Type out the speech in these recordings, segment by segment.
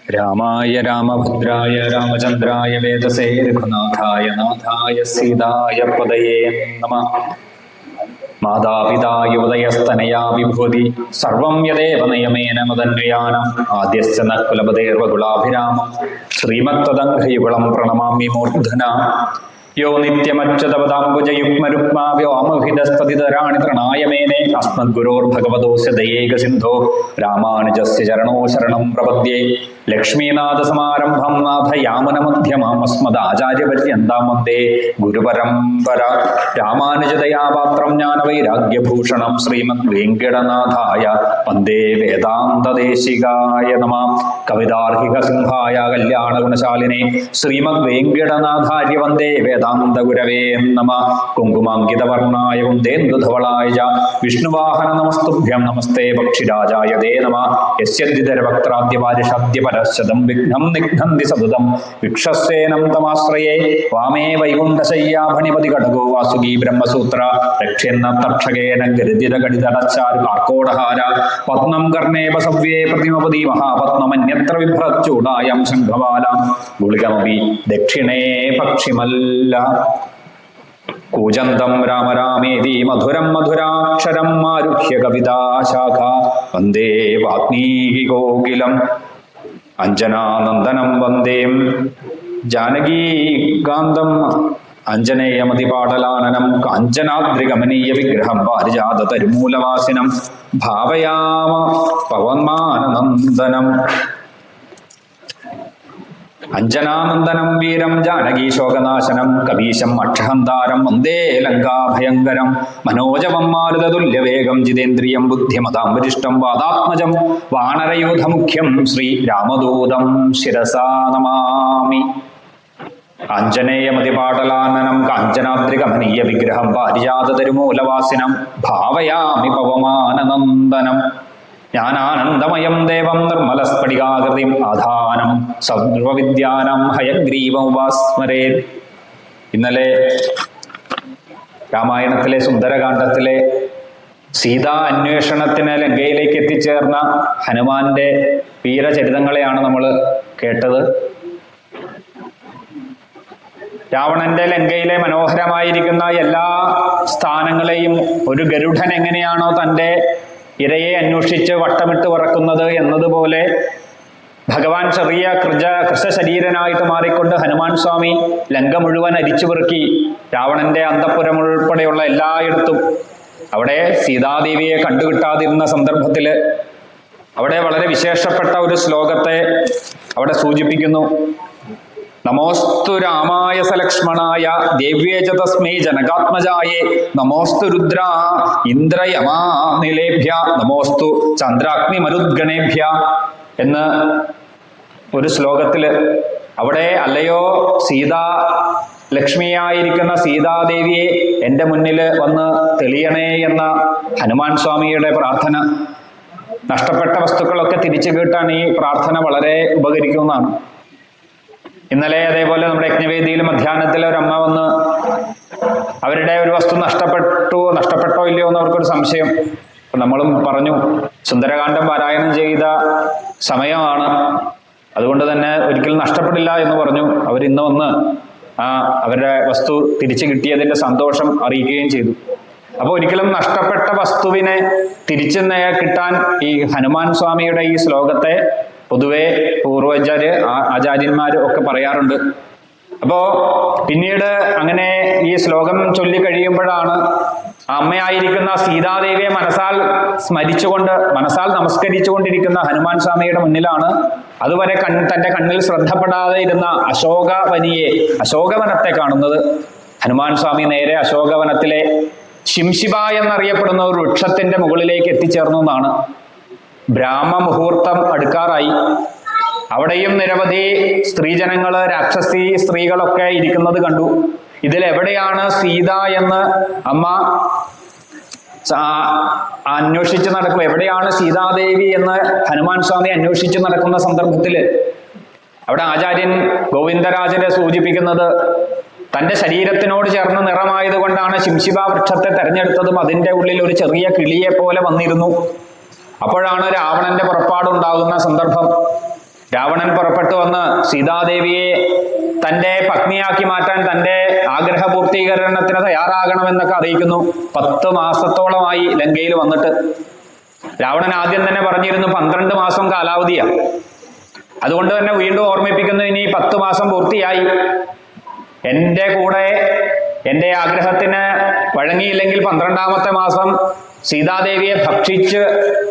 രാമായ രാമഭദ്രായ രാമചന്ദ്രായ വേദസേ രഘുനാഥായ നാഥായ സീതായ പദയേ നമഃ. മാതാപിതാ യുവതയസ്തനയാ വിഭൂതി സർവം യദേവ നിയമേന മദന്വയാനം ആദ്യശ്ച നകുലപതേർവകുലാഭിരാമം ശ്രീമത്വദംഘ്രിയുഗളം പ്രണമാമി മൂർധന. യോ നിത്യമച്യുതപദാംബുജയുഗ്മരുക്മാവ്യോമഹിതസ്പതിതരാണി പ്രണായ മേനെ അസ്മദ്ഗുരോർഭഗവതോസ്യ ദയേക സിന്ധോ രാമാനുജസ്യ ചരണോ ശരണം പ്രപദ്യേ. ലക്ഷ്മീനാഥസമാരംഭം നാഥയാമുനമധ്യമാം അസ്മദാചാര്യപര്യന്താം വന്ദേ ഗുരുപരമ്പര. രാമാനുജദയാപാത്രം ജ്ഞാനവൈരാഗ്യഭൂഷണം ശ്രീമദ് വെങ്കടനാഥായ വന്ദേ വേദാന്തദേശികായ നമഃ. കവിതാർഹിക സിംഹായ കല്യാണ ഗുണശാലിനെ ശ്രീമദ് വെങ്കടനാഥാര്യ വന്ദേ വേദാന്ത ഗുരവേ നമഃ. കുങ്കുമാങ്കിതവർണായ കുന്ദേന്ദുധവളായ വിഷ്ണുവാഹന നമസ്തുഭ്യം നമസ്തേ പക്ഷിരാജായ തേ നമഃ. യസ്യദ്വിതരവക്ത്രാദ്യവാരിഷാദ്യപരശതം വിഘ്നം നിഘ്നന്തി സതുതം വിക്ഷസ്വേനം തമാശ്രയേ. വാമേ വൈകുണ്ഠശയ്യാഭണിപതി ഘടകോ വാസുകി ബ്രഹ്മസൂത്ര രക്ഷ്യന്ന തക്ഷകേന ഗരിതിരകടിതടച്ചാർ കാർക്കോടഹാര പത്നം കർണേപസവ്യേ പ്രതിമപതി മഹാപത്മമന്യത്ര വിഭ്രച്ചൂടായം ശംഖമാലാം ഗുളികമപി ദക്ഷിണേ പക്ഷിമല്ല. കൂജന്തം രാമ രാമേതി മധുരം മധുരാക്ഷരം ആരുഹ്യ കവിതാശാഖ വന്ദേ വാത്മീകി കോകിലം. അഞ്ജനാനന്ദനം വന്ദേ ജാനകീകാന്തം അഞ്ജനേയമതിപാടലാനനം കാഞ്ചനാദ്രികമനീയ വിഗ്രഹം പാരിജാതതരുമൂലവാസിനം ഭാവയാമ പവന്മാനനന്ദനം. അഞ്ജനാനന്ദനം വീരം ജാനകീ ശോകനാശനം കവീശം അക്ഷഹന്താരം വന്ദേ ലങ്കാഭയങ്കരം. മനോജവം മാരുതതുല്യവേഗം ജിതേന്ദ്രിയം ബുദ്ധിമതാം വരിഷ്ഠം വാദാത്മജം വാനരയൂഥമുഖ്യം ശ്രീരാമദൂതം ശിരസാ നമാമി. ആഞ്ജനേയമതിപാടലാനനം കാഞ്ചനാദ്രികമനീയ വിഗ്രഹം പാരിജാതതരുമൂലവാസിനം ഭാവയാമി പവമാനനന്ദനം. ജ്ഞാനാനന്ദമയം ദേവം നിർമ്മലസ്ഫടികാകൃതിം ആധാനം സർവവിദ്യാനാം ഹയഗ്രീവമുപാസ്മരേ. ഇന്നലെ രാമായണത്തിലെ സുന്ദരകാന്ഡത്തിലെ സീതാ അന്വേഷണത്തിന് ലങ്കയിലേക്ക് എത്തിച്ചേർന്ന ഹനുമാന്റെ വീരചരിതങ്ങളെയാണ് നമ്മൾ കേട്ടത്. രാവണന്റെ ലങ്കയിലെ മനോഹരമായിരിക്കുന്ന എല്ലാ സ്ഥാനങ്ങളെയും ഒരു ഗരുഡൻ എങ്ങനെയാണോ തൻ്റെ ഇരയെ അന്വേഷിച്ച് വട്ടമിട്ട് പറക്കുന്നത് എന്നതുപോലെ ഭഗവാൻ ചെറിയ കൃഷശരീരനായിട്ട് മാറിക്കൊണ്ട് ഹനുമാൻ സ്വാമി ലങ്ക മുഴുവൻ അരിച്ചു പെറുക്കി രാവണന്റെ അന്തഃപുരം ഉൾപ്പെടെയുള്ള എല്ലായിടത്തും അവിടെ സീതാദേവിയെ കണ്ടുകിട്ടാതിരുന്ന സന്ദർഭത്തില് അവിടെ വളരെ വിശേഷപ്പെട്ട ഒരു ശ്ലോകത്തെ അവിടെ സൂചിപ്പിക്കുന്നു. നമോസ്തു രാമായ സലക്ഷ്മണായ ദേവ്യേച തസ്മൈ ജനകാത്മജായേ നമോസ്തു രുദ്ര ഇന്ദ്രയമാനിലേഭ്യ നമോസ്തു ചന്ദ്രാഗ്നി മരുദ്ഗണേഭ്യ എന്ന് ഒരു ശ്ലോകത്തില് അവിടെ അല്ലയോ സീതാ ലക്ഷ്മിയായിരിക്കുന്ന സീതാദേവിയെ എൻ്റെ മുന്നിൽ വന്ന് തെളിയണേ എന്ന ഹനുമാൻ സ്വാമിയുടെ പ്രാർത്ഥന. നഷ്ടപ്പെട്ട വസ്തുക്കളൊക്കെ തിരിച്ചു കിട്ടാൻ ഈ പ്രാർത്ഥന വളരെ ഉപകരിക്കുന്നതാണ്. ഇന്നലെ അതേപോലെ നമ്മുടെ യജ്ഞവേദിയിലും മധ്യാഹ്നത്തിൽ ഒരമ്മ വന്ന് അവരുടെ ഒരു വസ്തു നഷ്ടപ്പെട്ടോ ഇല്ലയോ എന്ന് അവർക്കൊരു സംശയം. നമ്മളും പറഞ്ഞു സുന്ദരകാന്ഡം പാരായണം ചെയ്ത സമയമാണ്, അതുകൊണ്ട് തന്നെ ഒരിക്കലും നഷ്ടപ്പെടില്ല എന്ന് പറഞ്ഞു. അവരിന്ന് വന്ന് അവരുടെ വസ്തു തിരിച്ചു കിട്ടിയതിന്റെ സന്തോഷം അറിയിക്കുകയും ചെയ്തു. അപ്പോൾ ഒരിക്കലും നഷ്ടപ്പെട്ട വസ്തുവിനെ തിരിച്ചു കിട്ടാൻ ഈ ഹനുമാൻ സ്വാമിയുടെ ഈ ശ്ലോകത്തെ പൊതുവെ ആചാര്യന്മാർ ഒക്കെ പറയാറുണ്ട്. അപ്പോ പിന്നീട് അങ്ങനെ ഈ ശ്ലോകം ചൊല്ലി കഴിയുമ്പോഴാണ് അമ്മയായിരിക്കുന്ന സീതാദേവിയെ മനസ്സാൽ സ്മരിച്ചുകൊണ്ട് മനസ്സാൽ നമസ്കരിച്ചുകൊണ്ടിരിക്കുന്ന ഹനുമാൻ സ്വാമിയുടെ മുന്നിലാണ് അതുവരെ തന്റെ കണ്ണിൽ ശ്രദ്ധപ്പെടാതെ ഇരുന്ന അശോകവനത്തെ കാണുന്നത്. ഹനുമാൻ സ്വാമി നേരെ അശോകവനത്തിലെ ശിംശിബ എന്നറിയപ്പെടുന്ന ഒരു വൃക്ഷത്തിന്റെ മുകളിലേക്ക് എത്തിച്ചേർന്നു എന്നാണ്. ബ്രാഹ്മമുഹൂർത്തം അടുക്കാറായി. അവിടെയും നിരവധി സ്ത്രീജനങ്ങള് രാക്ഷസി സ്ത്രീകളൊക്കെ ഇരിക്കുന്നത് കണ്ടു. ഇതിലെവിടെയാണ് സീത എന്ന് അമ്മ അന്വേഷിച്ച് നടക്കും. എവിടെയാണ് സീതാദേവി എന്ന് ഹനുമാൻ സ്വാമി അന്വേഷിച്ച് നടക്കുന്ന സന്ദർഭത്തില് അവിടെ ആചാര്യൻ ഗോവിന്ദരാജനെ സൂചിപ്പിക്കുന്നത് തന്റെ ശരീരത്തിനോട് ചേർന്ന് നിറമായതുകൊണ്ടാണ് ശിംശിബ വൃക്ഷത്തെ തെരഞ്ഞെടുത്തതും അതിൻ്റെ ഉള്ളിൽ ഒരു ചെറിയ കിളിയെ പോലെ വന്നിരുന്നു. അപ്പോഴാണ് രാവണന്റെ പുറപ്പാടുണ്ടാകുന്ന സന്ദർഭം. രാവണൻ പുറപ്പെട്ടു വന്ന് സീതാദേവിയെ തൻ്റെ പത്നിയാക്കി മാറ്റാൻ, തൻ്റെ ആഗ്രഹ പൂർത്തീകരണത്തിന് തയ്യാറാകണമെന്നൊക്കെ അറിയിക്കുന്നു. 10 മാസത്തോളമായി ലങ്കയിൽ വന്നിട്ട്. രാവണൻ ആദ്യം തന്നെ പറഞ്ഞിരുന്നു 12 മാസം കാലാവധിയാണ്. അതുകൊണ്ട് തന്നെ വീണ്ടും ഓർമ്മിപ്പിക്കുന്നു, ഇനി 10 മാസം പൂർത്തിയായി. എൻ്റെ കൂടെ എൻ്റെ ആഗ്രഹത്തിന് വഴങ്ങിയില്ലെങ്കിൽ 12ാമത്തെ മാസം സീതാദേവിയെ ഭക്ഷിച്ച്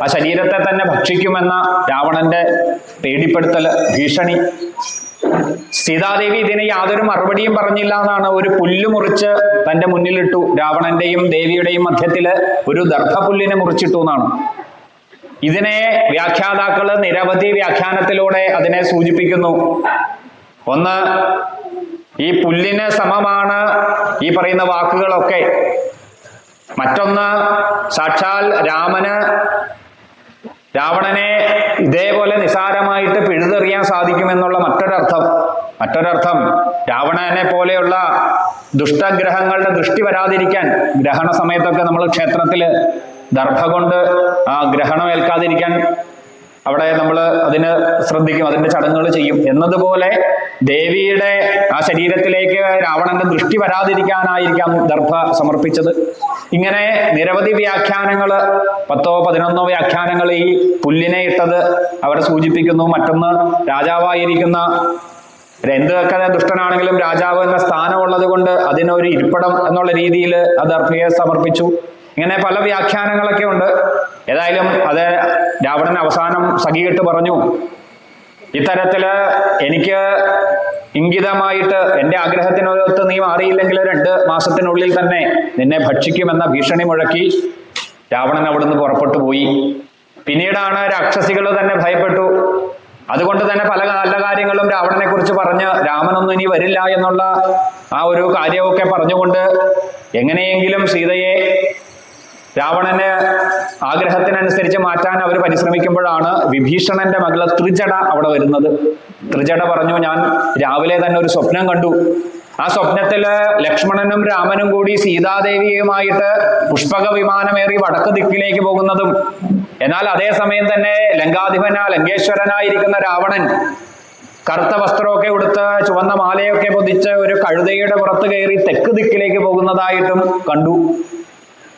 ആ ശരീരത്തെ തന്നെ ഭക്ഷിക്കുമെന്ന രാവണന്റെ പേടിപ്പെടുത്തൽ, ഭീഷണി. സീതാദേവി ഇതിന് യാതൊരു മറുപടിയും പറഞ്ഞില്ല എന്നാണ്. ഒരു പുല്ല് മുറിച്ച് തൻ്റെ മുന്നിലിട്ടു. രാവണന്റെയും ദേവിയുടെയും മധ്യത്തില് ഒരു ദർഭപുല്ലിനെ മുറിച്ചിട്ടു എന്നാണ്. ഇതിനെ വ്യാഖ്യാതാക്കള് നിരവധി വ്യാഖ്യാനത്തിലൂടെ അതിനെ സൂചിപ്പിക്കുന്നു. ഒന്ന്, ഈ പുല്ലിന് സമമാണ് ഈ പറയുന്ന വാക്കുകളൊക്കെ. മറ്റൊന്ന്, സാക്ഷാൽ രാവണനെ ഇതേപോലെ നിസാരമായിട്ട് പിഴുതെറിയാൻ സാധിക്കുമെന്നുള്ള മറ്റൊരർത്ഥം രാവണനെ പോലെയുള്ള ദുഷ്ടഗ്രഹങ്ങളുടെ ദൃഷ്ടി വരാതിരിക്കാൻ, ഗ്രഹണ സമയത്തൊക്കെ നമ്മൾ ക്ഷേത്രത്തിൽ ദർഭ കൊണ്ട് ആ ഗ്രഹണം ഏൽക്കാതിരിക്കാൻ അവിടെ നമ്മൾ അതിന് ശ്രദ്ധിക്കും, അതിന്റെ ചടങ്ങുകൾ ചെയ്യും. എന്നതുപോലെ ദേവിയുടെ ആ ശരീരത്തിലേക്ക് രാവണന്റെ ദൃഷ്ടി വരാതിരിക്കാനായിരിക്കാം ദർഭ സമർപ്പിച്ചത്. ഇങ്ങനെ നിരവധി വ്യാഖ്യാനങ്ങൾ, 10ഓ 11ഓ വ്യാഖ്യാനങ്ങൾ ഈ പുല്ലിനെ ഇട്ടത് അവിടെ സൂചിപ്പിക്കുന്നു. മറ്റൊന്ന്, രാജാവായിരിക്കുന്ന, എന്തൊക്കെ ദുഷ്ടനാണെങ്കിലും രാജാവ് എന്ന സ്ഥാനമുള്ളത് കൊണ്ട് അതിനൊരു ഇരിപ്പിടം എന്നുള്ള രീതിയിൽ ആ ദർഭയെ സമർപ്പിച്ചു. ഇങ്ങനെ പല വ്യാഖ്യാനങ്ങളൊക്കെ ഉണ്ട്. ഏതായാലും അത് രാവണൻ അവസാനം സഖിയിട്ട് പറഞ്ഞു, ഇത്തരത്തില് എനിക്ക് ഇംഗിതമായിട്ട് എൻ്റെ ആഗ്രഹത്തിനൊത്ത് നീ മാറിയില്ലെങ്കിൽ 2 മാസത്തിനുള്ളിൽ തന്നെ നിന്നെ ഭക്ഷിക്കുമെന്ന ഭീഷണി മുഴക്കി രാവണൻ അവിടുന്ന് പുറപ്പെട്ടു പോയി. പിന്നീടാണ് രാക്ഷസികൾ തന്നെ ഭയപ്പെട്ടു. അതുകൊണ്ട് തന്നെ പല നല്ല കാര്യങ്ങളും രാവണനെ കുറിച്ച് പറഞ്ഞ് രാമനൊന്നും ഇനി വരില്ല എന്നുള്ള ആ ഒരു കാര്യമൊക്കെ പറഞ്ഞുകൊണ്ട് എങ്ങനെയെങ്കിലും സീതയെ രാവണന് ആഗ്രഹത്തിനനുസരിച്ച് മാറ്റാൻ അവർ പരിശ്രമിക്കുമ്പോഴാണ് വിഭീഷണന്റെ മകള് ത്രിജട അവിടെ വരുന്നത്. ത്രിജട പറഞ്ഞു, ഞാൻ രാവിലെ തന്നെ ഒരു സ്വപ്നം കണ്ടു. ആ സ്വപ്നത്തില് ലക്ഷ്മണനും രാമനും കൂടി സീതാദേവിയുമായിട്ട് പുഷ്പക വിമാനമേറി വടക്ക് ദിക്കിലേക്ക് പോകുന്നതും, എന്നാൽ അതേസമയം തന്നെ ലങ്കേശ്വരനായിരിക്കുന്ന രാവണൻ കറുത്ത വസ്ത്രമൊക്കെ ഉടുത്ത് ചുവന്ന മാലയൊക്കെ പൊതിച്ച് ഒരു കഴുതയുടെ പുറത്ത് കയറി തെക്ക് ദിക്കിലേക്ക് പോകുന്നതായിട്ടും കണ്ടു.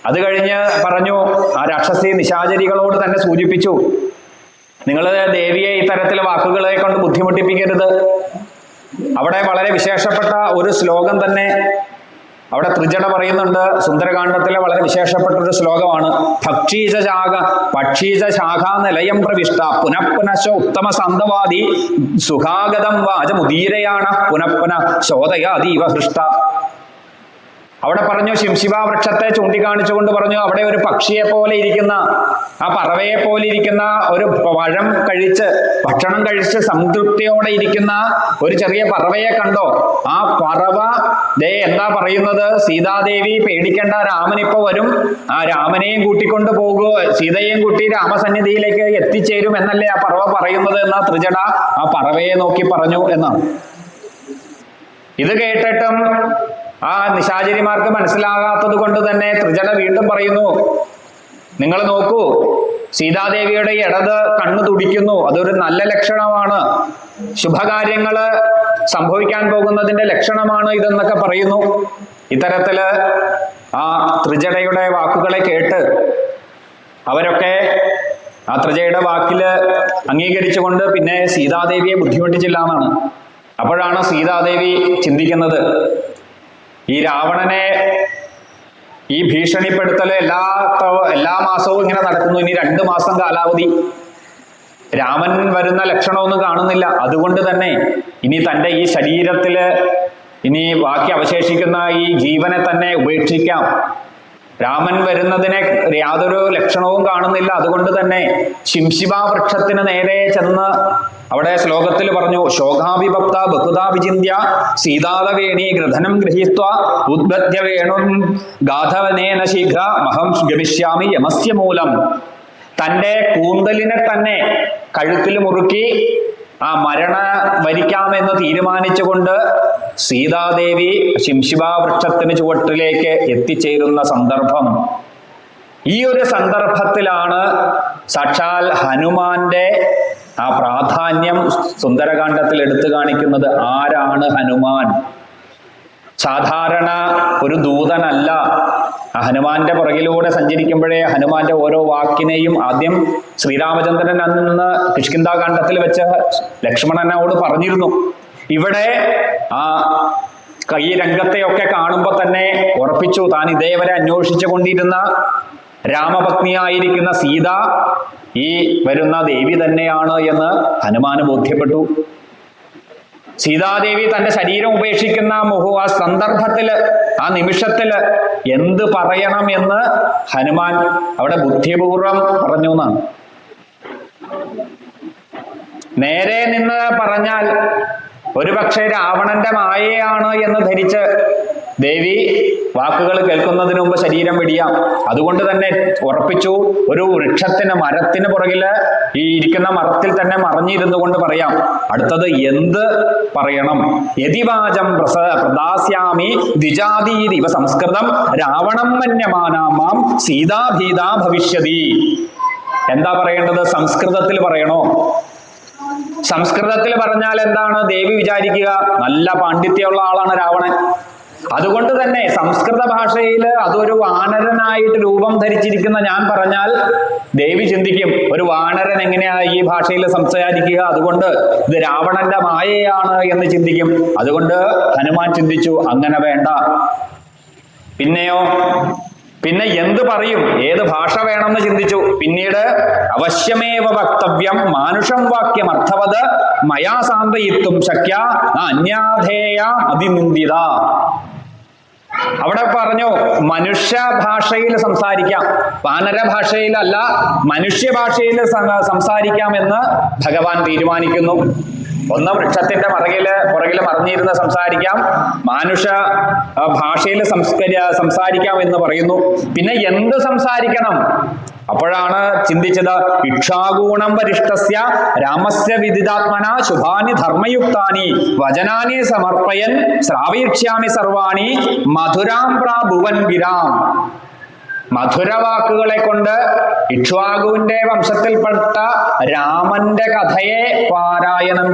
അത് കഴിഞ്ഞ് പറഞ്ഞു, ആ രാക്ഷസി നിശാചരികളോട് തന്നെ സൂചിപ്പിച്ചു, നിങ്ങൾ ദേവിയെ ഇത്തരത്തിലെ വാക്കുകളെ കൊണ്ട് ബുദ്ധിമുട്ടിപ്പിക്കരുത്. അവിടെ വളരെ വിശേഷപ്പെട്ട ഒരു ശ്ലോകം തന്നെ അവിടെ ത്രിജട പറയുന്നുണ്ട്. സുന്ദരകാണ്ഡത്തിലെ വളരെ വിശേഷപ്പെട്ട ഒരു ശ്ലോകമാണ്. പക്ഷീജ ശാഖ നിലയം പ്രവിഷ്ട പുനഃപുനശ ഉത്തമ സന്തവാദി സുഖാഗതം വാചമുദീരയാണ് പുനഃപുന ശോധയാതീവ ഹൃഷ്ട. അവിടെ പറഞ്ഞു, ശിംശിബ വൃക്ഷത്തെ ചൂണ്ടിക്കാണിച്ചുകൊണ്ട് പറഞ്ഞു, അവിടെ ഒരു പക്ഷിയെ പോലെ ഇരിക്കുന്ന, ആ പറവയെ പോലെ ഇരിക്കുന്ന, ഒരു പഴം കഴിച്ച് ഭക്ഷണം കഴിച്ച് സംതൃപ്തിയോടെ ഇരിക്കുന്ന ഒരു ചെറിയ പറവയെ കണ്ടോ? ആ പറവ എന്താ പറയുന്നത്? സീതാദേവി പേടിക്കേണ്ട, രാമനിപ്പോ വരും, ആ രാമനെയും കൂട്ടിക്കൊണ്ട് പോകുക, സീതയെയും കൂട്ടി രാമസന്നിധിയിലേക്ക് എത്തിച്ചേരും എന്നല്ലേ ആ പറവ പറയുന്നത് എന്നാ ത്രിജട ആ പറവയെ നോക്കി പറഞ്ഞു എന്നാണ്. ഇത് കേട്ടിട്ടും ആ നിശാചരിമാർക്ക് മനസ്സിലാകാത്തത് കൊണ്ട് തന്നെ ത്രിജട വീണ്ടും പറയുന്നു, നിങ്ങൾ നോക്കൂ, സീതാദേവിയുടെ ഇടത് കണ്ണ് തുടിക്കുന്നു, അതൊരു നല്ല ലക്ഷണമാണ്, ശുഭകാര്യങ്ങള് സംഭവിക്കാൻ പോകുന്നതിന്റെ ലക്ഷണമാണ് ഇതെന്നൊക്കെ പറയുന്നു. ഇത്തരത്തില് ആ ത്രിജടയുടെ വാക്കുകളെ കേട്ട് അവരൊക്കെ ആ ത്രിജയുടെ വാക്കില് അംഗീകരിച്ചുകൊണ്ട് പിന്നെ സീതാദേവിയെ ബുദ്ധിമുട്ടിച്ചില്ല എന്നാണ്. അപ്പോഴാണ് സീതാദേവി ചിന്തിക്കുന്നത്, ഈ രാവണനെ ഈ ഭീഷണിപ്പെടുത്തല് എല്ലാ മാസവും ഇങ്ങനെ നടക്കുന്നു. ഇനി 2 മാസം കാലാവധി, രാമൻ വരുന്ന ലക്ഷണമൊന്നും കാണുന്നില്ല. അതുകൊണ്ട് തന്നെ ഇനി തൻ്റെ ഈ ശരീരത്തില് ഇനി ബാക്കി അവശേഷിക്കുന്ന ഈ ജീവനെ തന്നെ ഉപേക്ഷിക്കാം. രാമൻ വരുന്നതിനെ യാതൊരു ലക്ഷണവും കാണുന്നില്ല. അതുകൊണ്ട് തന്നെ ശിംശിബ വൃക്ഷത്തിന് നേരെ ചെന്ന് അവിടെ ശ്ലോകത്തിൽ പറഞ്ഞു, ശോകാവിഭക്ത ബഹുധാ വിചിന്യ സീതാതവേണി ഗ്രഥനം ഗൃഹീത്വ ഉദ്ബദ്ധ്യ വേണും ഗാധവനേന ശീഘ്ര മഹം ഗമിഷ്യാമി യമസ്യ മൂലം. തൻ്റെ കൂന്തലിനെ തന്നെ കഴുത്തിൽ മുറുക്കി ആ മരണ വരിക്കാമെന്ന് തീരുമാനിച്ചുകൊണ്ട് സീതാദേവി ശിംശിബ വൃക്ഷത്തിന് ചുവട്ടിലേക്ക് എത്തിച്ചേരുന്ന സന്ദർഭം. ഈ ഒരു സന്ദർഭത്തിലാണ് സാക്ഷാൽ ഹനുമാന്റെ ആ പ്രാധാന്യം സുന്ദരകാന്ഡത്തിൽ എടുത്തു കാണിക്കുന്നത് ആരാണ് ഹനുമാൻ. സാധാരണ ഒരു ദൂതനല്ല. ആ ഹനുമാന്റെ പുറകിലൂടെ സഞ്ചരിക്കുമ്പോഴേ ഹനുമാന്റെ ഓരോ വാക്കിനെയും ആദ്യം ശ്രീരാമചന്ദ്രൻ അന്ന് കിഷ്കിന്ധാകാന്ഡത്തിൽ വെച്ച് ലക്ഷ്മണനോട് പറഞ്ഞിരുന്നു. ഇവിടെ ആ ഈ രംഗത്തെയൊക്കെ കാണുമ്പോൾ തന്നെ ഉറപ്പിച്ചു താൻ ഇതേവരെ അന്വേഷിച്ചു കൊണ്ടിരുന്ന രാമപത്നിയായിരിക്കുന്ന സീത ഈ വരുന്ന ദേവി തന്നെയാണ് എന്ന് ഹനുമാന് ബോധ്യപ്പെട്ടു. സീതാദേവി തന്റെ ശരീരം ഉപേക്ഷിക്കുന്ന ആ സന്ദർഭത്തില്, ആ നിമിഷത്തില് എന്ത് പറയണം എന്ന് ഹനുമാൻ അവിടെ ബുദ്ധിപൂർവം പറഞ്ഞു എന്നാണ്. നേരെ നിന്ന് പറഞ്ഞാൽ ഒരുപക്ഷെ രാവണന്റെ മായയാണ് എന്ന് ധരിച്ച് ദേവി വാക്കുകൾ കേൾക്കുന്നതിന് മുമ്പ് ശരീരം വെടിയാം. അതുകൊണ്ട് തന്നെ ഉറപ്പിച്ചു, ഒരു വൃക്ഷത്തിന്, മരത്തിന് പുറകില് ഈ ഇരിക്കുന്ന മരത്തിൽ തന്നെ മറിഞ്ഞിരുന്നു കൊണ്ട് പറയാം. അടുത്തത് എന്ത് പറയണം? യതിവാചം പ്രദാസ്യാമി ദ്വിജാതീരിവ സംസ്കൃതം രാവണം മന്യമാനാമാം സീതാഭീതാ ഭവിഷ്യതി. എന്താ പറയേണ്ടത്? സംസ്കൃതത്തിൽ പറയണോ? സംസ്കൃതത്തിൽ പറഞ്ഞാൽ എന്താണ് ദേവി വിചാരിക്കുക? നല്ല പാണ്ഡിത്യമുള്ള ആളാണ് രാവണൻ. അതുകൊണ്ട് തന്നെ സംസ്കൃത ഭാഷയിൽ അതൊരു വാനരനായിട്ട് രൂപം ധരിച്ചിരിക്കുന്ന ഞാൻ പറഞ്ഞാൽ ദേവി ചിന്തിക്കും, ഒരു വാനരൻ എങ്ങനെയാ ഈ ഭാഷയിൽ സംസാരിക്കുക, അതുകൊണ്ട് ഇത് രാവണന്റെ മായയാണ് എന്ന് ചിന്തിക്കും. അതുകൊണ്ട് ഹനുമാൻ ചിന്തിച്ചു, അങ്ങനെ വേണ്ട. പിന്നെയോ, പിന്നെ എന്ത് പറയും, ഏത് ഭാഷ വേണമെന്ന് ചിന്തിച്ചു. പിന്നീട് അവശ്യമേവ വക്തവ്യം മാനുഷം വാക്യം അർത്ഥവത് മയാ സാന്തയിത്തും ശക്യ അന്യാധേയ അതിനിന്ദിത. അവിടെ പറഞ്ഞു മനുഷ്യ ഭാഷയിൽ സംസാരിക്കാം, വാനര ഭാഷയിലല്ല മനുഷ്യ ഭാഷയിൽ സംസാരിക്കാം എന്ന് ഭഗവാൻ തീരുമാനിക്കുന്നു. ഒന്ന് വൃക്ഷത്തിന്റെ പുറകില് മറിഞ്ഞിരുന്ന് സംസാരിക്കാം, മാനുഷ ഭാഷയിൽ സംസാരിക്കാം എന്ന് പറയുന്നു. പിന്നെ എന്ത് സംസാരിക്കണം? അപ്പോഴാണ് ചിന്തിച്ചത്, ഇക്ഷാഗൂണം വരിഷ്ഠസ്യ രാമസ്യ വിദിതാത്മന ശുഭാനി ധർമ്മയുക്താനി വചനാനി സമർപ്പയൻ ശ്രാവയിക്ഷ്യാമി സർവാണി മധുരാം പ്രാഭുവൻ ഗിരാം. മധുരവാക്കുകളെ കൊണ്ട് ഇക്ഷ്വാകുവിന്റെ വംശത്തിൽപ്പെട്ട രാമന്റെ കഥയെ പാരായണം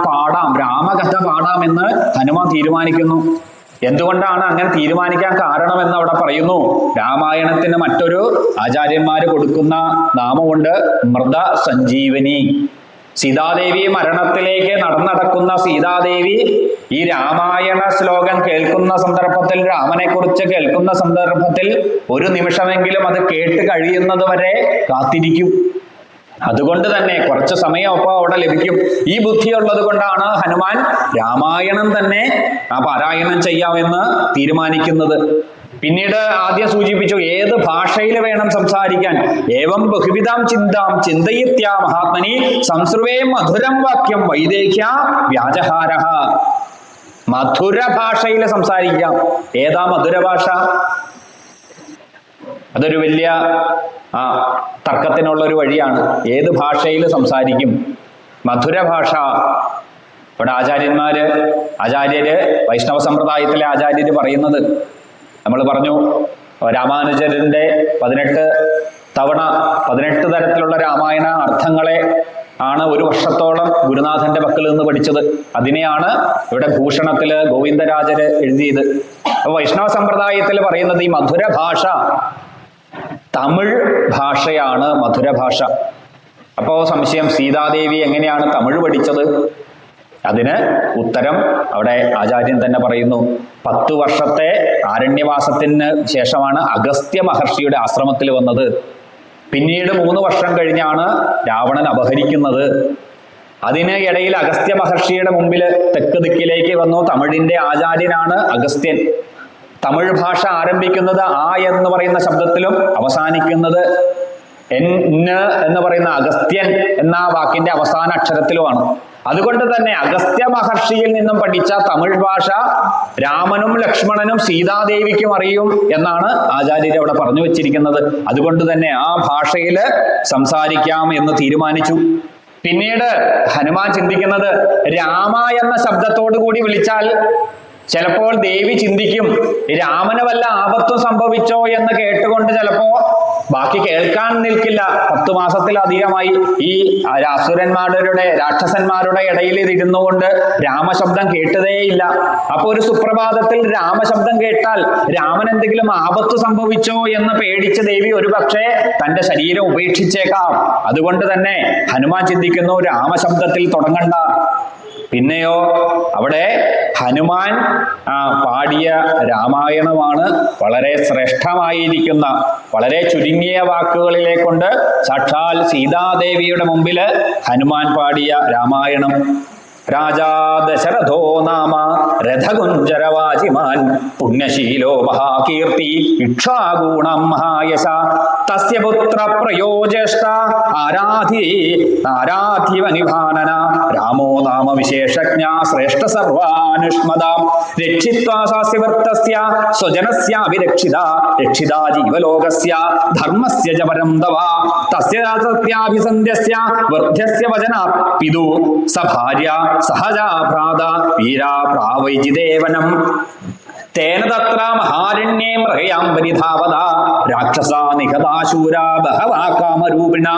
പാടാം, രാമകഥ പാടാമെന്ന് ഹനുമാൻ തീരുമാനിക്കുന്നു. എന്തുകൊണ്ടാണ് അങ്ങനെ തീരുമാനിക്കാൻ കാരണമെന്ന് അവിടെ പറയുന്നു. രാമായണത്തിന് മറ്റൊരു ആചാര്യന്മാര് കൊടുക്കുന്ന നാമമുണ്ട്, മൃത സഞ്ജീവനി. സീതാദേവി മരണത്തിലേക്ക് നടക്കുന്ന സീതാദേവി ഈ രാമായണ ശ്ലോകം കേൾക്കുന്ന സന്ദർഭത്തിൽ, രാമനെ കുറിച്ച് കേൾക്കുന്ന സന്ദർഭത്തിൽ ഒരു നിമിഷമെങ്കിലും അത് കേട്ട് കഴിയുന്നത് വരെ കാത്തിരിക്കും. അതുകൊണ്ട് തന്നെ കുറച്ച് സമയം ഒപ്പം അവിടെ ലഭിക്കും. ഈ ബുദ്ധിയുള്ളത് കൊണ്ടാണ് ഹനുമാൻ രാമായണം തന്നെ പാരായണം ചെയ്യാമെന്ന് തീരുമാനിക്കുന്നത്. പിന്നീട് ആദ്യം സൂചിപ്പിച്ചു ഏത് ഭാഷയിൽ വേണം സംസാരിക്കാൻ. ഏവം ബഹുവിധാം ചിന്താം ചിന്തയിത്യാ മഹാത്മനി സംസ്രുവേ മധുരം വാക്യം വൈദേഹ്യ വ്യാജഹാരഃ. മധുര ഭാഷയിൽ സംസാരിക്കാം. ഏതാ മധുര ഭാഷ? അതൊരു വലിയ തർക്കത്തിനുള്ള ഒരു വഴിയാണ്. ഏത് ഭാഷയിൽ സംസാരിക്കും? മധുര ഭാഷ. ഇവിടെ ആചാര്യര് വൈഷ്ണവ സമ്പ്രദായത്തിലെ ആചാര്യര് പറയുന്നത്, നമ്മൾ പറഞ്ഞു രാമാനുജന്റെ 18 തരത്തിലുള്ള രാമായണ അർത്ഥങ്ങളെ ആണ് ഒരു വർഷത്തോളം ഗുരുനാഥന്റെ പക്കൽ നിന്ന് പഠിച്ചത്. അതിനെയാണ് ഇവിടെ ഭൂഷണത്തില് ഗോവിന്ദരാജര് എഴുതിയത്. അപ്പൊ വൈഷ്ണവ സമ്പ്രദായത്തിൽ പറയുന്നത് ഈ മധുര ഭാഷ തമിഴ് ഭാഷയാണ് മധുര ഭാഷ. അപ്പോ സംശയം, സീതാദേവി എങ്ങനെയാണ് തമിഴ് പഠിച്ചത്? അതിന് ഉത്തരം അവിടെ ആചാര്യൻ തന്നെ പറയുന്നു. 10 വർഷത്തെ ആരണ്യവാസത്തിന് ശേഷമാണ് അഗസ്ത്യ മഹർഷിയുടെ ആശ്രമത്തിൽ വന്നത്. പിന്നീട് 3 വർഷം കഴിഞ്ഞാണ് രാവണൻ അപഹരിക്കുന്നത്. അതിന് ഇടയിൽ അഗസ്ത്യ മഹർഷിയുടെ മുമ്പിൽ തെക്ക് ദിക്കിലേക്ക് വന്നു. തമിഴിന്റെ ആചാര്യനാണ് അഗസ്ത്യൻ. തമിഴ് ഭാഷ ആരംഭിക്കുന്നത് ആ എന്ന് പറയുന്ന ശബ്ദത്തിലും അവസാനിക്കുന്നത് എന്ന് പറയുന്ന അഗസ്ത്യൻ എന്ന വാക്കിന്റെ അവസാന അക്ഷരത്തിലുമാണ്. അതുകൊണ്ട് തന്നെ അഗസ്ത്യ മഹർഷിയിൽ നിന്നും പഠിച്ച തമിഴ് ഭാഷ രാമനും ലക്ഷ്മണനും സീതാദേവിക്കും അറിയും എന്നാണ് ആചാര്യർ അവിടെ പറഞ്ഞു വെച്ചിരിക്കുന്നത്. അതുകൊണ്ട് തന്നെ ആ ഭാഷയിൽ സംസാരിക്കാം എന്ന് തീരുമാനിച്ചു. പിന്നീട് ഹനുമാൻ ചിന്തിക്കുന്നത്, രാമ എന്ന ശബ്ദത്തോടു കൂടി വിളിച്ചാൽ ചിലപ്പോൾ ദേവി ചിന്തിക്കും രാമന് വല്ല ആപത്തും സംഭവിച്ചോ എന്ന് കേട്ടുകൊണ്ട് ചിലപ്പോ ബാക്കി കേൾക്കാൻ നിൽക്കില്ല. 10 മാസത്തിലധികമായി ഈ അസുരന്മാരുടെ രാക്ഷസന്മാരുടെ ഇടയിൽ ഇരുന്നു കൊണ്ട് രാമശബ്ദം കേട്ടതേയില്ല. അപ്പൊ ഒരു സുപ്രഭാതത്തിൽ രാമശബ്ദം കേട്ടാൽ രാമൻ എന്തെങ്കിലും ആപത്ത് സംഭവിച്ചോ എന്ന് പേടിച്ച് ദേവി ഒരു പക്ഷേ തന്റെ ശരീരം ഉപേക്ഷിച്ചേക്കാം. അതുകൊണ്ട് തന്നെ ഹനുമാൻ ചിന്തിക്കുന്നു രാമശബ്ദത്തിൽ തുടങ്ങണ്ട. പിന്നെയോ അവിടെ ഹനുമാൻ പാടിയ രാമായണമാണ് വളരെ ശ്രേഷ്ഠമായിരിക്കുന്ന, വളരെ ചുരുങ്ങിയ വാക്കുകളിലെ കൊണ്ട് സാക്ഷാൽ സീതാദേവിയുടെ മുമ്പിൽ ഹനുമാൻ പാടിയ രാമായണം. രാജാ ദശരഥോ നാമ രഥകുഞ്ചരവാചിമാൻ പുണ്യശീലോ മഹാകീർത്തി ഇക്ഷ്വാകൂണം മഹായശ തസ്യ പുത്ര പ്രയോജ്യേഷ്ഠ ആരാധ്യവനിഭാനന രാമോ നാമ വിശേഷജ്ഞ ശ്രേഷ്ഠ സർവാനുഷ്മതാം രക്ഷിത്വാ സാസ്യവൃത്തസ്യ സ്വജനസ്യാഭിരക്ഷിത രക്ഷിതാ ജീവലോകസ്യ ധർമ്മസ്യ ച പരം തവ തസ്യ സത്യാഭിസന്ധ്യസ്യ വൃദ്ധ്യസ്യ വചനാത് പിതു സഭാര്യ സഹജാ ഭ്രാത വീരാ പ്രാവൈജിദേവനം തേന തത്ര മഹാരണ്യേ മൃഗയാംബരിധാവത രാക്ഷസാ നിഹതാശൂരാ ബഹവാ കാമരൂപിണ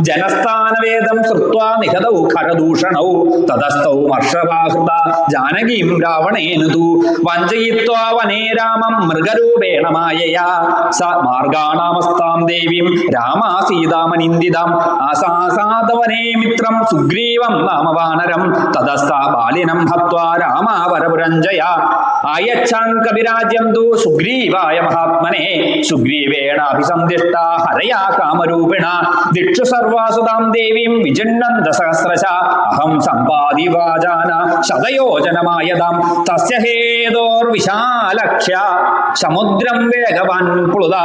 ജനസ്ഥാനവേദം ശ്രുത്വാ നിഹതൗ ഖരദൂഷണൗ തതസ്ഥൗ മർഷവാഹൃത ജാനകീം രാവണേന തു വഞ്ചയിത്വാ വനേ രാമം മൃഗരൂപേണ മായയാ സ മാർഗാണാമസ്താം ദേവീം രാമാ സീതാമനിന്ദിതാം ആസാസാദവനേ മിത്രം സുഗ്രീവം നാമ വാനരം തതസ്ഥാ ബാലിനം ഹത്വാ രാമാ വരപുരഞ്ജയ ആയച്ഛാൻ കവിരാജ്യം തു സുഗ്രീവായ മഹാത്മനെ സുഗ്രീവേണ അഭിസന്ദിഷ്ട ഹരയാ കാമരൂപിണ ദിക്ഷു സർവാസുതാം ദേവീം വിജുന്നന്ത സഹസ്രശ അഹം സമ്പാദി വാചാന ശതയോജനമായതാം തസ്യ ഹേതോർവിശാലക്ഷ്യ സമുദ്രം വേഗവാൻ പ്ലുത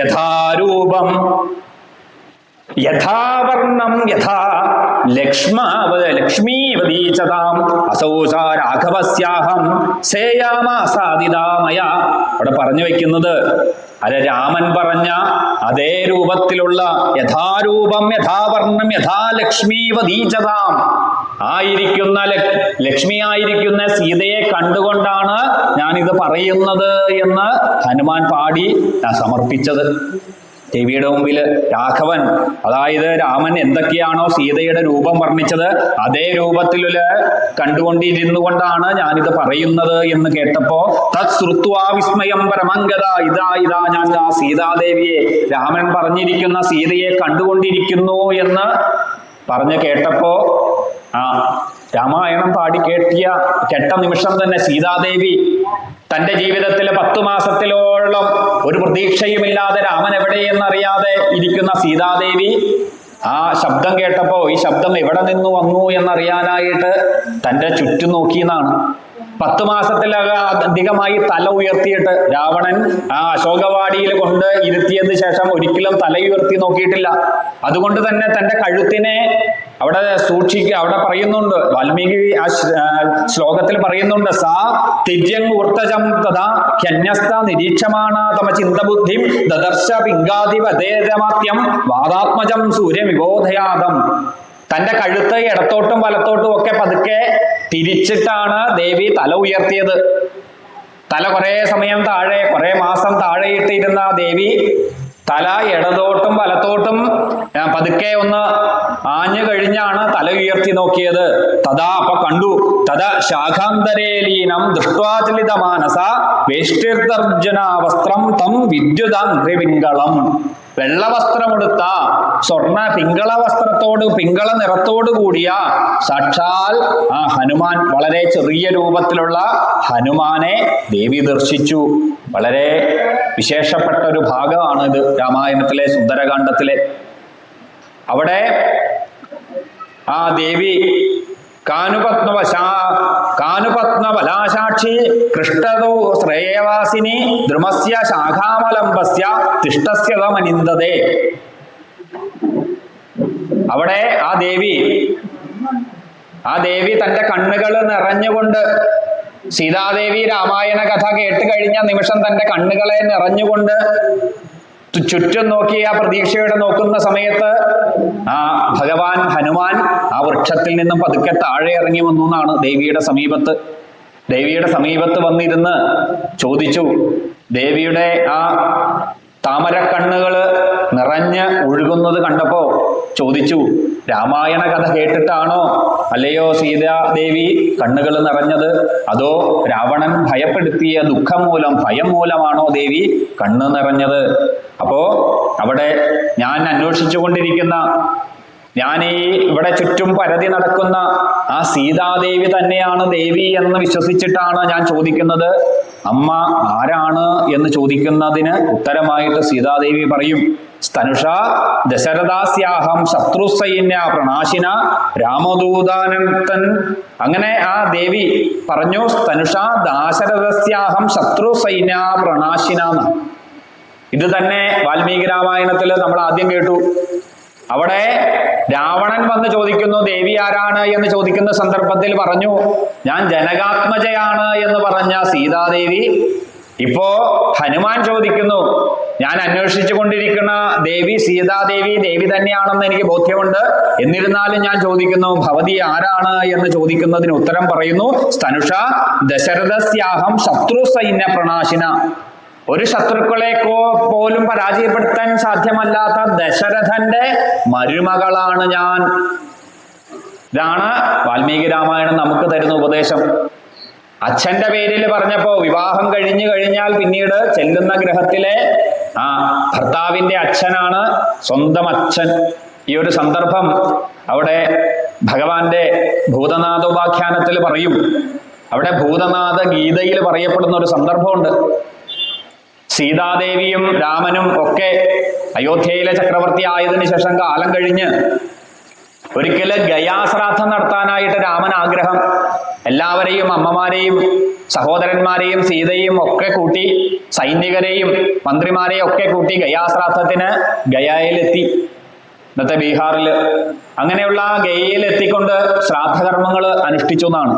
യഥാരൂപം യഥാവർണം യഥാ ലക്ഷ്മീവതീചതാം അസൗ സ രാഘവസ്യാഹം സേയാമാസാദിതാമയ. അവിടെ പറഞ്ഞു വെക്കുന്നത് രാമൻ പറഞ്ഞ അതേ രൂപത്തിലുള്ള യഥാരൂപം യഥാവർണം യഥാ ലക്ഷ്മീവതീചതാം ആയിരിക്കുന്ന ലക്ഷ്മിയായിരിക്കുന്ന സീതയെ കണ്ടുകൊണ്ടാണ് ഞാനിത് പറയുന്നത് എന്ന് ഹനുമാൻ പാടി സമർപ്പിച്ചത്. ദേവിയുടെ മുമ്പിൽ രാഘവൻ, അതായത് രാമൻ എന്തൊക്കെയാണോ സീതയുടെ രൂപം വർണ്ണിച്ചത് അതേ രൂപത്തില് കണ്ടുകൊണ്ടിരുന്നു കൊണ്ടാണ് ഞാനിത് പറയുന്നത് എന്ന് കേട്ടപ്പോ തത് ശ്രുത്വാ വിസ്മയം പരമംഗത ഇതാ ഞാൻ ആ സീതാദേവിയെ, രാമൻ പറഞ്ഞിരിക്കുന്ന സീതയെ കണ്ടുകൊണ്ടിരിക്കുന്നു എന്ന് പറഞ്ഞു കേട്ടപ്പോ രാമായണം പാടി കേട്ട നിമിഷം തന്നെ സീതാദേവി തന്റെ ജീവിതത്തിലെ 10 മാസത്തിലോളം ഒരു പ്രതീക്ഷയുമില്ലാതെ രാമൻ എവിടെയെന്നറിയാതെ ഇരിക്കുന്ന സീതാദേവി ആ ശബ്ദം കേട്ടപ്പോ ഈ ശബ്ദം എവിടെ നിന്ന് വന്നു എന്നറിയാനായിട്ട് തന്റെ ചുറ്റും നോക്കിയെന്നാണ്. 10 മാസത്തിലധികമായി തല ഉയർത്തിയിട്ട് രാവണൻ ആ അശോകവാടിയിൽ കൊണ്ട് ഇരുത്തിയതിനു ശേഷം ഒരിക്കലും തല ഉയർത്തി നോക്കിയിട്ടില്ല. അതുകൊണ്ട് തന്നെ തന്റെ കഴുത്തിനെ അവിടെ അവിടെ പറയുന്നുണ്ട്, വാൽമീകി ആ ശ്ലോകത്തിൽ പറയുന്നുണ്ട്, സാ തിര്യങ്ങൂർത്തജം തഥാ ഹ്യന്യസ്ത നിരീക്ഷമാണ തമ ചിന്തബുദ്ധിം ദദർശ പിംഗാധിപതേരമാത്യം വാദാത്മജം സൂര്യവിബോധയാദം. തന്റെ കഴുത്ത് ഇടത്തോട്ടും വലത്തോട്ടും ഒക്കെ പതുക്കെ തിരിച്ചിട്ടാണ് ദേവി തല ഉയർത്തിയത്. തല കുറെ സമയം താഴെ, കുറെ മാസം താഴെയിട്ടിരുന്ന ദേവി തല ഇടതോട്ടും വലത്തോട്ടും പതുക്കെ ഒന്ന് ആഞ്ഞു കഴിഞ്ഞാണ് തല ഉയർത്തി നോക്കിയത്. തഥാ അപ്പൊ കണ്ടു, തഥാ ശാഖാന്തരേ ലീനം ദൃഷ്ട്വാചലിത മാനസ വേഷ്ടിർദർജന വസ്ത്രം തം വിദ്യുതാംഗ്രിപിംഗളം. വെള്ളവസ്ത്രമെടുത്ത സ്വർണ്ണ പിങ്കള വസ്ത്രത്തോട് പിങ്കള നിറത്തോടു കൂടിയ സാക്ഷാൽ ആ ഹനുമാൻ, വളരെ ചെറിയ രൂപത്തിലുള്ള ഹനുമാനെ ദേവി ദർശിച്ചു. വളരെ വിശേഷപ്പെട്ട ഒരു ഭാഗമാണ് ഇത് രാമായണത്തിലെ സുന്ദരകാന്ഡത്തിലെ. അവിടെ ആ ദേവി കാനുപത്മവലാശാക്ഷി കൃഷ്ടതോ ശ്രേയവാസിനി ദ്രുമസ്യ ശാഖാമലംബസ്യ തിഷ്ടസ്യതമനിന്ദതേ. അവിടെ ആ ദേവി തന്റെ കണ്ണുകൾ നിറഞ്ഞുകൊണ്ട്, സീതാദേവി രാമായണ കഥ കേട്ട് കഴിഞ്ഞ നിമിഷം തന്റെ കണ്ണുകളെ നിറഞ്ഞുകൊണ്ട് ചുറ്റും നോക്കി ആ പ്രതീക്ഷയോടെ നോക്കുന്ന സമയത്ത് ആ ഭഗവാൻ ഹനുമാൻ ആ വൃക്ഷത്തിൽ നിന്നും പതുക്കെ താഴെ ഇറങ്ങി വന്നു എന്നാണ് ദേവിയുടെ സമീപത്ത്. ദേവിയുടെ സമീപത്ത് വന്നിരുന്ന് ചോദിച്ചു. ദേവിയുടെ ആ താമരക്കണ്ണുകള് നിറഞ്ഞ് ഒഴുകുന്നത് കണ്ടപ്പോ ചോദിച്ചു, രാമായണ കഥ കേട്ടിട്ടാണോ അല്ലയോ സീതാദേവി കണ്ണുകൾ നിറഞ്ഞത്, അതോ രാവണൻ ഭയപ്പെടുത്തിയ ദുഃഖം മൂലം ഭയം മൂലമാണോ ദേവി കണ്ണ് നിറഞ്ഞത്? അപ്പോ അവിടെ ഞാൻ അന്വേഷിച്ചു കൊണ്ടിരിക്കുന്ന, ഞാൻ ഈ ഇവിടെ ചുറ്റും പരതി നടക്കുന്ന ആ സീതാദേവി തന്നെയാണ് ദേവി എന്ന് വിശ്വസിച്ചിട്ടാണ് ഞാൻ ചോദിക്കുന്നത്. അമ്മ ആരാണ് എന്ന് ചോദിക്കുന്നതിന് ഉത്തരമായിട്ട് സീതാദേവി പറയും, സ്തനുഷ ദശരഥാസ്യാഹം ശത്രുസൈന്യ പ്രണാശിന രാമദൂതാനന്തൻ. അങ്ങനെ ആ ദേവി പറഞ്ഞു, സ്തനുഷ ദാശരഥസ്യാഹം ശത്രുസൈന്യ പ്രണാശിന. ഇത് തന്നെ വാൽമീകി രാമായണത്തിൽ നമ്മൾ ആദ്യം കേട്ടു. അവിടെ രാവണൻ വന്ന് ചോദിക്കുന്നു ദേവി ആരാണ് എന്ന് ചോദിക്കുന്ന സന്ദർഭത്തിൽ പറഞ്ഞു, ഞാൻ ജനകാത്മജയാണ് എന്ന് പറഞ്ഞ സീതാദേവി ഇപ്പോ ഹനുമാൻ ചോദിക്കുന്നു, ഞാൻ അന്വേഷിച്ചു കൊണ്ടിരിക്കുന്ന ദേവി സീതാദേവി ദേവി തന്നെയാണെന്ന് എനിക്ക് ബോധ്യമുണ്ട്, എന്നിരുന്നാലും ഞാൻ ചോദിക്കുന്നു ഭവതി ആരാണ് എന്ന് ചോദിക്കുന്നതിന് ഉത്തരം പറയുന്നു, സ്തനുഷ ദശരഥസ്യാഹം ശത്രു സൈന്യ പ്രണാശിന. ഒരു ശത്രുക്കളെ പോലും പരാജയപ്പെടുത്താൻ സാധ്യമല്ലാത്ത ദശരഥന്റെ മരുമകളാണ് ഞാൻ. ഇതാണ് വാൽമീകി രാമായണം നമുക്ക് തരുന്ന ഉപദേശം. അച്ഛന്റെ പേരിൽ പറഞ്ഞപ്പോ വിവാഹം കഴിഞ്ഞു കഴിഞ്ഞാൽ പിന്നീട് ചെല്ലുന്ന ഗ്രഹത്തിലെ ഭർത്താവിന്റെ അച്ഛനാണ് സ്വന്തം അച്ഛൻ. ഈ ഒരു സന്ദർഭം അവിടെ ഭഗവാന്റെ ഭൂതനാഥ ഉപാഖ്യാനത്തിൽ പറയും. അവിടെ ഭൂതനാഥ ഗീതയിൽ പറയപ്പെടുന്ന ഒരു സന്ദർഭമുണ്ട്. സീതാദേവിയും രാമനും ഒക്കെ അയോധ്യയിലെ ചക്രവർത്തി ആയതിനു ശേഷം കാലം കഴിഞ്ഞ് ഒരിക്കല് ഗയാശ്രാദ്ധം നടത്താനായിട്ട് രാമൻ ആഗ്രഹം. എല്ലാവരെയും അമ്മമാരെയും സഹോദരന്മാരെയും സീതയും ഒക്കെ കൂട്ടി, സൈനികരെയും മന്ത്രിമാരെയും ഒക്കെ കൂട്ടി ഗയാശ്രാദ്ധത്തിന് ഗയയിലെത്തി, ഇന്നത്തെ ബീഹാറിൽ. അങ്ങനെയുള്ള ഗയയിൽ എത്തിക്കൊണ്ട് ശ്രാദ്ധകർമ്മങ്ങൾ അനുഷ്ഠിച്ചു എന്നാണ്.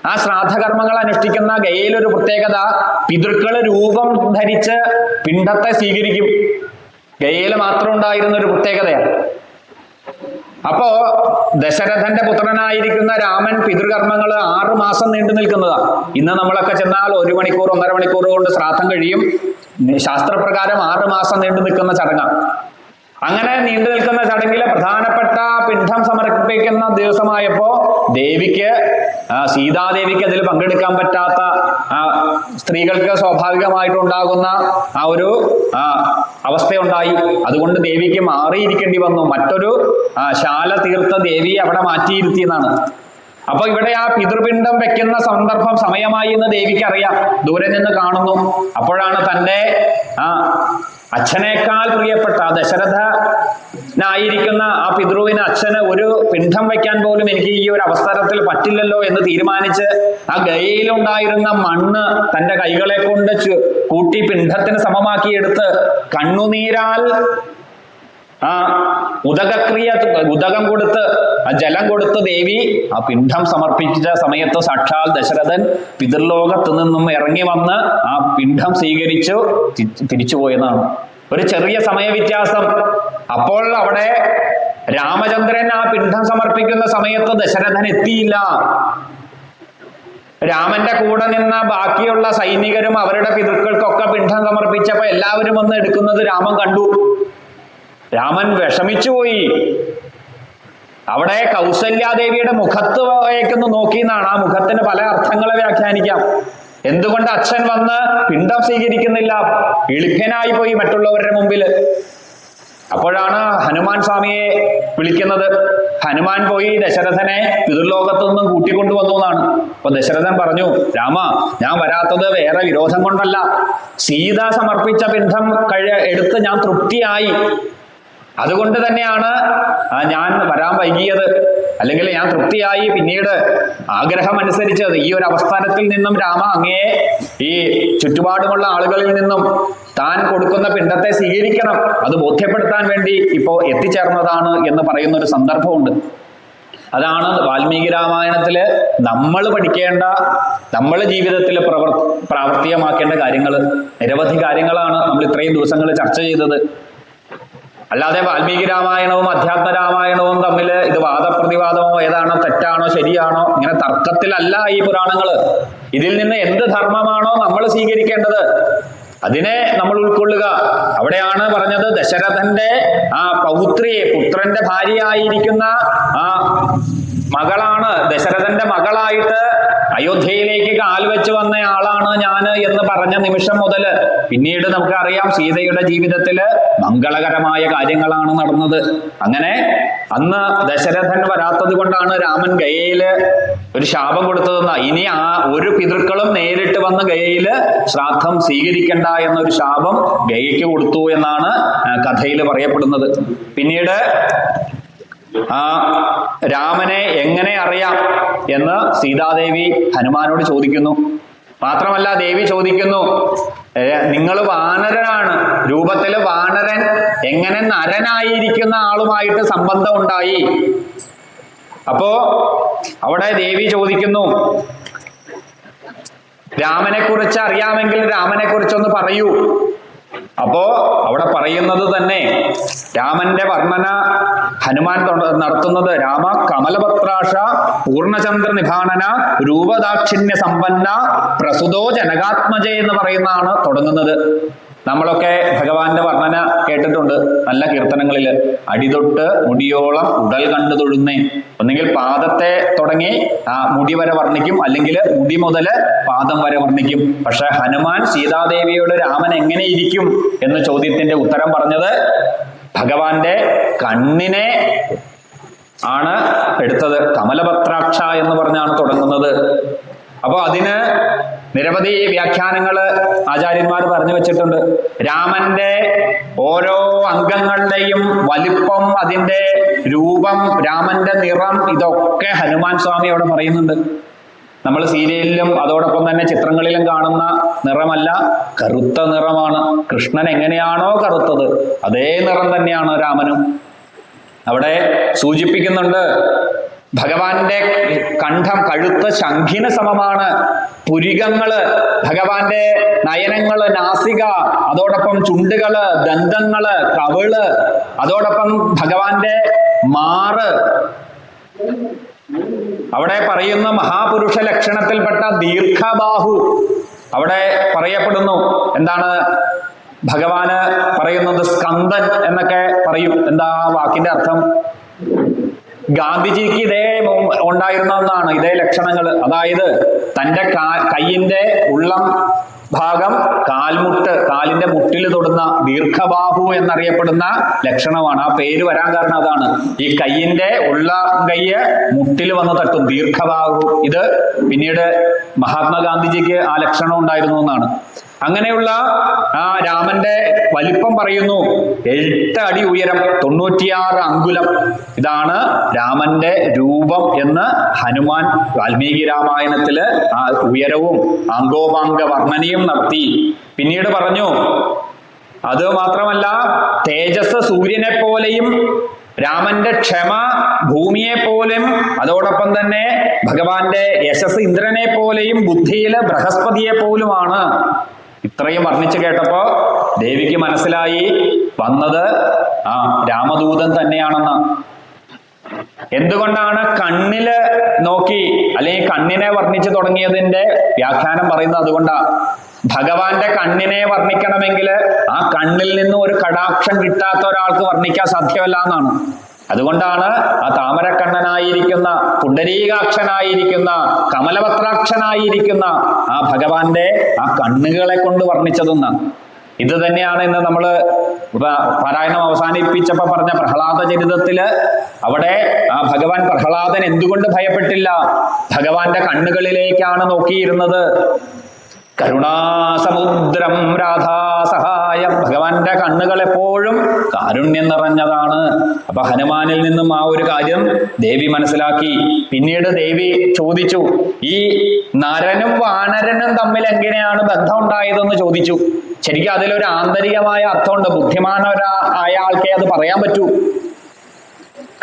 ആ ശ്രാദ്ധകർമ്മങ്ങൾ അനുഷ്ഠിക്കുന്ന ഗയയിലൊരു പ്രത്യേകത, പിതൃക്കള് രൂപം ധരിച്ച് പിണ്ഡത്തെ സ്വീകരിക്കും. ഗയയിൽ മാത്രം ഉണ്ടായിരുന്ന ഒരു പ്രത്യേകതയാണ്. അപ്പോ ദശരഥന്റെ പുത്രനായിരിക്കുന്ന രാമൻ പിതൃകർമ്മങ്ങൾ 6 മാസം നീണ്ടു നിൽക്കുന്നതാണ്. ഇന്ന് നമ്മളൊക്കെ ചെന്നാൽ 1 മണിക്കൂർ 1.5 മണിക്കൂർ കൊണ്ട് ശ്രാദ്ധം കഴിയും. ശാസ്ത്രപ്രകാരം 6 മാസം നീണ്ടു നിൽക്കുന്ന ചടങ്ങാണ്. അങ്ങനെ നീണ്ടു നിൽക്കുന്ന ചടങ്ങിലെ പ്രധാനപ്പെട്ട പിണ്ഡം സമർപ്പിക്കുന്ന ദിവസമായപ്പോ ദേവിക്ക്, സീതാദേവിക്ക് അതിൽ പങ്കെടുക്കാൻ പറ്റാത്ത, സ്ത്രീകൾക്ക് സ്വാഭാവികമായിട്ടുണ്ടാകുന്ന ആ ഒരു അവസ്ഥയുണ്ടായി. അതുകൊണ്ട് ദേവിക്ക് മാറിയിരിക്കേണ്ടി വന്നു. മറ്റൊരു ശാല തീർത്ത ദേവിയെ അവിടെ മാറ്റിയിരുത്തിയെന്നാണ്. അപ്പൊ ഇവിടെ ആ പിതൃപിണ്ഡം വെക്കുന്ന സന്ദർഭം സമയമായി എന്ന് ദേവിക്ക് അറിയാം. ദൂരെ നിന്ന് കാണുന്നു. അപ്പോഴാണ് തൻ്റെ അച്ഛനേക്കാൾ പ്രിയപ്പെട്ട ദശരഥനായിരിക്കുന്ന ആ പിതൃവിന്, അച്ഛന് ഒരു പിണ്ഡം വയ്ക്കാൻ പോലും എനിക്ക് ഈ ഒരു അവസരത്തിൽ പറ്റില്ലല്ലോ എന്ന് തീരുമാനിച്ച് ആ ഗയയിലുണ്ടായിരുന്ന മണ്ണ് തൻ്റെ കൈകളെ കൊണ്ട് കൂട്ടി പിണ്ഡത്തിന് സമമാക്കിയെടുത്ത് കണ്ണുനീരാൽ ഉദകം കൊടുത്ത് ജലം കൊടുത്ത് ദേവി ആ പിണ്ഡം സമർപ്പിച്ച സമയത്ത് സാക്ഷാൽ ദശരഥൻ പിതൃലോകത്ത് നിന്നും ഇറങ്ങി വന്ന് ആ പിണ്ഡം സ്വീകരിച്ചു തിരിച്ചുപോയെന്നാണ്. ഒരു ചെറിയ സമയ വ്യത്യാസം. അപ്പോൾ അവിടെ രാമചന്ദ്രൻ ആ പിണ്ഡം സമർപ്പിക്കുന്ന സമയത്ത് ദശരഥൻ എത്തിയില്ല. രാമന്റെ കൂടെ നിന്ന ബാക്കിയുള്ള സൈനികരും അവരുടെ പിതൃക്കൾക്കൊക്കെ പിണ്ഡം സമർപ്പിച്ചപ്പോ എല്ലാവരും വന്ന് എടുക്കുന്നത് രാമൻ കണ്ടു. രാമൻ വിഷമിച്ചുപോയി. അവിടെ കൗസല്യാദേവിയുടെ മുഖത്തേക്കൊന്ന് നോക്കിയെന്നാണ്. ആ മുഖത്തിന് പല അർത്ഥങ്ങളെ വ്യാഖ്യാനിക്കാം. എന്തുകൊണ്ട് അച്ഛൻ വന്ന് പിണ്ഡം സ്വീകരിക്കുന്നില്ല? എളിഭ്യനായി പോയി മറ്റുള്ളവരുടെ മുമ്പിൽ. അപ്പോഴാണ് ഹനുമാൻ സ്വാമിയെ വിളിക്കുന്നത്. ഹനുമാൻ പോയി ദശരഥനെ പിതൃലോകത്തു നിന്നും കൂട്ടിക്കൊണ്ടുവന്നു എന്നാണ്. അപ്പൊ ദശരഥൻ പറഞ്ഞു, രാമ, ഞാൻ വരാത്തത് വേറെ വിരോധം കൊണ്ടല്ല. സീത സമർപ്പിച്ച പിണ്ഡം എടുത്ത് ഞാൻ തൃപ്തിയായി. അതുകൊണ്ട് തന്നെയാണ് ഞാൻ വരാൻ വൈകിയത്. അല്ലെങ്കിൽ ഞാൻ തൃപ്തിയായി. പിന്നീട് ആഗ്രഹം അനുസരിച്ചത് ഈ ഒരു അവസ്ഥാനത്തിൽ നിന്നും രാമ അങ്ങേ ഈ ചുറ്റുപാടുമുള്ള ആളുകളിൽ നിന്നും താൻ കൊടുക്കുന്ന പിണ്ഡത്തെ സ്വീകരിക്കണം, അത് ബോധ്യപ്പെടുത്താൻ വേണ്ടി ഇപ്പോ എത്തിച്ചേർന്നതാണ് എന്ന് പറയുന്ന ഒരു സന്ദർഭമുണ്ട്. അതാണ് വാൽമീകി രാമായണത്തില് നമ്മൾ പഠിക്കേണ്ട, നമ്മൾ ജീവിതത്തിൽ പ്രാവർത്തികമാക്കേണ്ട കാര്യങ്ങൾ. നിരവധി കാര്യങ്ങളാണ് നമ്മൾ ഇത്രയും ദിവസങ്ങൾ ചർച്ച ചെയ്തത്. അല്ലാതെ വാൽമീകി രാമായണവും അധ്യാത്മ രാമായണവും തമ്മിൽ ഇത് വാദപ്രതിവാദമോ ഏതാണോ തെറ്റാണോ ശരിയാണോ ഇങ്ങനെ തർക്കത്തിലല്ല ഈ പുരാണങ്ങള്. ഇതിൽ നിന്ന് എന്ത് ധർമ്മമാണോ നമ്മൾ സ്വീകരിക്കേണ്ടത് അതിനെ നമ്മൾ ഉൾക്കൊള്ളുക. അവിടെയാണ് പറഞ്ഞത് ദശരഥന്റെ ആ പൗത്രിയെ, പുത്രന്റെ ഭാര്യയായിരിക്കുന്ന ആ മകളാണ്, ദശരഥന്റെ മകളായിട്ട് അയോധ്യയിലേക്ക് കാൽവെച്ച് വന്ന ആളാണ് ഞാൻ എന്ന് പറഞ്ഞ നിമിഷം മുതൽ പിന്നീട് നമുക്കറിയാം സീതയുടെ ജീവിതത്തില് മംഗളകരമായ കാര്യങ്ങളാണ് നടന്നത്. അങ്ങനെ അന്ന് ദശരഥൻ വരാത്തത് കൊണ്ടാണ് രാമൻ ഗയയില് ഒരു ശാപം കൊടുത്തതെന്ന, ഇനി ആ ഒരു പിതൃക്കളും നേരിട്ട് വന്ന് ഗയയില് ശ്രാദ്ധം സ്വീകരിക്കണ്ട എന്നൊരു ശാപം ഗയയ്ക്ക് കൊടുത്തു എന്നാണ് കഥയിൽ പറയപ്പെടുന്നത്. പിന്നീട് ആ രാമനെ എങ്ങനെ അറിയാം എന്ന് സീതാദേവി ഹനുമാനോട് ചോദിക്കുന്നു. മാത്രമല്ല ദേവി ചോദിക്കുന്നു, നിങ്ങൾ വാനരനാണ്, രൂപത്തില് വാനരൻ എങ്ങനെ നരനായിരിക്കുന്ന ആളുമായിട്ട് സംബന്ധം ഉണ്ടായി? അപ്പോ അവിടെ ദേവി ചോദിക്കുന്നു, രാമനെ കുറിച്ച് അറിയാമെങ്കിൽ രാമനെ കുറിച്ചൊന്ന് പറയൂ. അപ്പോ അവിടെ പറയുന്നത് തന്നെ രാമന്റെ വർണ്ണന ഹനുമാൻ നടത്തുന്നത്, രാമ കമലപത്രാക്ഷ പൂർണ്ണചന്ദ്ര നിഭാനന രൂപദാക്ഷിണ്യ സമ്പന്ന പ്രസുതോ ജനകാത്മജ എന്ന് പറയുന്നതാണ് തുടങ്ങുന്നത്. നമ്മളൊക്കെ ഭഗവാന്റെ വർണ്ണന കേട്ടിട്ടുണ്ട് നല്ല കീർത്തനങ്ങളില്. അടിതൊട്ട് മുടിയോളം ഉടൽ കണ്ടു തൊഴുന്നേ. ഒന്നെങ്കിൽ പാദത്തെ തുടങ്ങി ആ മുടി വരെ വർണ്ണിക്കും, അല്ലെങ്കിൽ മുടി മുതല് പാദം വരെ വർണ്ണിക്കും. പക്ഷെ ഹനുമാൻ സീതാദേവിയോട് രാമൻ എങ്ങനെ ഇരിക്കും എന്ന ചോദ്യത്തിന്റെ ഉത്തരം പറഞ്ഞത് ഭഗവാന്റെ കണ്ണിനെ ആണ് എടുത്തത്. കമലപത്രാക്ഷ എന്ന് പറഞ്ഞാണ് തുടങ്ങുന്നത്. അപ്പൊ അതിന് നിരവധി വ്യാഖ്യാനങ്ങള് ആചാര്യന്മാർ പറഞ്ഞു വെച്ചിട്ടുണ്ട്. രാമന്റെ ഓരോ അംഗങ്ങളുടെയും വലിപ്പം, അതിന്റെ രൂപം, രാമന്റെ നിറം, ഇതൊക്കെ ഹനുമാൻ സ്വാമി അവിടെ പറയുന്നുണ്ട്. നമ്മൾ സീരിയലിലും അതോടൊപ്പം തന്നെ ചിത്രങ്ങളിലും കാണുന്ന നിറമല്ല, കറുത്ത നിറമാണ്. കൃഷ്ണൻ എങ്ങനെയാണോ കറുത്തത് അതേ നിറം തന്നെയാണ് രാമനും. അവിടെ സൂചിപ്പിക്കുന്നുണ്ട് ഭഗവാന്റെ കണ്ഠം, കഴുത്ത് ശംഖിന് സമമാണ്. പുരികങ്ങള്, ഭഗവാന്റെ നയനങ്ങള്, നാസിക, അതോടൊപ്പം ചുണ്ടുകള്, ദന്തങ്ങള്, കവിള്, അതോടൊപ്പം ഭഗവാന്റെ മാറ്. അവിടെ പറയുന്ന മഹാപുരുഷ ലക്ഷണത്തിൽപ്പെട്ട ദീർഘബാഹു അവിടെ പറയപ്പെടുന്നു. എന്താണ് ഭഗവാന് പറയുന്നത്? സ്കന്ദൻ എന്നൊക്കെ പറയും. എന്താ വാക്കിന്റെ അർത്ഥം? ഗാന്ധിജിക്ക് ഇതേ ഉണ്ടായിരുന്ന ഒന്നാണ്, ഇതേ ലക്ഷണങ്ങൾ. അതായത് തൻ്റെ കയ്യിന്റെ ഉള്ളം ഭാഗം കാൽമുട്ട്, കാലിന്റെ മുട്ടിൽ തൊടുന്ന ദീർഘബാഹു എന്നറിയപ്പെടുന്ന ലക്ഷണമാണ്. ആ പേര് വരാൻ കാരണം അതാണ്. ഈ കയ്യിന്റെ കയ്യ് മുട്ടിൽ വന്ന് തട്ടും, ദീർഘബാഹു. ഇത് പിന്നീട് മഹാത്മാഗാന്ധിജിക്ക് ആ ലക്ഷണം ഉണ്ടായിരുന്നു എന്നാണ്. അങ്ങനെയുള്ള ആ രാമന്റെ വലിപ്പം പറയുന്നു 8 അടി ഉയരം, 96 അങ്കുലം. ഇതാണ് രാമന്റെ രൂപം എന്ന് ഹനുമാൻ വാൽമീകി രാമായണത്തില് ആ ഉയരവും അംഗോപാംഗ വർണ്ണനയും നടത്തി. പിന്നീട് പറഞ്ഞു, അത് മാത്രമല്ല തേജസ് സൂര്യനെ പോലെയും രാമന്റെ ക്ഷമ ഭൂമിയെ പോലും, അതോടൊപ്പം തന്നെ ഭഗവാന്റെ യശസ് ഇന്ദ്രനെ പോലെയും ബുദ്ധിയില് ബൃഹസ്പതിയെ പോലുമാണ്. ഇത്രയും വർണ്ണിച്ചു കേട്ടപ്പോ ദേവിക്ക് മനസ്സിലായി വന്നത് ആ രാമദൂതൻ തന്നെയാണെന്ന്. എന്തുകൊണ്ടാണ് കണ്ണില് നോക്കി അല്ലെങ്കിൽ കണ്ണിനെ വർണ്ണിച്ചു തുടങ്ങിയതിന്റെ വ്യാഖ്യാനം പറയുന്നത് അതുകൊണ്ടാ. ഭഗവാന്റെ കണ്ണിനെ വർണ്ണിക്കണമെങ്കിൽ ആ കണ്ണിൽ നിന്ന് ഒരു കടാക്ഷം കിട്ടാത്ത ഒരാൾക്ക് വർണ്ണിക്കാൻ സാധ്യമല്ല എന്നാണ്. അതുകൊണ്ടാണ് ആ താമരക്കണ്ണനായിരിക്കുന്ന, പുണ്ടരീകാക്ഷനായിരിക്കുന്ന, കമലപത്രാക്ഷനായിരിക്കുന്ന ആ ഭഗവാന്റെ ആ കണ്ണുകളെ കൊണ്ട് വർണ്ണിച്ചതെന്ന്. ഇത് തന്നെയാണ് ഇന്ന് നമ്മൾ പാരായണം അവസാനിപ്പിച്ചപ്പോ പറഞ്ഞ പ്രഹ്ലാദ ചരിതത്തില്. അവിടെ ആ ഭഗവാൻ പ്രഹ്ലാദൻ എന്തുകൊണ്ട് ഭയപ്പെട്ടില്ല? ഭഗവാന്റെ കണ്ണുകളിലേക്കാണ് നോക്കിയിരുന്നത്. കരുണാസമുദ്രം രാധാസഹായം. ഭഗവാന്റെ കണ്ണുകൾ എപ്പോഴും കാരുണ്യം നിറഞ്ഞതാണ്. അപ്പൊ ഹനുമാനിൽ നിന്നും ആ ഒരു കാര്യം ദേവി മനസ്സിലാക്കി. പിന്നീട് ദേവി ചോദിച്ചു, ഈ നരനും വാനരനും തമ്മിൽ എങ്ങനെയാണ് ബന്ധം ഉണ്ടായതെന്ന് ചോദിച്ചു. ശരിക്കും അതിലൊരു ആന്തരികമായ അർത്ഥമുണ്ട്. ബുദ്ധിമാനായ ആൾക്കേ അത് പറയാൻ പറ്റൂ.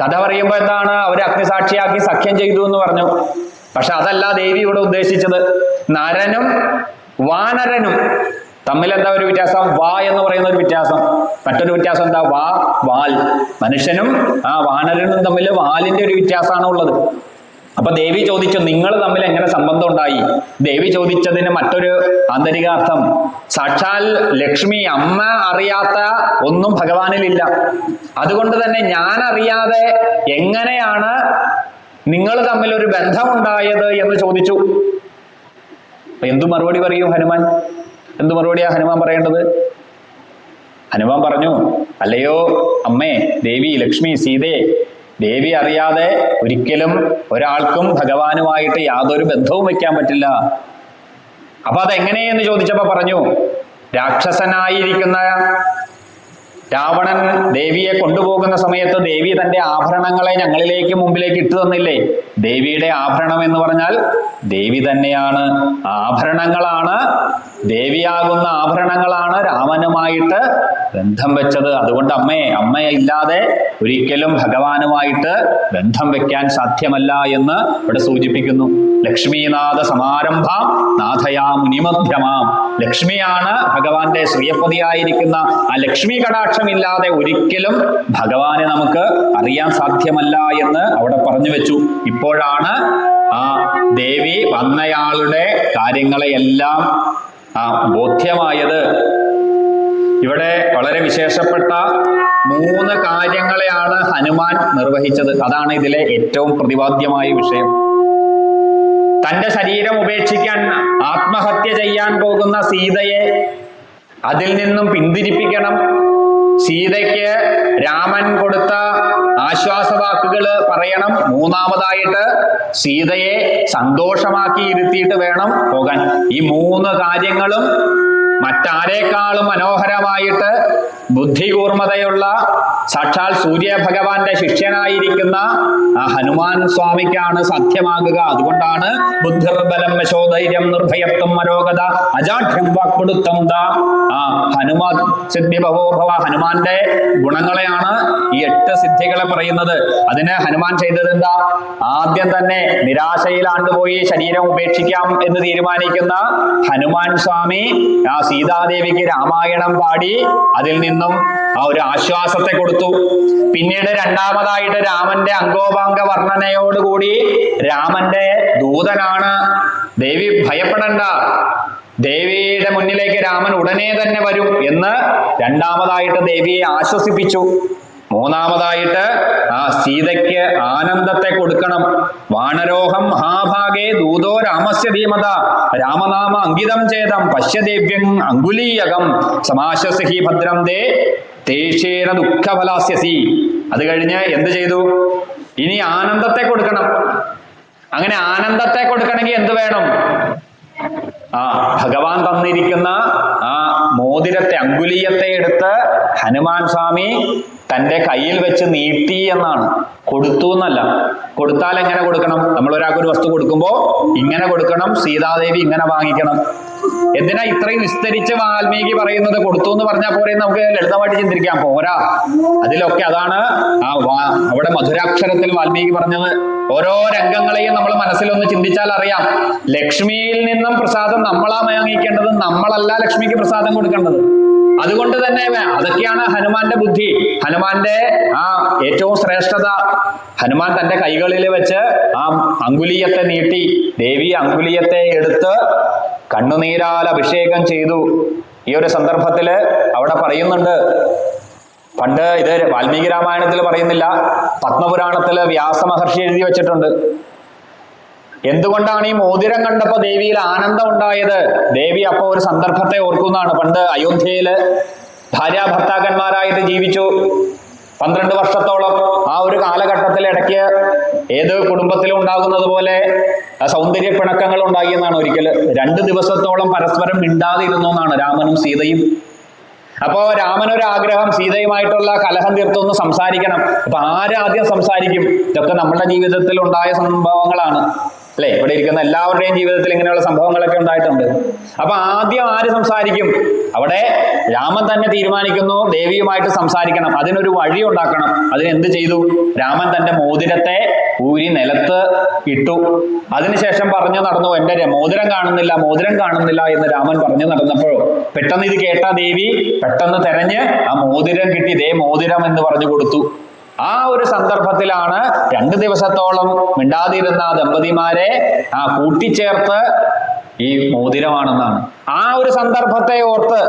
കഥ പറയുമ്പോ എന്താണ്, അവര് അഗ്നിസാക്ഷിയാക്കി സഖ്യം ചെയ്തു എന്ന് പറഞ്ഞു. പക്ഷെ അതല്ല ദേവി ഇവിടെ ഉദ്ദേശിച്ചത്. നരനും വാനരനും തമ്മിൽ എന്താ ഒരു വ്യത്യാസം? വാ എന്ന് പറയുന്ന ഒരു വ്യത്യാസം. മറ്റൊരു വ്യത്യാസം എന്താ? വാ, വാൽ. മനുഷ്യനും വാനരനും തമ്മിൽ വാലിന്റെ ഒരു വ്യത്യാസമാണ് ഉള്ളത്. അപ്പൊ ദേവി ചോദിച്ചു, നിങ്ങൾ തമ്മിൽ എങ്ങനെ സംബന്ധം ഉണ്ടായി? ദേവി ചോദിച്ചതിന് മറ്റൊരു ആന്തരികാർത്ഥം, സാക്ഷാൽ ലക്ഷ്മി അമ്മ അറിയാത്ത ഒന്നും ഭഗവാനിലില്ല. അതുകൊണ്ട് തന്നെ ഞാൻ അറിയാതെ എങ്ങനെയാണ് നിങ്ങൾ തമ്മിൽ ഒരു ബന്ധമുണ്ടായത് എന്ന് ചോദിച്ചു. എന്തു മറുപടി പറയും ഹനുമാൻ? എന്തു മറുപടിയാ ഹനുമാൻ പറയേണ്ടത്? ഹനുമാൻ പറഞ്ഞു, അല്ലയോ അമ്മേ, ദേവി, ലക്ഷ്മി, സീതേ, ദേവി അറിയാതെ ഒരിക്കലും ഒരാൾക്കും ഭഗവാനുമായിട്ട് യാതൊരു ബന്ധവും വെക്കാൻ പറ്റില്ല. അപ്പൊ അതെങ്ങനെയെന്ന് ചോദിച്ചപ്പോ പറഞ്ഞു, രാക്ഷസനായിരിക്കുന്ന രാവണൻ ദേവിയെ കൊണ്ടുപോകുന്ന സമയത്ത് ദേവി തന്റെ ആഭരണങ്ങളെ ഞങ്ങളിലേക്ക് മുമ്പിലേക്ക് ഇട്ടു തന്നില്ലേ? ദേവിയുടെ ആഭരണം എന്ന് പറഞ്ഞാൽ ദേവി തന്നെയാണ്. ആഭരണങ്ങളാണ്, ദേവിയാകുന്ന ആഭരണങ്ങളാണ് രാമനുമായിട്ട് ബന്ധം വെച്ചത്. അതുകൊണ്ട് അമ്മയില്ലാതെ ഒരിക്കലും ഭഗവാനുമായിട്ട് ബന്ധം വെക്കാൻ സാധ്യമല്ല എന്ന് ഇവിടെ സൂചിപ്പിക്കുന്നു. ലക്ഷ്മീനാഥ സമാരംഭാം നാഥയാ മുനിമധ്യമാം. ലക്ഷ്മിയാണ് ഭഗവാന്റെ ശ്രീയപ്പതിയായിരിക്കുന്ന ആ ലക്ഷ്മി കടാക്ഷമില്ലാതെ ഒരിക്കലും ഭഗവാനെ നമുക്ക് അറിയാൻ സാധ്യമല്ല എന്ന് അവിടെ പറഞ്ഞു വെച്ചു. ഇപ്പോഴാണ് ആ ദേവി വന്നയാളുടെ കാര്യങ്ങളെയെല്ലാം ബോധ്യമായത്. ഇവിടെ വളരെ വിശേഷപ്പെട്ട 3 കാര്യങ്ങളെയാണ് ഹനുമാൻ നിർവഹിച്ചത്. അതാണ് ഇതിലെ ഏറ്റവും പ്രതിപാദ്യമായ വിഷയം. തന്റെ ശരീരം ഉപേക്ഷിക്കാൻ, ആത്മഹത്യ ചെയ്യാൻ പോകുന്ന സീതയെ അതിൽ നിന്നും പിന്തിരിപ്പിക്കണം. സീതയ്ക്ക് രാമൻ കൊടുത്ത ആശ്വാസവാക്കുകൾ പറയണം. 3ാമതായിട്ട് സീതയെ സന്തോഷമാക്കി ഇരുത്തിയിട്ട് വേണം പോകാൻ. ഈ 3 കാര്യങ്ങളും മറ്റാരേക്കാളും മനോഹരമായിട്ട് ബുദ്ധികൂർമ്മതയുള്ള സാക്ഷാൽ സൂര്യഭഗവാന്റെ ശിഷ്യനായിരിക്കുന്ന ആ ഹനുമാൻ സ്വാമിക്കാണ് സാധ്യമാകുക. അതുകൊണ്ടാണ് ബുദ്ധിർബലം യശോധൈര്യം നിർഭയത്വം മനോഗത അജാഠ്യം വാക്പടുത്തം ഹനുമാൻ സിദ്ധിഭവോഭവ. ഹനുമാന്റെ ഗുണങ്ങളെയാണ് ഈ 8 സിദ്ധികളെ പറയുന്നത്. അതിന് ഹനുമാൻ ചെയ്തത് എന്താ? ആദ്യം തന്നെ നിരാശയിലാണ്ടുപോയി ശരീരം ഉപേക്ഷിക്കാം എന്ന് തീരുമാനിക്കുന്ന ഹനുമാൻ സ്വാമി ആ സീതാദേവിക്ക് രാമായണം പാടി അതിൽ നിന്നും ആ ഒരു ആശ്വാസത്തെ കൊടുത്തു. പിന്നീട് 2ാമതായിട്ട് രാമന്റെ അംഗോപാംഗ വർണ്ണനയോടുകൂടി രാമന്റെ ദൂതനാണ്, ദേവി ഭയപ്പെടണ്ട, ദേവിയുടെ മുന്നിലേക്ക് രാമൻ ഉടനെ തന്നെ വരും എന്ന് 2ാമതായിട്ട് ദേവിയെ ആശ്വസിപ്പിച്ചു. 3ാമതായിട്ട് ആ സീതയ്ക്ക് ആനന്ദത്തെ കൊടുക്കണം. വാനരോഹം മഹാഭാഗേ ദൂതോ രാമസ്യ ധീമത രാമനാമ അങ്കിതം ചേതം പശ്യദേവ്യം അങ്കുലീയകം സമാശ്വസി ഭദ്രം ദേ തേഷേന ദുഃഖഫലാസ്യസി. അത് കഴിഞ്ഞ് എന്ത് ചെയ്തു? ഇനി ആനന്ദത്തെ കൊടുക്കണം. അങ്ങനെ ആനന്ദത്തെ കൊടുക്കണമെങ്കിൽ എന്ത് വേണം? ഭഗവാൻ തന്നിരിക്കുന്ന ആ മോതിരത്തെ, അങ്കുലീയത്തെ എടുത്ത് ഹനുമാൻ സ്വാമി തന്റെ കയ്യിൽ വെച്ച് നീട്ടി എന്നാണ്. കൊടുത്തു എന്നല്ല. കൊടുത്താൽ എങ്ങനെ കൊടുക്കണം? നമ്മൾ ഒരാൾക്ക് ഒരു വസ്തു കൊടുക്കുമ്പോൾ ഇങ്ങനെ കൊടുക്കണം, സീതാദേവി ഇങ്ങനെ വാങ്ങിക്കണം. എന്തിനാ ഇത്രയും വിസ്തരിച്ച് വാൽമീകി പറയുന്നത്? കൊടുത്തു എന്ന് പറഞ്ഞാൽ പോരെ നമുക്ക് ലളിതമായിട്ട് ചിന്തിക്കാൻ പോരാ. അതിലൊക്കെ അതാണ് അവിടെ മധുരാക്ഷരത്തിൽ വാൽമീകി പറഞ്ഞത്. ഓരോ രംഗങ്ങളെയും നമ്മൾ മനസ്സിലൊന്ന് ചിന്തിച്ചാൽ അറിയാം. ലക്ഷ്മിയിൽ നിന്നും പ്രസാദം നമ്മളാ വാങ്ങിക്കേണ്ടത്, നമ്മളല്ല ലക്ഷ്മിക്ക് പ്രസാദം കൊടുക്കേണ്ടത്. അതുകൊണ്ട് തന്നെ അതൊക്കെയാണ് ഹനുമാന്റെ ബുദ്ധി, ഹനുമാന്റെ ആ ഏറ്റവും ശ്രേഷ്ഠത. ഹനുമാൻ തന്റെ കൈകളിൽ വെച്ച് ആ അങ്കുലീയത്തെ നീട്ടി, ദേവി അങ്കുലീയത്തെ എടുത്ത് കണ്ണുനീരാൽ അഭിഷേകം ചെയ്തു. ഈ ഒരു സന്ദർഭത്തില് അവിടെ പറയുന്നുണ്ട്, പണ്ട് ഇത് വാൽമീകി രാമായണത്തിൽ പറയുന്നില്ല, പത്മപുരാണത്തില് വ്യാസമഹർഷി എഴുതി വെച്ചിട്ടുണ്ട്. എന്തുകൊണ്ടാണ് ഈ മോതിരം കണ്ടപ്പോ ദേവിയിൽ ആനന്ദം ഉണ്ടായത്? ദേവി അപ്പൊ ഒരു സന്ദർഭത്തെ ഓർക്കുന്നതാണ്. പണ്ട് അയോധ്യയില് ഭാര്യാഭർത്താക്കന്മാരായിട്ട് ജീവിച്ചു 12 വർഷത്തോളം. ആ ഒരു കാലഘട്ടത്തിൽ ഇടയ്ക്ക് ഏത് കുടുംബത്തിലും ഉണ്ടാകുന്നത് പോലെ സൗന്ദര്യ പിണക്കങ്ങൾ ഉണ്ടായി എന്നാണ്. ഒരിക്കല് 2 ദിവസത്തോളം പരസ്പരം മിണ്ടാതിരുന്നു എന്നാണ് രാമനും സീതയും. അപ്പോ രാമനൊരാഗ്രഹം, സീതയുമായിട്ടുള്ള കലഹം തീർത്തൊന്ന് സംസാരിക്കണം. അപ്പൊ ആരാദ്യം സംസാരിക്കും? ഇതൊക്കെ നമ്മുടെ ജീവിതത്തിൽ ഉണ്ടായ സംഭവങ്ങളാണ് അല്ലെ? ഇവിടെ ഇരിക്കുന്ന എല്ലാവരുടെയും ജീവിതത്തിൽ ഇങ്ങനെയുള്ള സംഭവങ്ങളൊക്കെ ഉണ്ടായിട്ടുണ്ട്. അപ്പൊ ആദ്യം ആര് സംസാരിക്കും? അവിടെ രാമൻ തന്നെ തീരുമാനിക്കുന്നു ദേവിയുമായിട്ട് സംസാരിക്കണം. അതിനൊരു വഴി ഉണ്ടാക്കണം. അതിനെന്ത് ചെയ്തു? രാമൻ തന്റെ മോതിരത്തെ ഊരി നിലത്ത് ഇട്ടു. അതിനുശേഷം പറഞ്ഞു നടന്നു, എൻ്റെ മോതിരം കാണുന്നില്ല, മോതിരം കാണുന്നില്ല എന്ന് രാമൻ പറഞ്ഞു നടന്നപ്പോഴോ പെട്ടെന്ന് ഇത് കേട്ട ദേവി പെട്ടെന്ന് തെരഞ്ഞ് ആ മോതിരം കിട്ടി. ദേ മോതിരം എന്ന് പറഞ്ഞു കൊടുത്തു. ആ ഒരു സന്ദർഭത്തിലാണ് 2 ദിവസത്തോളം മിണ്ടാതിരുന്ന ദമ്പതിമാരെ കൂട്ടിച്ചേർത്ത് ഈ മോതിരമാണെന്നാണ്. ആ ഒരു സന്ദർഭത്തെ ഓർത്ത്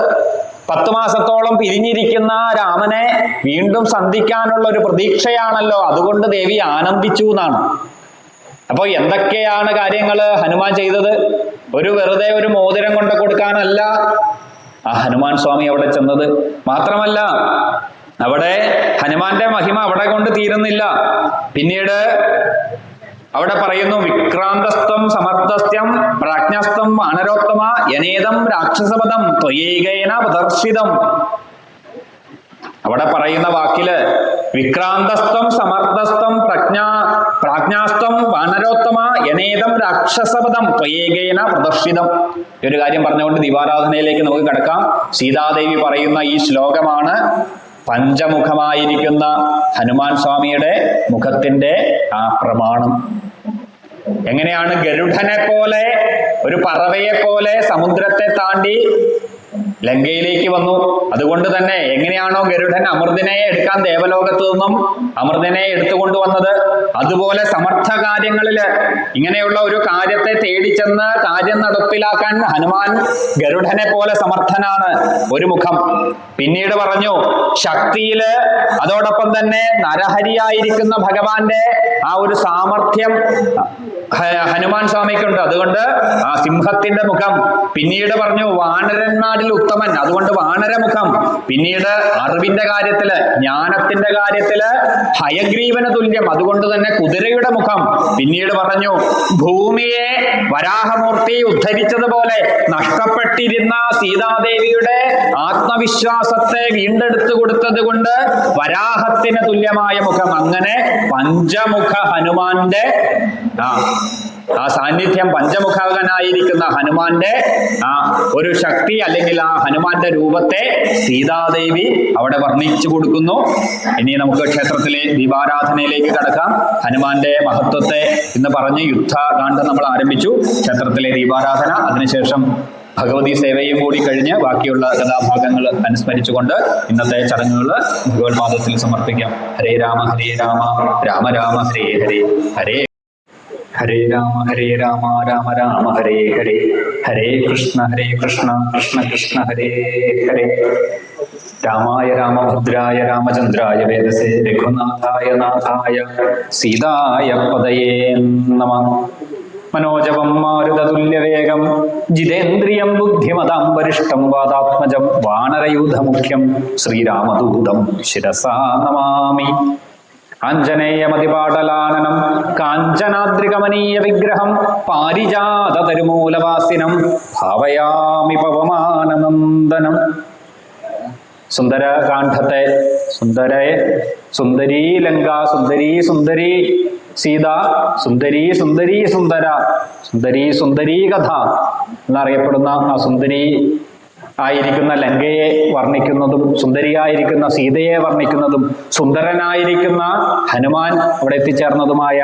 10 മാസത്തോളം പിരിഞ്ഞിരിക്കുന്ന രാമനെ വീണ്ടും സന്ധിക്കാനുള്ള ഒരു പ്രതീക്ഷയാണല്ലോ, അതുകൊണ്ട് ദേവി ആനന്ദിച്ചു എന്നാണ്. അപ്പൊ എന്തൊക്കെയാണ് കാര്യങ്ങൾ ഹനുമാൻ ചെയ്തത്? വെറുതെ ഒരു മോതിരം കൊണ്ട് കൊടുക്കാനല്ല ആ ഹനുമാൻ സ്വാമി അവിടെ ചെന്നത്. മാത്രമല്ല അവിടെ ഹനുമാന്റെ മഹിമ അവിടെ കൊണ്ട് തീരുന്നില്ല. പിന്നീട് അവിടെ പറയുന്നു, വിക്രാന്തസ്ത്വം സമർത്ഥസ്ത്യം പ്രാജ്ഞസ്ത്വം വാനരോത്തമ യനേദം രാക്ഷസപദം ത്വയേകേന പ്രദർശിതം. അവിടെ പറയുന്ന വാക്കില് വിക്രാന്തസ്ത്വം സമർത്ഥസ്ത്വം പ്രാജ്ഞാസ്ത്വം വാനരോത്തമ യനേദം രാക്ഷസപദം ത്വയേകേന പ്രദർശിതം. ഈ ഒരു കാര്യം പറഞ്ഞുകൊണ്ട് ദീപാരാധനയിലേക്ക് നമുക്ക് കിടക്കാം. സീതാദേവി പറയുന്ന ഈ ശ്ലോകമാണ് പഞ്ചമുഖമായിരിക്കുന്ന ഹനുമാൻ സ്വാമിയുടെ മുഖത്തിന്റെ ആ പ്രമാണം. എങ്ങനെയാണ് ഗരുഡനെ പോലെ, ഒരു പറവയെ പോലെ സമുദ്രത്തെ താണ്ടി ലങ്കയിലേക്ക് വന്നു. അതുകൊണ്ട് തന്നെ എങ്ങനെയാണോ ഗരുഡൻ അമൃതിനെ എടുക്കാൻ ദേവലോകത്തു നിന്നും അമൃതിനെ എടുത്തുകൊണ്ടുവന്നത്, അതുപോലെ സമർത്ഥ കാര്യങ്ങളില് ഇങ്ങനെയുള്ള ഒരു കാര്യത്തെ തേടിച്ചെന്ന് കാര്യം നടപ്പിലാക്കാൻ ഹനുമാൻ ഗരുഡനെ പോലെ സമർത്ഥനാണ്. ഒരു മുഖം. പിന്നീട് പറഞ്ഞു ശക്തിയില് അതോടൊപ്പം തന്നെ നരഹരിയായിരിക്കുന്ന ഭഗവാന്റെ ആ ഒരു സാമർഥ്യം ഹനുമാൻ സ്വാമിക്കുണ്ട്. അതുകൊണ്ട് ആ സിംഹത്തിന്റെ മുഖം. പിന്നീട് പറഞ്ഞു വാനരന്മാരിൽ ഉത്തമൻ, അതുകൊണ്ട് വാനരമുഖം. പിന്നീട് അറിവിന്റെ കാര്യത്തില്, ജ്ഞാനത്തിന്റെ കാര്യത്തില് ഹയഗ്രീവന് തുല്യം, അതുകൊണ്ട് തന്നെ കുതിരയുടെ മുഖം. പിന്നീട് പറഞ്ഞു ഭൂമിയെ വരാഹമൂർത്തി ഉദ്ധരിച്ചതുപോലെ നഷ്ടപ്പെട്ടിരുന്ന സീതാദേവിയുടെ ആത്മവിശ്വാസത്തെ വീണ്ടെടുത്തു കൊടുത്തത് കൊണ്ട് വരാഹത്തിന് തുല്യമായ മുഖം. അങ്ങനെ പഞ്ചമുഖ ഹനുമാന്റെ ആ സാന്നിധ്യം, പഞ്ചമുഖനായിരിക്കുന്ന ഹനുമാന്റെ ആ ഒരു ശക്തി അല്ലെങ്കിൽ ആ ഹനുമാന്റെ രൂപത്തെ സീതാദേവി അവിടെ വർണ്ണിച്ചു കൊടുക്കുന്നു. ഇനി നമുക്ക് ക്ഷേത്രത്തിലെ ദീപാരാധനയിലേക്ക് കടക്കാം. ഹനുമാന്റെ മഹത്വത്തെ ഇന്ന് പറഞ്ഞ് യുദ്ധകാന്ഡം നമ്മൾ ആരംഭിച്ചു. ക്ഷേത്രത്തിലെ ദീപാരാധന, അതിനുശേഷം ഭഗവതി സേവയും കൂടി കഴിഞ്ഞ് ബാക്കിയുള്ള കഥാഭാഗങ്ങൾ അനുസ്മരിച്ചുകൊണ്ട് ഇന്നത്തെ ചടങ്ങുകൾ ഭഗവത്പാദത്തിൽ സമർപ്പിക്കാം. ഹരേ രാമ രാമ രാമ ഹരേ ഹരേ, ഹരേ ഹരേ രാമ രാമ ഹരേ ഹരേ, ഹരേ കൃഷ്ണ കൃഷ്ണ കൃഷ്ണ ഹരേ ഹരേ. രാമായ രാമഭദ്രായ രാമചന്ദ്രായ വേദസേ രഘുനാഥായ നാഥായ സീതായ പദയേ നമഃ. മനോജവം മാരുതതുല്യവേഗം ജിതേന്ദ്രിയം ബുദ്ധിമതാം വരിഷ്ഠം വാതാത്മജം വാനരയൂഥമുഖ്യം ശ്രീരാമദൂതം ശിരസാ നമാമി. ആഞ്ജനേയമതിപാടലാനനം കാഞ്ചനാദ്രികമനീയ വിഗ്രഹം പാരിജാതതരുമൂലവാസിനം ഭാവയാമി പവമാനനന്ദനം. സുന്ദരകാന്ഡത്തെ സുന്ദരീ ലങ്ക, സുന്ദരീ സീത, സുന്ദരീ കഥ എന്നറിയപ്പെടുന്ന ആ സുന്ദരി ആയിരിക്കുന്ന ലങ്കയെ വർണ്ണിക്കുന്നതും സുന്ദരിയായിരിക്കുന്ന സീതയെ വർണ്ണിക്കുന്നതും സുന്ദരനായിരിക്കുന്ന ഹനുമാൻ അവിടെ എത്തിച്ചേർന്നതുമായ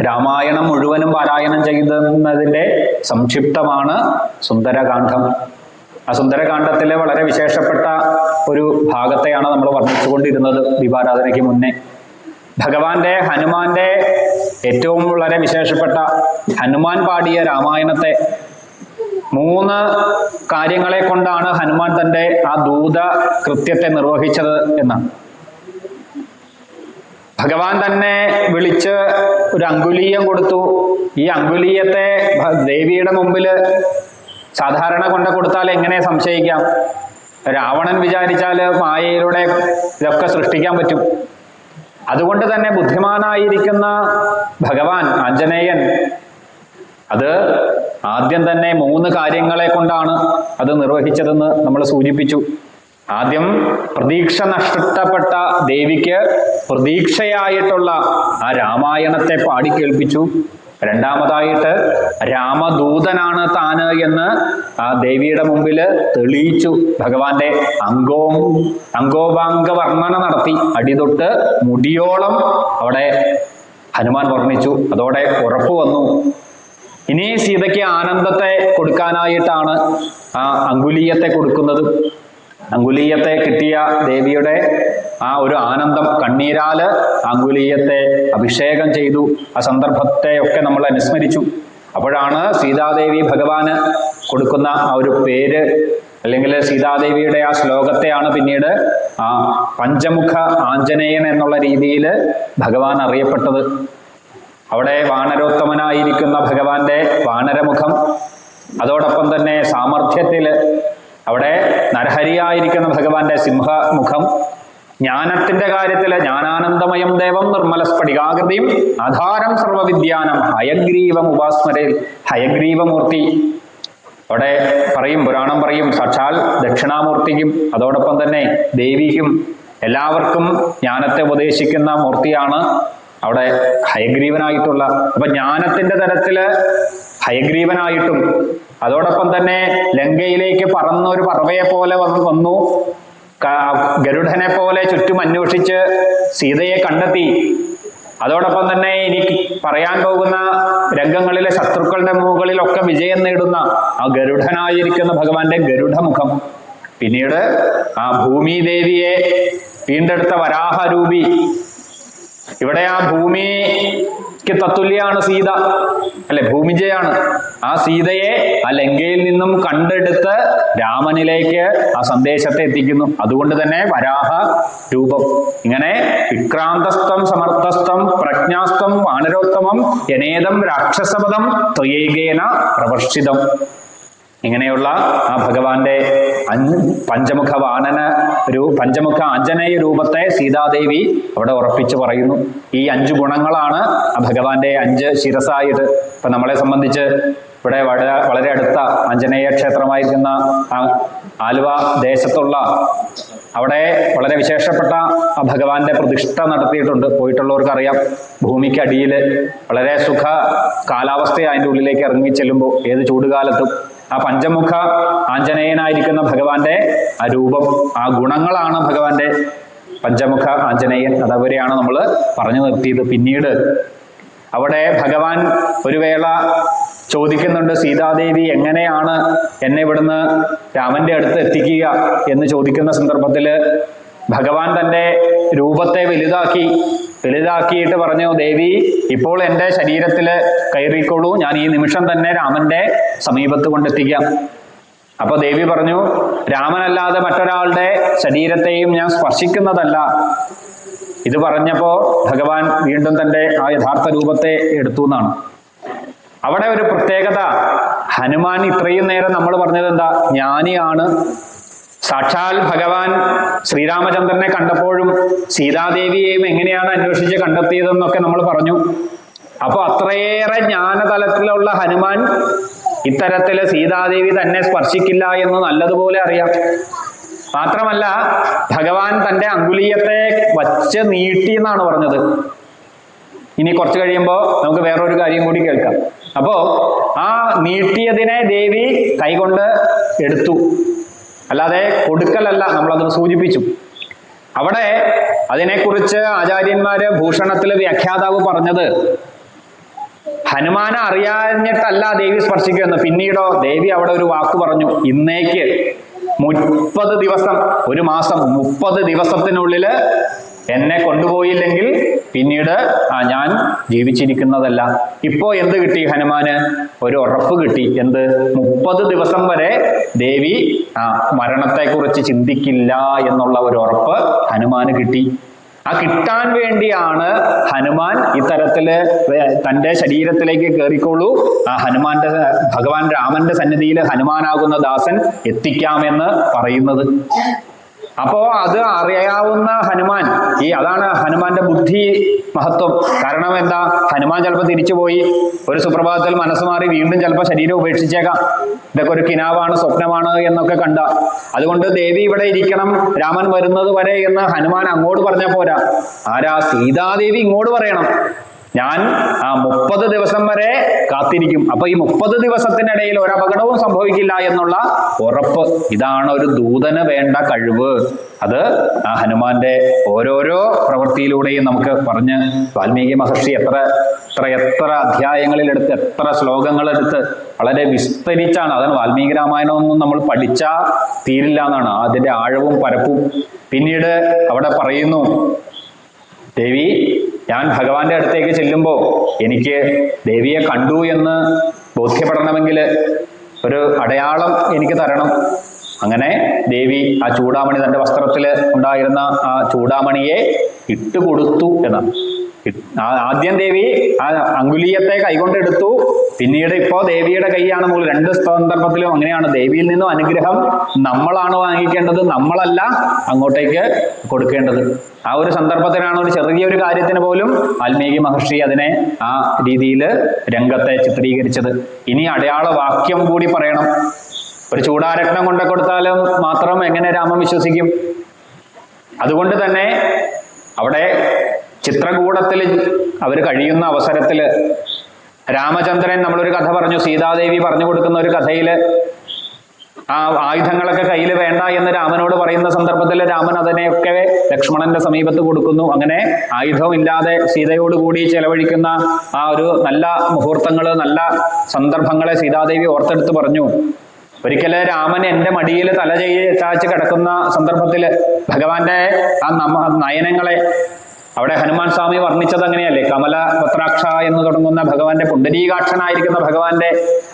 രാമായണം മുഴുവനും പാരായണം ചെയ്യുന്നതിൻ്റെ സംക്ഷിപ്തമാണ് സുന്ദരകാന്ഡം. ആ സുന്ദരകാന്ഡത്തിലെ വളരെ വിശേഷപ്പെട്ട ഒരു ഭാഗത്തെയാണ് നമ്മൾ വർണ്ണിച്ചുകൊണ്ടിരുന്നത് ദീപാരാധനയ്ക്ക് മുന്നേ. ഭഗവാന്റെ ഹനുമാന്റെ ഏറ്റവും വളരെ വിശേഷപ്പെട്ട ഹനുമാൻ പാടിയ രാമായണത്തെ 3 കാര്യങ്ങളെ കൊണ്ടാണ് ഹനുമാൻ തൻ്റെ ആ ദൂത കൃത്യത്തെ നിർവഹിച്ചത് എന്നാണ്. ഭഗവാൻ തന്നെ വിളിച്ച് ഒരു അങ്കുലീയം കൊടുത്തു. ഈ അങ്കുലീയത്തെ ദേവിയുടെ മുമ്പിൽ സാധാരണ കൊണ്ട് കൊടുത്താൽ എങ്ങനെ സംശയിക്കാം? രാവണൻ വിചാരിച്ചാൽ മായയിലൂടെ ഇതൊക്കെ സൃഷ്ടിക്കാൻ പറ്റും. അതുകൊണ്ട് തന്നെ ബുദ്ധിമാനായിരിക്കുന്ന ഭഗവാൻ ആഞ്ജനേയൻ അത് ആദ്യം തന്നെ 3 കാര്യങ്ങളെ കൊണ്ടാണ് അത് നിർവഹിച്ചതെന്ന് നമ്മൾ സൂചിപ്പിച്ചു. ആദ്യം പ്രതീക്ഷ നഷ്ടപ്പെട്ട ദേവിക്ക് പ്രതീക്ഷയായിട്ടുള്ള ആ രാമായണത്തെ പാടിക്കേൾപ്പിച്ചു. രണ്ടാമതായിട്ട് രാമദൂതനാണ് താന് എന്ന് ആ ദേവിയുടെ മുമ്പിൽ തെളിയിച്ചു. ഭഗവാന്റെ അംഗോപാംഗ വർണ്ണന നടത്തി. അടിതൊട്ട് മുടിയോളം അവിടെ ഹനുമാൻ വർണ്ണിച്ചു. അതോടെ ഉറപ്പ് വന്നു. ഇനി സീതയ്ക്ക് ആനന്ദത്തെ കൊടുക്കാനായിട്ടാണ് ആ അങ്കുലീയത്തെ കൊടുക്കുന്നത്. അങ്കുലീയത്തെ കിട്ടിയ ദേവിയുടെ ആ ഒരു ആനന്ദം, കണ്ണീരാല് അങ്കുലീയത്തെ അഭിഷേകം ചെയ്തു. ആ സന്ദർഭത്തെ ഒക്കെ നമ്മൾ അനുസ്മരിച്ചു. അപ്പോഴാണ് സീതാദേവി ഭഗവാന് കൊടുക്കുന്ന ആ ഒരു പേര്, അല്ലെങ്കിൽ സീതാദേവിയുടെ ആ ശ്ലോകത്തെയാണ് പിന്നീട് ആ പഞ്ചമുഖ ആഞ്ജനേയൻ എന്നുള്ള രീതിയിൽ ഭഗവാൻ അറിയപ്പെട്ടത്. അവിടെ വാനരോത്തമനായിരിക്കുന്ന ഭഗവാന്റെ വാനരമുഖം, അതോടൊപ്പം തന്നെ സാമർഥ്യത്തില് അവിടെ നരഹരിയായിരിക്കുന്ന ഭഗവാന്റെ സിംഹമുഖം, ജ്ഞാനത്തിന്റെ കാര്യത്തില് ജ്ഞാനാനന്ദമയം ദേവം നിർമ്മല സ്ഫടികാകൃതിയും ആധാരം സർവവിദ്യാനം ഹയഗ്രീവം ഉപാസ്മരയിൽ, ഹയഗ്രീവമൂർത്തി അവിടെ പറയും, പുരാണം പറയും, സാക്ഷാൽ ദക്ഷിണാമൂർത്തിക്കും അതോടൊപ്പം തന്നെ ദേവിക്കും എല്ലാവർക്കും ജ്ഞാനത്തെ ഉപദേശിക്കുന്ന മൂർത്തിയാണ് അവിടെ ഹയഗ്രീവനായിട്ടുള്ള. അപ്പൊ ജ്ഞാനത്തിന്റെ തലത്തില് ഹയഗ്രീവനായിട്ടും അതോടൊപ്പം തന്നെ ലങ്കയിലേക്ക് പറന്നൊരു പറവയെ പോലെ വന്നു, ഗരുഡനെ പോലെ ചുറ്റും അന്വേഷിച്ച് സീതയെ കണ്ടെത്തി. അതോടൊപ്പം തന്നെ എനിക്ക് പറയാൻ പോകുന്ന രംഗങ്ങളിലെ ശത്രുക്കളുടെ മുകളിലൊക്കെ വിജയം നേടുന്ന ആ ഗരുഡനായിരിക്കുന്ന ഭഗവാന്റെ ഗരുഡമുഖം, പിന്നീട് ആ ഭൂമിദേവിയെ വീണ്ടെടുത്ത വരാഹരൂപി. ഇവിടെ ആ ഭൂമിക്ക് തത്തുല്യാണ് സീത, അല്ലെ, ഭൂമിജയാണ്. ആ സീതയെ ആ ലങ്കയിൽ നിന്നും കണ്ടെടുത്ത് രാമനിലേക്ക് ആ സന്ദേശത്തെ എത്തിക്കുന്നു. അതുകൊണ്ട് തന്നെ വരാഹ രൂപം. ഇങ്ങനെ വിക്രാന്തസ്ഥം സമർത്ഥസ്ഥം പ്രജ്ഞാസ്തം വാനരോത്തമം യനേദം രാക്ഷസപദം ത്വയേകേന പ്രവർഷിതം. ഇങ്ങനെയുള്ള ആ ഭഗവാന്റെ പഞ്ചമുഖ പഞ്ചമുഖ ആഞ്ജനേയ രൂപത്തെ സീതാദേവി അവിടെ ഉറപ്പിച്ചു പറയുന്നു. ഈ 5 ഗുണങ്ങളാണ് ആ ഭഗവാന്റെ 5 ശിരസായിട്ട്. ഇപ്പൊ നമ്മളെ സംബന്ധിച്ച് ഇവിടെ വളരെ അടുത്ത ആഞ്ജനേയ ക്ഷേത്രമായിരിക്കുന്ന ആ ആലുവ ദേശത്തുള്ള അവിടെ വളരെ വിശേഷപ്പെട്ട ആ ഭഗവാന്റെ പ്രതിഷ്ഠ നടത്തിയിട്ടുണ്ട്. പോയിട്ടുള്ളവർക്ക് അറിയാം. ഭൂമിക്കടിയിൽ വളരെ സുഖ കാലാവസ്ഥയെ അതിൻ്റെ ഉള്ളിലേക്ക് ഇറങ്ങി ചെല്ലുമ്പോൾ ഏത് ചൂടുകാലത്തും ആ പഞ്ചമുഖ ആഞ്ജനേയനായിരിക്കുന്ന ഭഗവാന്റെ ആ രൂപം, ആ ഗുണങ്ങളാണ് ഭഗവാന്റെ പഞ്ചമുഖ ആഞ്ജനേയൻ. അതവരെയാണ് നമ്മൾ പറഞ്ഞു നിർത്തിയത്. പിന്നീട് അവിടെ ഭഗവാൻ ഒരു വേള ചോദിക്കുന്നുണ്ട്, സീതാദേവി എങ്ങനെയാണ് എന്നെ ഇവിടുന്ന് രാമന്റെ അടുത്ത് എത്തിക്കുക എന്ന് ചോദിക്കുന്ന സന്ദർഭത്തിൽ ഭഗവാൻ തൻ്റെ രൂപത്തെ വലുതാക്കിയിട്ട് പറഞ്ഞു, ദേവി ഇപ്പോൾ എൻ്റെ ശരീരത്തിൽ കയറിക്കോളൂ, ഞാൻ ഈ നിമിഷം തന്നെ രാമന്റെ സമീപത്ത് കൊണ്ടെത്തിക്കാം. അപ്പൊ ദേവി പറഞ്ഞു, രാമനല്ലാതെ മറ്റൊരാളുടെ ശരീരത്തെയും ഞാൻ സ്പർശിക്കുന്നതല്ല. ഇത് പറഞ്ഞപ്പോ ഭഗവാൻ വീണ്ടും തൻ്റെ ആ യഥാർത്ഥ രൂപത്തെ എടുത്തു എന്നാണ്. അവിടെ ഒരു പ്രത്യേകത, ഹനുമാൻ ഇത്രയും നേരം നമ്മൾ പറഞ്ഞത് എന്താ, ജ്ഞാനിയാണ്. സാക്ഷാൽ ഭഗവാൻ ശ്രീരാമചന്ദ്രനെ കണ്ടപ്പോഴും സീതാദേവിയെയും എങ്ങനെയാണ് അന്വേഷിച്ച് കണ്ടെത്തിയതെന്നൊക്കെ നമ്മൾ പറഞ്ഞു. അപ്പൊ അത്രയേറെ ജ്ഞാനതലത്തിലുള്ള ഹനുമാൻ ഇത്തരത്തില് സീതാദേവി തന്നെ സ്പർശിക്കില്ല എന്ന് നല്ലതുപോലെ അറിയാം. മാത്രമല്ല ഭഗവാൻ തൻ്റെ അങ്കുലീയത്തെ വച്ച് നീട്ടി എന്നാണ് പറഞ്ഞത്. ഇനി കുറച്ച് കഴിയുമ്പോൾ നമുക്ക് വേറൊരു കാര്യം കൂടി കേൾക്കാം. അപ്പോ ആ നീട്ടിയതിനെ ദേവി കൈകൊണ്ട് എടുത്തു, അല്ലാതെ കൊടുക്കലല്ല. നമ്മളതിന് സൂചിപ്പിച്ചു. അവിടെ അതിനെക്കുറിച്ച് ആചാര്യന്മാര് ഭൂഷണത്തില് വ്യാഖ്യാതാവ് പറഞ്ഞത്, ഹനുമാനെ അറിയാഞ്ഞിട്ടല്ല ദേവി സ്പർശിക്കുമെന്ന്. പിന്നീടോ ദേവി അവിടെ ഒരു വാക്ക് പറഞ്ഞു, ഇന്നേക്ക് 30 ദിവസം, ഒരു മാസം 30 ദിവസത്തിനുള്ളിൽ എന്നെ കൊണ്ടുപോയില്ലെങ്കിൽ പിന്നീട് ഞാൻ ജീവിച്ചിരിക്കുന്നതല്ല. ഇപ്പോ എന്ത് കിട്ടി ഹനുമാന്? ഒരു ഉറപ്പ് കിട്ടി. എന്ത്? 30 ദിവസം വരെ ദേവി മരണത്തെക്കുറിച്ച് ചിന്തിക്കില്ല എന്നുള്ള ഒരു ഉറപ്പ് ഹനുമാന് കിട്ടി. ആ കിട്ടാൻ വേണ്ടിയാണ് ഹനുമാൻ ഇത്തരത്തില് തൻ്റെ ശരീരത്തിലേക്ക് കയറിക്കോളൂ, ആ ഭഗവാൻ രാമന്റെ സന്നിധിയിൽ ഹനുമാനാകുന്ന ദാസൻ എത്തിക്കാമെന്ന് പറയുന്നത്. അപ്പോ അത് അറിയാവുന്ന ഹനുമാൻ, അതാണ് ഹനുമാന്റെ ബുദ്ധി മഹത്വം. കാരണം എന്താ, ഹനുമാൻ ചിലപ്പോൾ തിരിച്ചുപോയി ഒരു സുപ്രഭാതത്തിൽ മനസ്സ് മാറി വീണ്ടും ചിലപ്പോൾ ശരീരം ഉപേക്ഷിച്ചേക്കാം. ഇതൊക്കെ ഒരു കിനാവാണ്, സ്വപ്നമാണ് എന്നൊക്കെ കണ്ട. അതുകൊണ്ട് ദേവി ഇവിടെ ഇരിക്കണം, രാമൻ വരുന്നത് വരെ എന്ന് ഹനുമാൻ അങ്ങോട്ട് പറഞ്ഞാൽ പോരാ. ആരാ? സീതാദേവി ഇങ്ങോട്ട് പറയണം. ഞാൻ ആ 30 ദിവസം വരെ കാത്തിരിക്കും. അപ്പൊ ഈ 30 ദിവസത്തിനിടയിൽ ഒരു അപകടവും സംഭവിക്കില്ല എന്നുള്ള ഉറപ്പ്, ഇതാണ് ഒരു ദൂതന് വേണ്ട കഴിവ്. അത് ആ ഹനുമാന്റെ ഓരോരോ പ്രവൃത്തിയിലൂടെയും നമുക്ക് പറഞ്ഞ് വാൽമീകി മഹർഷി എത്ര അധ്യായങ്ങളിലെടുത്ത് എത്ര ശ്ലോകങ്ങളെടുത്ത് വളരെ വിസ്തരിച്ചാണ്. അതാണ് വാൽമീകി രാമായണമൊന്നും നമ്മൾ പഠിച്ചാൽ തീരില്ല എന്നാണ് അതിന്റെ ആഴവും പരപ്പും. പിന്നീട് അവിടെ പറയുന്നു, ദേവി, ഞാൻ ഭഗവാന്റെ അടുത്തേക്ക് ചെല്ലുമ്പോൾ എനിക്ക് ദേവിയെ കണ്ടു എന്ന് ബോധ്യപ്പെടണമെങ്കിൽ ഒരു അടയാളം എനിക്ക് തരണം. അങ്ങനെ ദേവി ആ ചൂടാമണി, തൻ്റെ വസ്ത്രത്തിൽ ഉണ്ടായിരുന്ന ആ ചൂടാമണിയെ ഇട്ടുകൊടുത്തു എന്നാണ്. ആദ്യം ദേവി ആ അങ്കുലീയത്തെ കൈകൊണ്ടെടുത്തു, പിന്നീട് ഇപ്പോ ദേവിയുടെ കൈയാണ് മുകളിൽ. രണ്ട് സന്ദർഭത്തിലും അങ്ങനെയാണ്. ദേവിയിൽ നിന്നും അനുഗ്രഹം നമ്മളാണ് വാങ്ങിക്കേണ്ടത്, നമ്മളല്ല അങ്ങോട്ടേക്ക് കൊടുക്കേണ്ടത്. ആ ഒരു സന്ദർഭത്തിനാണ്, ഒരു ചെറിയൊരു കാര്യത്തിന് പോലും വാൽമീകി മഹർഷി അതിനെ ആ രീതിയിൽ രംഗത്തെ ചിത്രീകരിച്ചത്. ഇനി അടയാള വാക്യം കൂടി പറയണം. ഒരു ചൂടാരത്നം കൊണ്ടു കൊടുത്താലും മാത്രം എങ്ങനെ രാമൻ വിശ്വസിക്കും? അതുകൊണ്ട് തന്നെ അവിടെ ചിത്രകൂടത്തിൽ അവർ കഴിയുന്ന അവസരത്തിൽ രാമചന്ദ്രൻ, നമ്മളൊരു കഥ പറഞ്ഞു, സീതാദേവി പറഞ്ഞു കൊടുക്കുന്ന ഒരു കഥയിൽ ആ ആയുധങ്ങളൊക്കെ കയ്യിൽ വേണ്ട എന്ന് രാമനോട് പറയുന്ന സന്ദർഭത്തിൽ രാമൻ അതിനെയൊക്കെ ലക്ഷ്മണന്റെ സമീപത്ത് കൊടുക്കുന്നു. അങ്ങനെ ആയുധമില്ലാതെ സീതയോടുകൂടി ചെലവഴിക്കുന്ന ആ ഒരു നല്ല മുഹൂർത്തങ്ങള്, നല്ല സന്ദർഭങ്ങളെ സീതാദേവി ഓർത്തെടുത്ത് പറഞ്ഞു. ഒരിക്കല് രാമൻ എൻ്റെ മടിയിൽ തല ചാച്ച് കിടക്കുന്ന സന്ദർഭത്തിൽ ഭഗവാന്റെ ആ നയനങ്ങളെ അവിടെ ഹനുമാൻ സ്വാമി വർണ്ണിച്ചത് അങ്ങനെയല്ലേ? കമല പത്രാക്ഷ എന്ന് തുടങ്ങുന്ന ഭഗവാന്റെ, പുണ്ടരീകാക്ഷനായിരിക്കുന്ന ഭഗവാന്റെ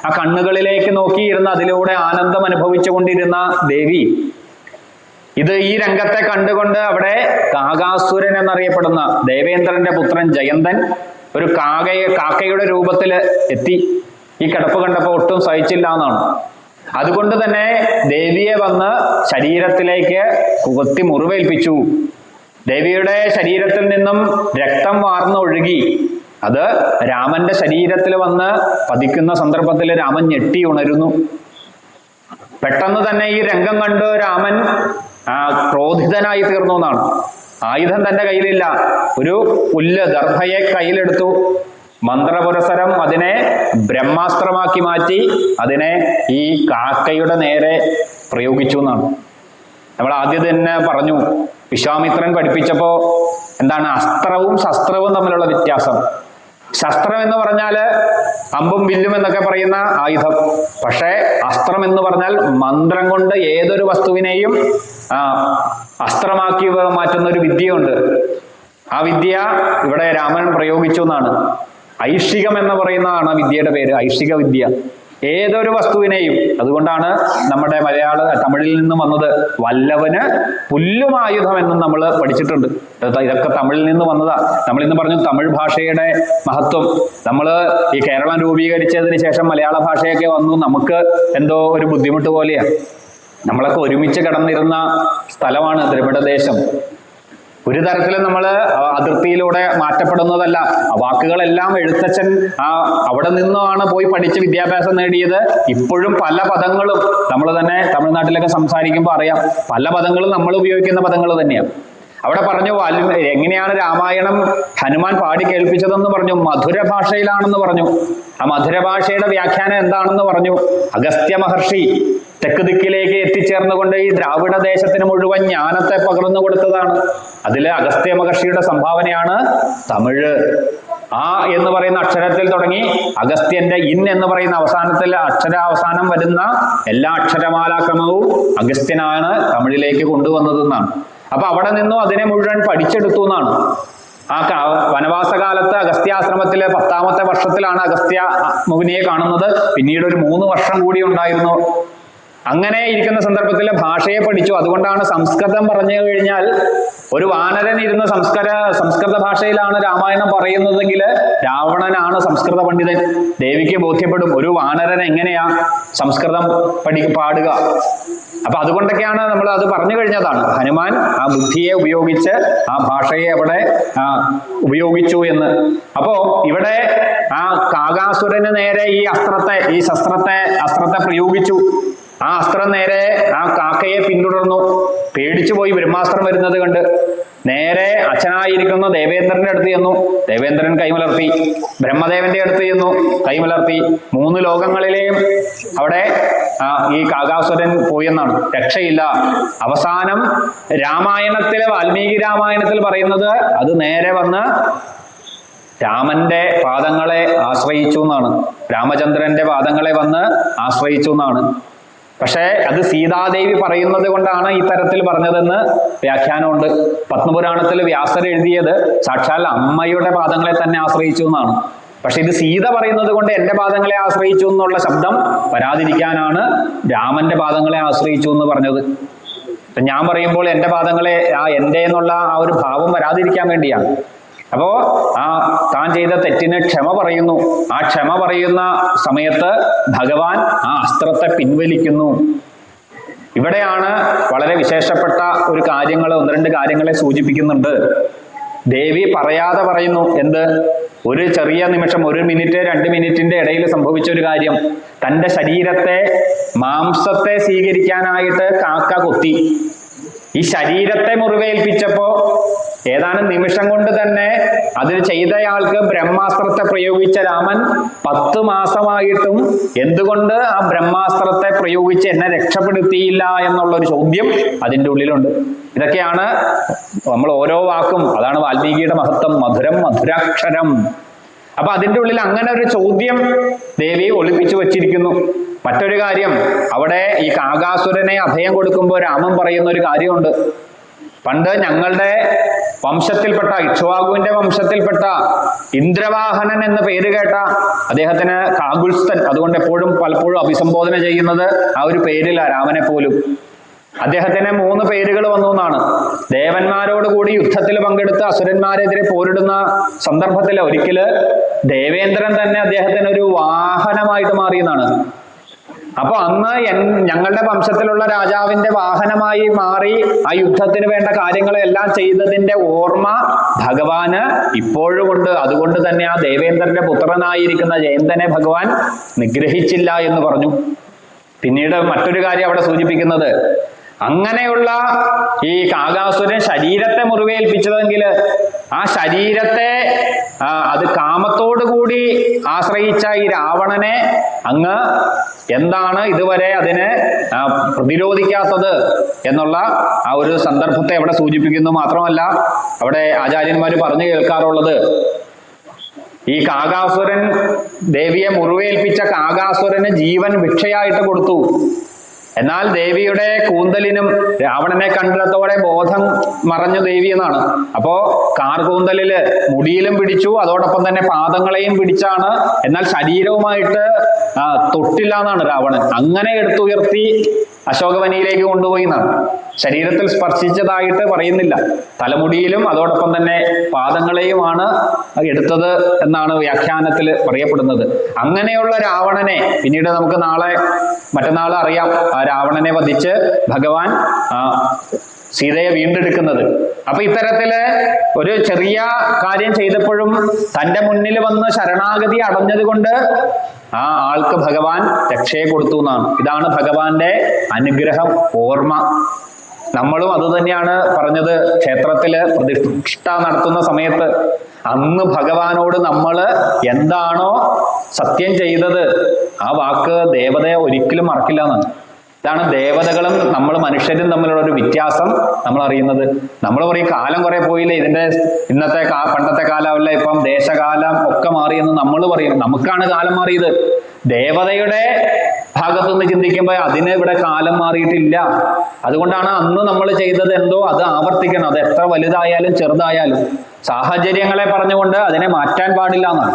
ആ കണ്ണുകളിലേക്ക് നോക്കിയിരുന്ന അതിലൂടെ ആനന്ദം അനുഭവിച്ചു കൊണ്ടിരുന്ന ദേവി, ഇത് ഈ രംഗത്തെ കണ്ടുകൊണ്ട് അവിടെ കാകാസുരൻ എന്നറിയപ്പെടുന്ന ദേവേന്ദ്രന്റെ പുത്രൻ ജയന്തൻ ഒരു കാക്കയുടെ രൂപത്തിൽ എത്തി. ഈ കിടപ്പ് കണ്ടപ്പോൾ ഒട്ടും സഹിച്ചില്ല എന്നാണ്. അതുകൊണ്ട് തന്നെ ദേവിയെ വന്ന് ശരീരത്തിലേക്ക് കുത്തി മുറിവേൽപ്പിച്ചു. ദേവിയുടെ ശരീരത്തിൽ നിന്നും രക്തം വാർന്നൊഴുകി അത് രാമന്റെ ശരീരത്തിൽ വന്ന് പതിക്കുന്ന സന്ദർഭത്തിൽ രാമൻ ഞെട്ടി ഉണരുന്നു. പെട്ടെന്ന് തന്നെ ഈ രംഗം കണ്ട് രാമൻ ക്രോധിതനായി തീർന്നു എന്നാണ്. ആയുധം തന്റെ കയ്യിലില്ല, ഒരു പുല്ല് ദർഭയെ കയ്യിലെടുത്തു, മന്ത്രപുരസരം അതിനെ ബ്രഹ്മാസ്ത്രമാക്കി മാറ്റി അതിനെ ഈ കാക്കയുടെ നേരെ പ്രയോഗിച്ചു എന്നാണ്. നമ്മൾ ആദ്യം തന്നെ പറഞ്ഞു, വിശ്വാമിത്രൻ പഠിപ്പിച്ചപ്പോ എന്താണ് അസ്ത്രവും ശസ്ത്രവും തമ്മിലുള്ള വ്യത്യാസം. ശസ്ത്രം എന്ന് പറഞ്ഞാൽ അമ്പും വില്ലും എന്നൊക്കെ പറയുന്ന ആയുധം. പക്ഷേ അസ്ത്രം എന്ന് പറഞ്ഞാൽ മന്ത്രം കൊണ്ട് ഏതൊരു വസ്തുവിനെയും അസ്ത്രമാക്കി മാറ്റുന്ന ഒരു വിദ്യയുണ്ട്. ആ വിദ്യ ഇവിടെ രാമൻ പ്രയോഗിച്ചു എന്നാണ്. ഐഷികം എന്ന് പറയുന്നതാണ് വിദ്യയുടെ പേര്, ഐഷിക വിദ്യ. ഏതൊരു വസ്തുവിനെയും, അതുകൊണ്ടാണ് നമ്മുടെ തമിഴിൽ നിന്നും വന്നത് വല്ലവന് പുല്ലുമായുധം എന്നും നമ്മൾ പഠിച്ചിട്ടുണ്ട്. ഇതൊക്കെ തമിഴിൽ നിന്ന് വന്നതാ. നമ്മളിന്ന് പറഞ്ഞു തമിഴ് ഭാഷയുടെ മഹത്വം. നമ്മൾ ഈ കേരളം രൂപീകരിച്ചതിന് ശേഷം മലയാള ഭാഷയൊക്കെ വന്നു, നമുക്ക് എന്തോ ഒരു ബുദ്ധിമുട്ട് പോലെയാണ്. നമ്മളൊക്കെ ഒരുമിച്ച് കിടന്നിരുന്ന സ്ഥലമാണ് ദ്രവിഡദേശം. ഒരു തരത്തിലും നമ്മൾ അതിർത്തിയിലൂടെ മാറ്റപ്പെടുന്നതല്ല. ആ വാക്കുകളെല്ലാം എഴുത്തച്ഛൻ അവിടെ നിന്നാണ് പോയി പഠിച്ച് വിദ്യാഭ്യാസം നേടിയത്. ഇപ്പോഴും പല പദങ്ങളും നമ്മൾ തന്നെ തമിഴ്നാട്ടിലൊക്കെ സംസാരിക്കുമ്പോൾ അറിയാം, പല പദങ്ങളും നമ്മൾ ഉപയോഗിക്കുന്ന പദങ്ങൾ തന്നെയാണ്. അവിടെ പറഞ്ഞു എങ്ങനെയാണ് രാമായണം ഹനുമാൻ പാടി കേൾപ്പിച്ചതെന്ന് പറഞ്ഞു, മധുര ഭാഷയിലാണെന്ന് പറഞ്ഞു. ആ മധുര ഭാഷയുടെ വ്യാഖ്യാനം എന്താണെന്ന് പറഞ്ഞു. അഗസ്ത്യ മഹർഷി തെക്ക് ദിക്കിലേക്ക് എത്തിച്ചേർന്നുകൊണ്ട് ഈ ദ്രാവിഡ ദേശത്തിന് മുഴുവൻ ജ്ഞാനത്തെ പകർന്നു കൊടുത്തതാണ്. അതില് അഗസ്ത്യ മഹർഷിയുടെ സംഭാവനയാണ് തമിഴ്. ആ എന്ന് പറയുന്ന അക്ഷരത്തിൽ തുടങ്ങി അഗസ്ത്യന്റെ ഇൻ എന്ന് പറയുന്ന അവസാനത്തിൽ അക്ഷരാവസാനം വരുന്ന എല്ലാ അക്ഷരമാലാക്രമവും അഗസ്ത്യനാണ് തമിഴിലേക്ക് കൊണ്ടുവന്നതെന്നാണ്. അപ്പൊ അവിടെ നിന്നും അതിനെ മുഴുവൻ പഠിച്ചെടുത്തു എന്നാണ്. ആ വനവാസകാലത്ത് അഗസ്ത്യാശ്രമത്തിലെ 10ാമത്തെ വർഷത്തിലാണ് അഗസ്ത്യ മുനിയെ കാണുന്നത്. പിന്നീട് ഒരു 3 വർഷം കൂടി ഉണ്ടായിരുന്നു. അങ്ങനെ ഇരിക്കുന്ന സന്ദർഭത്തിൽ ഭാഷയെ പഠിച്ചു. അതുകൊണ്ടാണ് സംസ്കൃതം പറഞ്ഞു കഴിഞ്ഞാൽ ഒരു വാനരൻ ഇരുന്ന് സംസ്കൃത ഭാഷയിലാണ് രാമായണം പറയുന്നതെങ്കിൽ രാവണനാണ് സംസ്കൃത പണ്ഡിതൻ. ദേവിക്ക് ബോധ്യപ്പെടും ഒരു വാനരൻ എങ്ങനെയാ സംസ്കൃതം പാടുക. അപ്പൊ അതുകൊണ്ടൊക്കെയാണ് നമ്മൾ അത് പറഞ്ഞു കഴിഞ്ഞതാണ്. ഹനുമാൻ ആ ബുദ്ധിയെ ഉപയോഗിച്ച് ആ ഭാഷയെ അവിടെ ഉപയോഗിച്ചു എന്ന്. അപ്പോ ഇവിടെ ആ കാകാസുരന് നേരെ ഈ അസ്ത്രത്തെ പ്രയോഗിച്ചു. ആ അസ്ത്രം നേരെ ആ കാക്കയെ പിന്തുടർന്നു. പേടിച്ചു പോയി ബ്രഹ്മാസ്ത്രം വരുന്നത് കണ്ട്. നേരെ അച്ഛനായിരിക്കുന്ന ദേവേന്ദ്രന്റെ അടുത്ത് ചെന്നു. ദേവേന്ദ്രൻ കൈമലർത്തി. ബ്രഹ്മദേവന്റെ അടുത്ത് ചെന്നു, കൈമലർത്തി. 3 ലോകങ്ങളിലെയും അവിടെ ഈ കാകാസുരൻ പോയെന്നാണ്. രക്ഷയില്ല. അവസാനം രാമായണത്തിലെ, വാൽമീകി രാമായണത്തിൽ പറയുന്നത് അത് നേരെ വന്ന് രാമന്റെ പാദങ്ങളെ ആശ്രയിച്ചു എന്നാണ്. രാമചന്ദ്രന്റെ പാദങ്ങളെ വന്ന് ആശ്രയിച്ചു എന്നാണ്. പക്ഷേ അത് സീതാദേവി പറയുന്നത് കൊണ്ടാണ് ഈ തരത്തിൽ പറഞ്ഞതെന്ന് വ്യാഖ്യാനമുണ്ട്. പത്മപുരാണത്തിൽ വ്യാസർ എഴുതിയത് സാക്ഷാൽ അമ്മയുടെ പാദങ്ങളെ തന്നെ ആശ്രയിച്ചു എന്നാണ്. പക്ഷെ ഇത് സീത പറയുന്നത് കൊണ്ട് എൻ്റെ പാദങ്ങളെ ആശ്രയിച്ചു എന്നുള്ള ശബ്ദം വരാതിരിക്കാനാണ് രാമന്റെ പാദങ്ങളെ ആശ്രയിച്ചു എന്ന് പറഞ്ഞത്. ഞാൻ പറയുമ്പോൾ എൻ്റെ പാദങ്ങളെ എൻ്റെ എന്നുള്ള ആ ഒരു ഭാവം വരാതിരിക്കാൻ വേണ്ടിയാണ്. അപ്പോ താൻ ചെയ്ത തെറ്റിന് ക്ഷമ പറയുന്നു. ആ ക്ഷമ പറയുന്ന സമയത്ത് ഭഗവാൻ ആ അസ്ത്രത്തെ പിൻവലിക്കുന്നു. ഇവിടെയാണ് വളരെ വിശേഷപ്പെട്ട ഒരു കാര്യങ്ങൾ, 1-2 കാര്യങ്ങളെ സൂചിപ്പിക്കുന്നുണ്ട്. ദേവി പറയാതെ പറയുന്നു. എന്ത്? ഒരു ചെറിയ നിമിഷം, 1 മിനിറ്റ് 2 മിനിറ്റിന്റെ ഇടയിൽ സംഭവിച്ച ഒരു കാര്യം. തൻ്റെ ശരീരത്തെ, മാംസത്തെ സ്വീകരിക്കാനായിട്ട് കാക്ക കൊത്തി. ഈ ശരീരത്തെ മുറിവേൽപ്പിച്ചപ്പോ ഏതാനും നിമിഷം കൊണ്ട് തന്നെ അതിന് ചെയ്തയാൾക്ക് ബ്രഹ്മാസ്ത്രത്തെ പ്രയോഗിച്ച രാമൻ 10 മാസമായിട്ടും എന്തുകൊണ്ട് ആ ബ്രഹ്മാസ്ത്രത്തെ പ്രയോഗിച്ച് എന്നെ രക്ഷപ്പെടുത്തിയില്ല എന്നുള്ളൊരു ചോദ്യം അതിൻ്റെ ഉള്ളിലുണ്ട്. ഇതൊക്കെയാണ് നമ്മൾ ഓരോ വാക്കും, അതാണ് വാൽമീകിയുടെ മഹത്വം. മധുരം മധുരാക്ഷരം. അപ്പൊ അതിൻ്റെ ഉള്ളിൽ അങ്ങനെ ഒരു ചോദ്യം ദേവി ഒളിപ്പിച്ചു വച്ചിരിക്കുന്നു. മറ്റൊരു കാര്യം, അവിടെ ഈ കാകാസുരനെ അഭയം കൊടുക്കുമ്പോൾ രാമൻ പറയുന്ന ഒരു കാര്യമുണ്ട്. പണ്ട് ഞങ്ങളുടെ വംശത്തിൽപ്പെട്ട, ഇക്ഷ്വാകുവിന്റെ വംശത്തിൽപ്പെട്ട ഇന്ദ്രവാഹനൻ എന്ന പേര് കേട്ട അദ്ദേഹത്തിന് കാകുൽസ്ഥൻ, അതുകൊണ്ട് പലപ്പോഴും അഭിസംബോധന ചെയ്യുന്നത് ആ ഒരു പേരില്ല രാമനെ പോലും. അദ്ദേഹത്തിന് 3 പേരുകൾ വന്നു എന്നാണ്. ദേവന്മാരോട് കൂടി യുദ്ധത്തിൽ പങ്കെടുത്ത് അസുരന്മാരെതിരെ പോരിടുന്ന സന്ദർഭത്തിൽ ഒരിക്കല് ദേവേന്ദ്രൻ തന്നെ അദ്ദേഹത്തിന് ഒരു വാഹനമായിട്ട് മാറിയെന്നാണ്. അപ്പൊ അന്ന് ഞങ്ങളുടെ വംശത്തിലുള്ള രാജാവിന്റെ വാഹനമായി മാറി ആ യുദ്ധത്തിന് വേണ്ട കാര്യങ്ങളെല്ലാം ചെയ്തതിന്റെ ഓർമ്മ ഭഗവാന് ഇപ്പോഴും ഉണ്ട്. അതുകൊണ്ട് തന്നെ ആ ദേവേന്ദ്രന്റെ പുത്രനായിരിക്കുന്ന ജയന്തനെ ഭഗവാൻ നിഗ്രഹിച്ചില്ല എന്ന് പറഞ്ഞു. പിന്നീട് മറ്റൊരു കാര്യം അവിടെ സൂചിപ്പിക്കുന്നത്, അങ്ങനെയുള്ള ഈ കാകാസുരൻ ശരീരത്തെ മുറിവേൽപ്പിച്ചതെങ്കിൽ ആ ശരീരത്തെ അത് കാമത്തോടു കൂടി ആശ്രയിച്ച ഈ രാവണനെ അങ്ങ് എന്താണ് ഇതുവരെ അതിനെ പ്രതിരോധിക്കാത്തത് എന്നുള്ള ആ ഒരു സന്ദർഭത്തെ അവിടെ സൂചിപ്പിക്കുന്നു. മാത്രമല്ല അവിടെ ആചാര്യന്മാർ പറഞ്ഞു കേൾക്കാറുള്ളത്, ഈ കാകാസുരൻ, ദേവിയെ മുറിവേൽപ്പിച്ച കാകാസുരന് ജീവൻ ഭിക്ഷയായിട്ട് കൊടുത്തു. എന്നാൽ ദേവിയുടെ കൂന്തലിനും രാവണനെ കണ്ടതോടെ ബോധം മറഞ്ഞു ദേവി എന്നാണ്. അപ്പോ കാർകൂന്തലില് മുടിയിലും പിടിച്ചു, അതോടൊപ്പം തന്നെ പാദങ്ങളെയും പിടിച്ചാണ്. എന്നാൽ ശരീരവുമായിട്ട് തൊട്ടില്ല എന്നാണ് രാവണൻ. അങ്ങനെ എടുത്തുയർത്തി അശോകവനിയിലേക്ക് കൊണ്ടുപോയി എന്നാണ്. ശരീരത്തിൽ സ്പർശിച്ചതായിട്ട് പറയുന്നില്ല. തലമുടിയിലും അതോടൊപ്പം തന്നെ പാദങ്ങളെയുമാണ് എടുത്തത് എന്നാണ് വ്യാഖ്യാനത്തിൽ പറയപ്പെടുന്നത്. അങ്ങനെയുള്ള രാവണനെ പിന്നീട് നമുക്ക് മറ്റന്നാൾ അറിയാം. ആ രാവണനെ വധിച്ച് ഭഗവാൻ സീതയെ വീണ്ടെടുക്കുന്നത്. അപ്പൊ ഇത്തരത്തില് ഒരു ചെറിയ കാര്യം ചെയ്തപ്പോഴും തൻ്റെ മുന്നിൽ വന്ന് ശരണാഗതി അടഞ്ഞത് കൊണ്ട് ആ ആൾക്ക് ഭഗവാൻ രക്ഷയെ കൊടുത്തു എന്നാണ്. ഇതാണ് ഭഗവാന്റെ അനുഗ്രഹം, ഓർമ്മ. നമ്മളും അത് തന്നെയാണ് പറഞ്ഞത്. ക്ഷേത്രത്തില് പ്രതിഷ്ഠ നടത്തുന്ന സമയത്ത് അന്ന് ഭഗവാനോട് നമ്മൾ എന്താണോ സത്യം ചെയ്തത് ആ വാക്ക് ദേവതയെ ഒരിക്കലും മറക്കില്ല എന്നാണ്. ഇതാണ് ദേവതകളും നമ്മൾ മനുഷ്യരും തമ്മിലുള്ള ഒരു വ്യത്യാസം നമ്മൾ അറിയുന്നത്. നമ്മൾ പറയും കാലം കുറെ പോയില്ലേ, ഇന്നത്തെ പണ്ടത്തെ കാലമല്ല, ഇപ്പം ദേശകാലം ഒക്കെ മാറിയെന്ന് നമ്മൾ പറയും. നമുക്കാണ് കാലം മാറിയത്. ദേവതയുടെ ഭാഗത്തുനിന്ന് ചിന്തിക്കുമ്പോൾ അതിന് ഇവിടെ കാലം മാറിയിട്ടില്ല. അതുകൊണ്ടാണ് അന്ന് നമ്മൾ ചെയ്തത് എന്തോ അത് ആവർത്തിക്കണം. അത് എത്ര വലുതായാലും ചെറുതായാലും സാഹചര്യങ്ങളെ പറഞ്ഞുകൊണ്ട് അതിനെ മാറ്റാൻ പാടില്ല എന്നാണ്.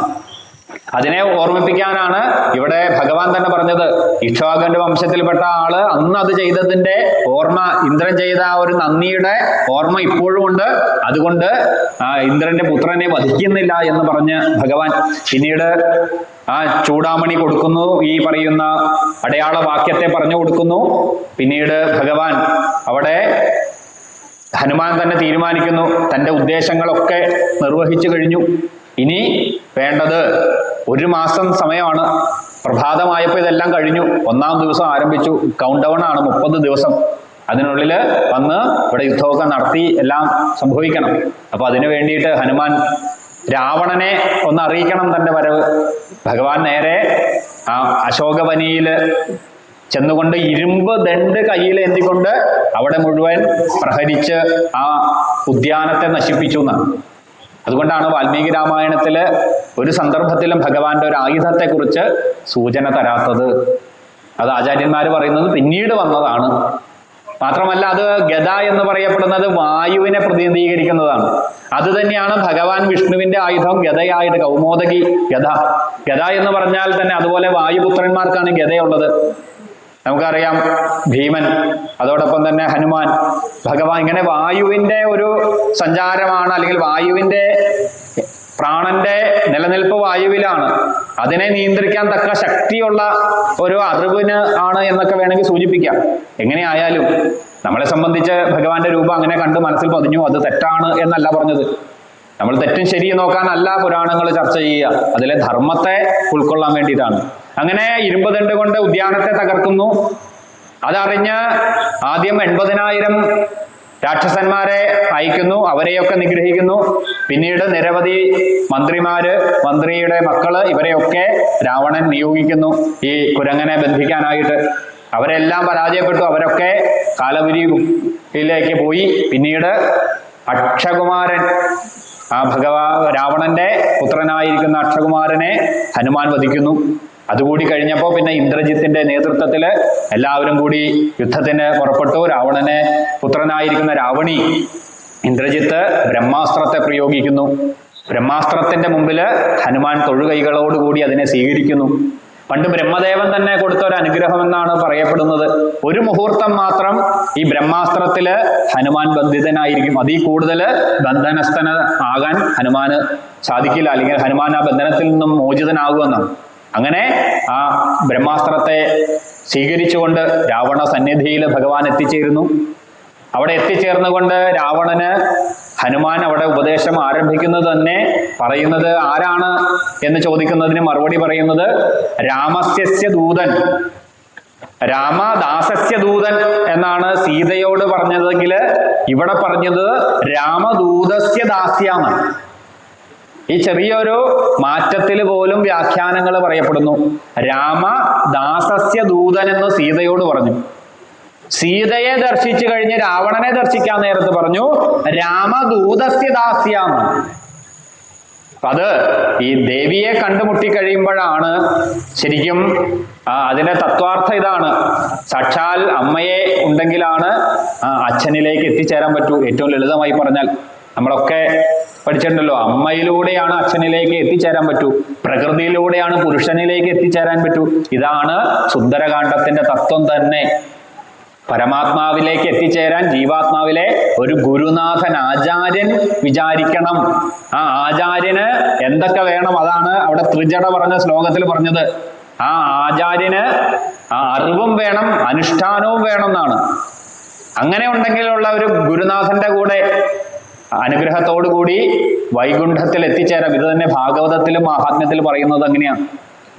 അതിനെ ഓർമ്മിപ്പിക്കാനാണ് ഇവിടെ ഭഗവാൻ തന്നെ പറഞ്ഞത്. ഇക്ഷ്വാകുവിന്റെ വംശത്തിൽപ്പെട്ട ആള് അന്ന് അത് ചെയ്തതിന്റെ ഓർമ്മ, ഇന്ദ്രൻ ചെയ്ത ആ ഒരു നന്ദിയുടെ ഓർമ്മ ഇപ്പോഴും ഉണ്ട്. അതുകൊണ്ട് ഇന്ദ്രന്റെ പുത്രനെ വധിക്കുന്നില്ല എന്ന് പറഞ്ഞ് ഭഗവാൻ പിന്നീട് ആ ചൂടാമണി കൊടുക്കുന്നു. ഈ പറയുന്ന അടയാള വാക്യത്തെ പറഞ്ഞു കൊടുക്കുന്നു. പിന്നീട് ഭഗവാൻ അവിടെ ഹനുമാൻ തന്നെ തീരുമാനിക്കുന്നു, തൻ്റെ ഉദ്ദേശങ്ങളൊക്കെ നിർവഹിച്ചു കഴിഞ്ഞു. ഇനി വേണ്ടത് 1 മാസം സമയമാണ്. പ്രഭാതമായപ്പോൾ ഇതെല്ലാം കഴിഞ്ഞു. 1-ാം ദിവസം ആരംഭിച്ചു. കൗണ്ട് ഡൗൺ ആണ്, 30 ദിവസം. അതിനുള്ളിൽ വന്ന് ഇവിടെ യുദ്ധമൊക്കെ നടത്തി എല്ലാം സംഭവിക്കണം. അപ്പൊ അതിനു വേണ്ടിയിട്ട് ഹനുമാൻ രാവണനെ ഒന്ന് അറിയിക്കണം തന്റെ വരവ്. ഭഗവാൻ നേരെ ആ അശോകവനിയിൽ ചെന്നുകൊണ്ട് ഇരുമ്പ് ദണ്ട് കയ്യിൽ എന്തിക്കൊണ്ട് അവിടെ മുഴുവൻ പ്രഹരിച്ച് ആ ഉദ്യാനത്തെ നശിപ്പിച്ചു എന്നാണ്. അതുകൊണ്ടാണ് വാൽമീകി രാമായണത്തില് ഒരു സന്ദർഭത്തിലും ഭഗവാന്റെ ഒരു ആയുധത്തെക്കുറിച്ച് സൂചന തരാത്തത്. അത് ആചാര്യന്മാർ പറയുന്നത് പിന്നീട് വന്നതാണ്. മാത്രമല്ല അത് ഗദ എന്ന് പറയപ്പെടുന്നത് വായുവിനെ പ്രതിനിധീകരിക്കുന്നതാണ്. അത് തന്നെയാണ് ഭഗവാൻ വിഷ്ണുവിന്റെ ആയുധം ഗദയായിട്ട്, കൗമോദകി ഗദ. ഗദ എന്ന് പറഞ്ഞാൽ തന്നെ അതുപോലെ വായുപുത്രന്മാർക്കാണ് ഗദയുള്ളത്. നമുക്കറിയാം ഭീമൻ, അതോടൊപ്പം തന്നെ ഹനുമാൻ, ഭഗവാൻ. ഇങ്ങനെ വായുവിന്റെ ഒരു സഞ്ചാരമാണ്, അല്ലെങ്കിൽ വായുവിന്റെ പ്രാണന്റെ നിലനിൽപ്പ് വായുവിലാണ്. അതിനെ നിയന്ത്രിക്കാൻ തക്ക ശക്തിയുള്ള ഒരു അറിവിന് ആണ് എന്നൊക്കെ വേണമെങ്കിൽ സൂചിപ്പിക്കാം. എങ്ങനെയായാലും നമ്മളെ സംബന്ധിച്ച് ഭഗവാന്റെ രൂപം അങ്ങനെ കണ്ട് മനസ്സിൽ പതിഞ്ഞു. അത് തെറ്റാണ് എന്നല്ല പറഞ്ഞത്. നമ്മൾ തെറ്റും ശരിയും നോക്കാനല്ല പുരാണങ്ങൾ ചർച്ച ചെയ്യുക, അതിലെ ധർമ്മത്തെ ഉൾക്കൊള്ളാൻ വേണ്ടിയിട്ടാണ്. അങ്ങനെ ഇരുമ്പ് ദണ്ട് കൊണ്ട് ഉദ്യാനത്തെ തകർക്കുന്നു. അതറിഞ്ഞ് ആദ്യം 80,000 രാക്ഷസന്മാരെ അയക്കുന്നു, അവരെയൊക്കെ നിഗ്രഹിക്കുന്നു. പിന്നീട് നിരവധി മന്ത്രിയുടെ മക്കള്, ഇവരെയൊക്കെ രാവണൻ നിയോഗിക്കുന്നു ഈ കുരങ്ങനെ ബന്ധിക്കാനായിട്ട്. അവരെല്ലാം പരാജയപ്പെട്ടു. അവരൊക്കെ കാലപുരിയിലേക്ക് പോയി. പിന്നീട് അക്ഷകുമാരൻ, ആ രാവണന്റെ പുത്രനായിരിക്കുന്ന അക്ഷകുമാരനെ ഹനുമാൻ വധിക്കുന്നു. അതുകൂടി കഴിഞ്ഞപ്പോൾ പിന്നെ ഇന്ദ്രജിത്തിന്റെ നേതൃത്വത്തിൽ എല്ലാവരും കൂടി യുദ്ധത്തിന് പുറപ്പെട്ടു. രാവണനെ പുത്രനായിരിക്കുന്ന രാവണി ഇന്ദ്രജിത്ത് ബ്രഹ്മാസ്ത്രത്തെ പ്രയോഗിക്കുന്നു. ബ്രഹ്മാസ്ത്രത്തിന്റെ മുമ്പിൽ ഹനുമാൻ തൊഴുകൈകളോടുകൂടി അതിനെ സ്വീകരിക്കുന്നു. പണ്ട് ബ്രഹ്മദേവൻ തന്നെ കൊടുത്ത ഒരു അനുഗ്രഹം എന്നാണ് പറയപ്പെടുന്നത്. ഒരു മുഹൂർത്തം മാത്രം ഈ ബ്രഹ്മാസ്ത്രത്തില് ഹനുമാൻ ബന്ധിതനായിരിക്കും. അതിൽ കൂടുതൽ ബന്ധനസ്ഥന ആകാൻ ഹനുമാന് സാധിക്കില്ല, അല്ലെങ്കിൽ ഹനുമാൻ ആ ബന്ധനത്തിൽ നിന്നും മോചിതനാകുമെന്നാണ്. അങ്ങനെ ആ ബ്രഹ്മാസ്ത്രത്തെ സ്വീകരിച്ചുകൊണ്ട് രാവണ സന്നിധിയിൽ ഭഗവാൻ എത്തിച്ചേരുന്നു. അവിടെ എത്തിച്ചേർന്നുകൊണ്ട് രാവണന് ഹനുമാൻ അവിടെ ഉപദേശം ആരംഭിക്കുന്നത് തന്നെ പറയുന്നത് ആരാണ് എന്ന് ചോദിക്കുന്നതിന് മറുപടി പറയുന്നത് രാമസ്യ ദൂതൻ, രാമദാസസ്യ ദൂതൻ എന്നാണ് സീതയോട് പറഞ്ഞതെങ്കിൽ ഇവിടെ പറഞ്ഞത് രാമദൂതസ്യ ദാസ്യാന്ന്. ഈ ചെറിയൊരു മാറ്റത്തിൽ പോലും വ്യാഖ്യാനങ്ങൾ പറയപ്പെടുന്നു. രാമദാസസ്യ ദൂതൻ എന്ന് സീതയോട് പറഞ്ഞു. സീതയെ ദർശിച്ചു കഴിഞ്ഞ് രാവണനെ ദർശിക്കാൻ നേരത്ത് പറഞ്ഞു രാമദൂതസ്യ ദാസ്യാന്ന്. അത് ഈ ദേവിയെ കണ്ടുമുട്ടി കഴിയുമ്പോഴാണ് ശരിക്കും അതിന്റെ തത്വാർത്ഥം ഇതാണ്. സാക്ഷാൽ അമ്മയെ ഉണ്ടെങ്കിലാണ് അച്ഛനിലേക്ക് എത്തിച്ചേരാൻ പറ്റൂ. ഏറ്റവും ലളിതമായി പറഞ്ഞാൽ നമ്മളൊക്കെ പഠിച്ചിട്ടുണ്ടല്ലോ, അമ്മയിലൂടെയാണ് അച്ഛനിലേക്ക് എത്തിച്ചേരാൻ പറ്റൂ, പ്രകൃതിയിലൂടെയാണ് പുരുഷനിലേക്ക് എത്തിച്ചേരാൻ പറ്റൂ. ഇതാണ് സുന്ദരകാന്ഡത്തിന്റെ തത്വം തന്നെ. പരമാത്മാവിലേക്ക് എത്തിച്ചേരാൻ ജീവാത്മാവിലെ ഒരു ഗുരുനാഥൻ, ആചാര്യൻ വിചാരിക്കണം. ആ ആചാര്യന് എന്തൊക്കെ വേണം അതാണ് അവിടെ ത്രിജട പറഞ്ഞ ശ്ലോകത്തിൽ പറഞ്ഞത്. ആ ആചാര്യന് ആ അറിവും വേണം, അനുഷ്ഠാനവും വേണം എന്നാണ്. അങ്ങനെ ഉണ്ടെങ്കിലുള്ള ഒരു ഗുരുനാഥന്റെ കൂടെ അനുഗ്രഹത്തോടു കൂടി വൈകുണ്ഠത്തിൽ എത്തിച്ചേരാം. ഇത് തന്നെ ഭാഗവതത്തിലും മഹാത്മ്യത്തിലും പറയുന്നത് അങ്ങനെയാണ്.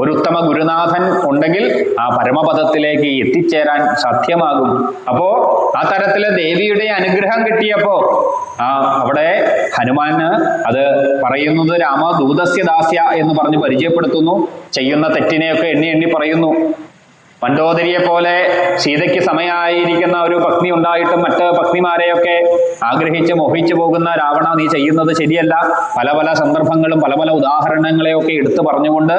ഒരു ഉത്തമ ഗുരുനാഥൻ ഉണ്ടെങ്കിൽ ആ പരമപദത്തിലേക്ക് എത്തിച്ചേരാൻ സാധ്യമാകും. അപ്പോ ആ തരത്തില് ദേവിയുടെ അനുഗ്രഹം കിട്ടിയപ്പോ അവിടെ ഹനുമാന് അത് പറയുന്നത് രാമദൂതസ്യ ദാസ്യ എന്ന് പറഞ്ഞ് പരിചയപ്പെടുത്തുന്നു. ചെയ്യുന്ന തെറ്റിനെയൊക്കെ എണ്ണി എണ്ണി പറയുന്നു. മണ്ഡോദരിയെ പോലെ സീതയ്ക്ക് സമയായിരിക്കുന്ന ഒരു പത്നി ഉണ്ടായിട്ടും മറ്റ് പത്നിമാരെയൊക്കെ ആഗ്രഹിച്ച് മോഹിച്ചു പോകുന്ന രാവണ, നീ ചെയ്യുന്നത് ശരിയല്ല. പല പല സന്ദർഭങ്ങളും പല പല ഉദാഹരണങ്ങളെയൊക്കെ എടുത്തു പറഞ്ഞുകൊണ്ട്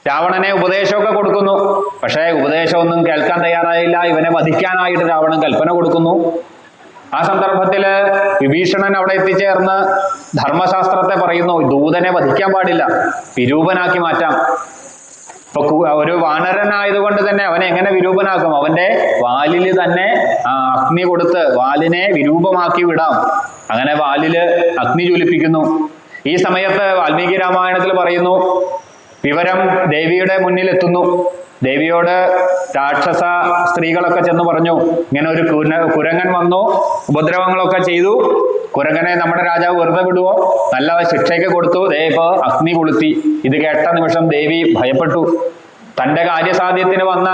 രാവണനെ ഉപദേശമൊക്കെ കൊടുക്കുന്നു. പക്ഷേ ഉപദേശമൊന്നും കേൾക്കാൻ തയ്യാറായില്ല. ഇവനെ വധിക്കാനായിട്ട് രാവണൻ കൽപ്പന കൊടുക്കുന്നു. ആ സന്ദർഭത്തില് വിഭീഷണൻ അവിടെ എത്തിച്ചേർന്ന് ധർമ്മശാസ്ത്രത്തെ പറയുന്നു, ദൂതനെ വധിക്കാൻ പാടില്ല, വിരൂപനാക്കി മാറ്റാം. ഇപ്പൊ ഒരു വാനരനായതുകൊണ്ട് തന്നെ അവനെ എങ്ങനെ വിരൂപനാക്കും? അവന്റെ വാലില് തന്നെ അഗ്നി കൊടുത്ത് വാലിനെ വിരൂപമാക്കി വിടാം. അങ്ങനെ വാലില് അഗ്നി ജ്വലിപ്പിക്കുന്നു. ഈ സമയത്ത് വാൽമീകി രാമായണത്തിൽ പറയുന്നു, വിവരം ദേവിയുടെ മുന്നിൽ എത്തുന്നു. ദേവിയോട് രാക്ഷസ സ്ത്രീകളൊക്കെ ചെന്ന് പറഞ്ഞു, ഇങ്ങനെ ഒരു കുരങ്ങൻ വന്നു, ഉപദ്രവങ്ങളൊക്കെ ചെയ്തു. കുരങ്ങനെ നമ്മുടെ രാജാവ് വെറുതെ വിടുവോ? നല്ല ശിക്ഷയൊക്കെ കൊടുത്തു. ഇപ്പൊ അഗ്നി കൊളുത്തി. ഇത് കേട്ട നിമിഷം ദേവി ഭയപ്പെട്ടു. തന്റെ കാര്യസാധ്യത്തിന് വന്ന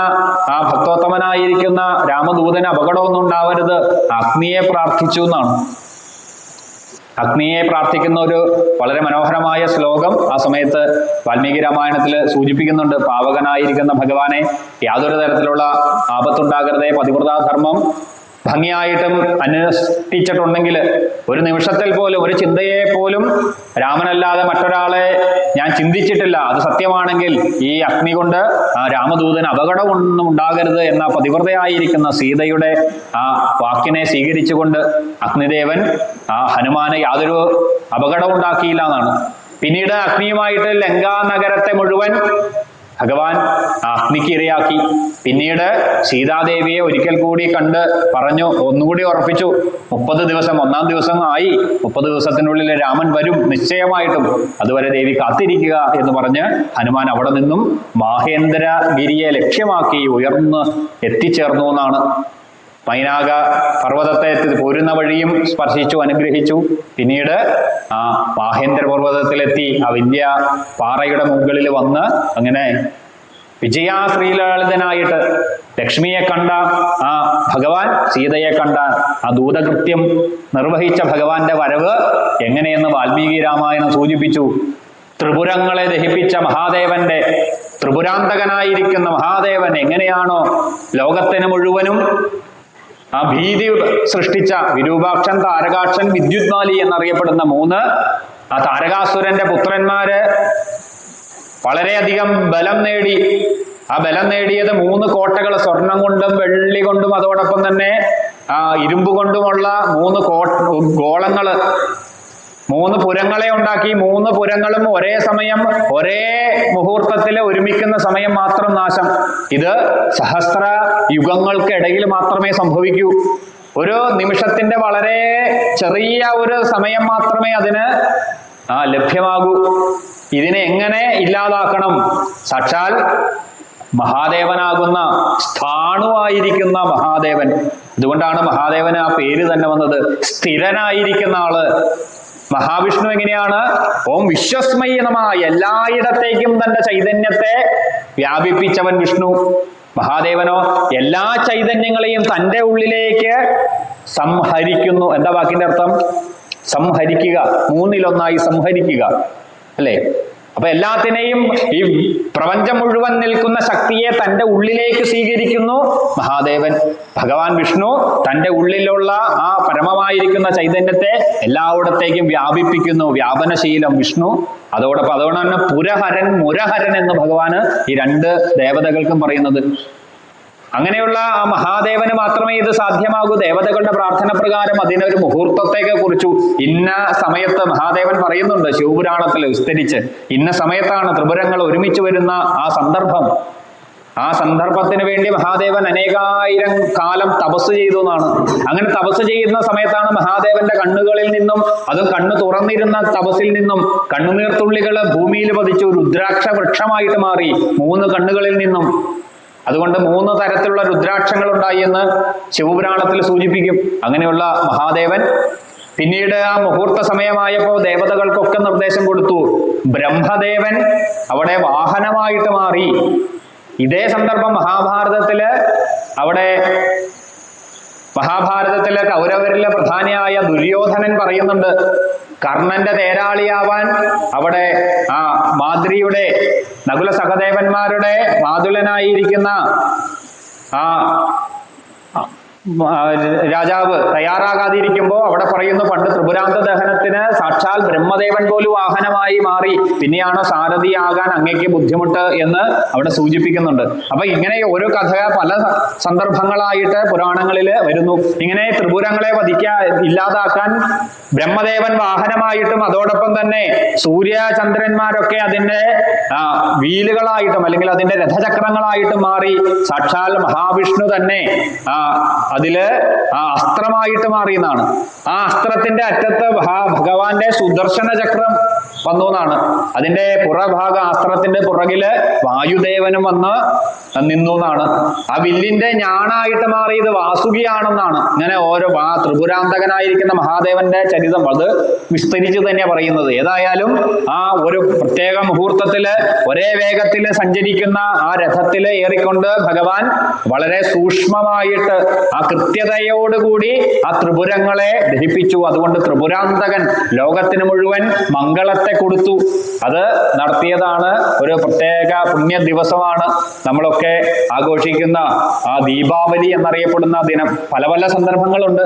ആ ഭക്തോത്തമനായിരിക്കുന്ന രാമദൂതന് അപകടമൊന്നും ഉണ്ടാവരുത്, അഗ്നിയെ പ്രാർത്ഥിച്ചു എന്നാണ്. അഗ്നിയെ പ്രാർത്ഥിക്കുന്ന ഒരു വളരെ മനോഹരമായ ശ്ലോകം ആ സമയത്ത് വാൽമീകി രാമായണത്തിൽ സൂചിപ്പിക്കുന്നുണ്ട്. പാവകനായിരിക്കുന്ന ഭഗവാനെ യാതൊരു തരത്തിലുള്ള ആപത്തുണ്ടാകരുതേ, പതിവ്രതാധർമ്മം ഭംഗിയായിട്ടും അനുഷ്ഠിച്ചിട്ടുണ്ടെങ്കിൽ ഒരു നിമിഷത്തിൽ പോലും, ഒരു ചിന്തയെ പോലും രാമനല്ലാതെ മറ്റൊരാളെ ഞാൻ ചിന്തിച്ചിട്ടില്ല, അത് സത്യമാണെങ്കിൽ ഈ അഗ്നി കൊണ്ട് ആ രാമദൂതന് അപകടമൊന്നും ഉണ്ടാകരുത് എന്ന പതിവ്രതയായിരിക്കുന്ന സീതയുടെ ആ വാക്കിനെ സ്വീകരിച്ചുകൊണ്ട് അഗ്നിദേവൻ ആ ഹനുമാന് യാതൊരു അപകടം ഉണ്ടാക്കിയില്ല എന്നാണ്. പിന്നീട് അഗ്നിയുമായിട്ട് ലങ്കാ നഗരത്തെ മുഴുവൻ ഭഗവാൻ അഗ്നിക്ക് ഇരയാക്കി. പിന്നീട് സീതാദേവിയെ ഒരിക്കൽ കൂടി കണ്ട് പറഞ്ഞു, ഒന്നുകൂടി ഉറപ്പിച്ചു, 30 ദിവസം, 1-ാം ദിവസം ആയി, 30 ദിവസത്തിനുള്ളിൽ രാമൻ വരും നിശ്ചയമായിട്ടും, അതുവരെ ദേവി കാത്തിരിക്കുക എന്ന് പറഞ്ഞ് ഹനുമാൻ അവിടെ നിന്നും മാഹേന്ദ്രഗിരിയെ ലക്ഷ്യമാക്കി ഉയർന്ന് എത്തിച്ചേർന്നു എന്നാണ്. മൈനാക പർവ്വതത്തെ പോരുന്ന വഴിയും സ്പർശിച്ചു, അനുഗ്രഹിച്ചു. പിന്നീട് ആ മാഹേന്ദ്ര പർവ്വതത്തിലെത്തി ആ വലിയ പാറയുടെ മുകളിൽ വന്ന് അങ്ങനെ വിജയാശ്രീലളിതനായിട്ട് ലക്ഷ്മിയെ കണ്ട ആ ഭഗവാൻ, സീതയെ കണ്ട ആ ദൂതകൃത്യം നിർവഹിച്ച ഭഗവാന്റെ വരവ് എങ്ങനെയെന്ന് വാൽമീകി രാമായണം സൂചിപ്പിച്ചു. ത്രിപുരങ്ങളെ ദഹിപ്പിച്ച മഹാദേവന്റെ, ത്രിപുരാന്തകനായിരിക്കുന്ന മഹാദേവൻ എങ്ങനെയാണോ ലോകത്തിന് മുഴുവനും ആ ഭീതി സൃഷ്ടിച്ച വിരൂപാക്ഷൻ, താരകാക്ഷൻ, വിദ്യുത്മാലി എന്നറിയപ്പെടുന്ന 3 ആ താരകാസുരന്റെ പുത്രന്മാര് വളരെയധികം ബലം നേടി. ആ ബലം നേടിയത് 3 കോട്ടകൾ, സ്വർണം കൊണ്ടും വെള്ളി കൊണ്ടും അതോടൊപ്പം തന്നെ ഇരുമ്പ് കൊണ്ടുമുള്ള 3 ഗോളങ്ങള്, 3 പുരങ്ങളെ ഉണ്ടാക്കി. 3 പുരങ്ങളും ഒരേ സമയം, ഒരേ മുഹൂർത്തത്തിൽ ഒരുമിക്കുന്ന സമയം മാത്രം നാശം. ഇത് സഹസ്ര യുഗങ്ങൾക്കിടയിൽ മാത്രമേ സംഭവിക്കൂ. ഒരു നിമിഷത്തിന്റെ വളരെ ചെറിയ ഒരു സമയം മാത്രമേ അതിന് ലഭ്യമാകൂ. ഇതിനെ എങ്ങനെ ഇല്ലാതാക്കണം? സാക്ഷാൽ മഹാദേവനാകുന്ന, സ്ഥാണുവായിരിക്കുന്ന മഹാദേവൻ. അതുകൊണ്ടാണ് മഹാദേവന് ആ പേര് തന്നെ വന്നത്, സ്ഥിരനായിരിക്കുന്ന ആള്. മഹാവിഷ്ണു എങ്ങനെയാണ്? ഓം വിശ്വസ്മയി നമഃ, എല്ലായിടത്തേക്കും തന്റെ ചൈതന്യത്തെ വ്യാപിപ്പിച്ചവൻ വിഷ്ണു. മഹാദേവനോ എല്ലാ ചൈതന്യങ്ങളെയും തൻ്റെ ഉള്ളിലേക്ക് സംഹരിക്കുന്നു. എന്താ വാക്കിന്റെ അർത്ഥം? സംഹരിക്കുക, 3-1 സംഹരിക്കുക, അല്ലേ? അപ്പൊ എല്ലാത്തിനെയും, ഈ പ്രപഞ്ചം മുഴുവൻ നിൽക്കുന്ന ശക്തിയെ തൻ്റെ ഉള്ളിലേക്ക് സ്വീകരിക്കുന്നു മഹാദേവൻ. ഭഗവാൻ വിഷ്ണു തൻ്റെ ഉള്ളിലുള്ള ആ പരമമായിരിക്കുന്ന ചൈതന്യത്തെ എല്ലായിടത്തേക്കും വ്യാപിപ്പിക്കുന്നു. വ്യാപനശീലം വിഷ്ണു. അതോടൊപ്പം അതുകൊണ്ട് തന്നെ പുരഹരൻ, മുരഹരൻ എന്ന് ഭഗവാന് ഈ 2 ദേവതകൾക്കും പറയുന്നത്. അങ്ങനെയുള്ള ആ മഹാദേവന് മാത്രമേ ഇത് സാധ്യമാകൂ. ദേവതകളുടെ പ്രാർത്ഥന പ്രകാരം അതിനൊരു മുഹൂർത്തത്തേക്ക് കുറിച്ചു. ഇന്ന സമയത്ത് മഹാദേവൻ പറയുന്നുണ്ട് ശിവപുരാണത്തിൽ വിസ്തരിച്ച്, ഇന്ന സമയത്താണ് ത്രിപുരങ്ങൾ ഒരുമിച്ച് വരുന്ന ആ സന്ദർഭം. ആ സന്ദർഭത്തിന് വേണ്ടി മഹാദേവൻ അനേകായിരം കാലം തപസ് ചെയ്തു എന്നാണ്. അങ്ങനെ തപസ് ചെയ്യുന്ന സമയത്താണ് മഹാദേവന്റെ കണ്ണുകളിൽ നിന്നും, അതും കണ്ണു തുറന്നിരുന്ന തപസ്സിൽ നിന്നും കണ്ണുനീർത്തുള്ളികള് ഭൂമിയിൽ പതിച്ചു രുദ്രാക്ഷ വൃക്ഷമായിട്ട് മാറി 3 കണ്ണുകളിൽ നിന്നും. അതുകൊണ്ട് 3 തരത്തിലുള്ള രുദ്രാക്ഷങ്ങൾ ഉണ്ടായി എന്ന് ശിവപുരാണത്തിൽ സൂചിപ്പിക്കും. അങ്ങനെയുള്ള മഹാദേവൻ പിന്നീട് ആ മുഹൂർത്ത സമയമായപ്പോൾ ദേവതകൾക്കൊക്കെ നിർദ്ദേശം കൊടുത്തു. ബ്രഹ്മദേവൻ അവിടെ വാഹനമായിട്ട് മാറി. ഇതേ സന്ദർഭം മഹാഭാരതത്തില് കൗരവരിലെ പ്രധാനിയായ ദുര്യോധനൻ പറയുന്നുണ്ട്, കർണന്റെ തേരാളിയാവാൻ അവിടെ ആ മാദ്രിയുടെ, നകുല സഹദേവന്മാരുടെ മാതുലനായിരിക്കുന്ന ആ രാജാവ് തയ്യാറാകാതിരിക്കുമ്പോൾ അവിടെ പറയുന്നു, പണ്ട് ത്രിപുരാന്ത ദഹനത്തിന് സാക്ഷാൽ ബ്രഹ്മദേവൻ പോലും വാഹനമായി മാറി, പിന്നെയാണ് സാരഥിയാകാൻ അങ്ങേക്ക് ബുദ്ധിമുട്ട് എന്ന് അവിടെ സൂചിപ്പിക്കുന്നുണ്ട്. അപ്പൊ ഇങ്ങനെ ഓരോ കഥ പല സന്ദർഭങ്ങളായിട്ട് പുരാണങ്ങളിൽ വരുന്നു. ഇങ്ങനെ ത്രിപുരങ്ങളെ ഇല്ലാതാക്കാൻ ബ്രഹ്മദേവൻ വാഹനമായിട്ടും അതോടൊപ്പം തന്നെ സൂര്യചന്ദ്രന്മാരൊക്കെ അതിന്റെ വീലുകളായിട്ടും അല്ലെങ്കിൽ അതിന്റെ രഥചക്രങ്ങളായിട്ടും മാറി സാക്ഷാൽ മഹാവിഷ്ണു തന്നെ അതില് ആ അസ്ത്രമായിട്ട് മാറിയെന്നാണ്. ആ അസ്ത്രത്തിന്റെ അറ്റത്ത് ഭഗവാന്റെ സുദർശന ചക്രം വന്നു എന്നാണ്. അതിന്റെ പുറഭാഗം, അസ്ത്രത്തിന്റെ പുറകില് വായുദേവനും വന്ന് നിന്നു എന്നാണ്. ആ വില്ലിന്റെ ഞാണായിട്ട് മാറിയത് വാസുകിയാണെന്നാണ്. ഇങ്ങനെ ഓരോ ത്രിപുരാന്തകനായിരിക്കുന്ന മഹാദേവന്റെ ചരിതം അത് വിസ്തരിച്ച് തന്നെ പറയുന്നത്. ഏതായാലും ആ ഒരു പ്രത്യേക മുഹൂർത്തത്തില് ഒരേ വേഗത്തില് സഞ്ചരിക്കുന്ന ആ രഥത്തില് ഏറിക്കൊണ്ട് ഭഗവാൻ വളരെ സൂക്ഷ്മമായിട്ട് ആ കൃത്യതയോടുകൂടി ആ ത്രിപുരങ്ങളെ ദഹിപ്പിച്ചു. അതുകൊണ്ട് ത്രിപുരാന്തകൻ ലോകത്തിന് മുഴുവൻ മംഗളത്തെ കൊടുത്തു. അത് നടത്തിയതാണ്. ഒരു പ്രത്യേക പുണ്യ ദിവസമാണ് നമ്മളൊക്കെ ആഘോഷിക്കുന്ന ആ ദീപാവലി എന്നറിയപ്പെടുന്ന ദിനം. പല പല സന്ദർഭങ്ങളുണ്ട്.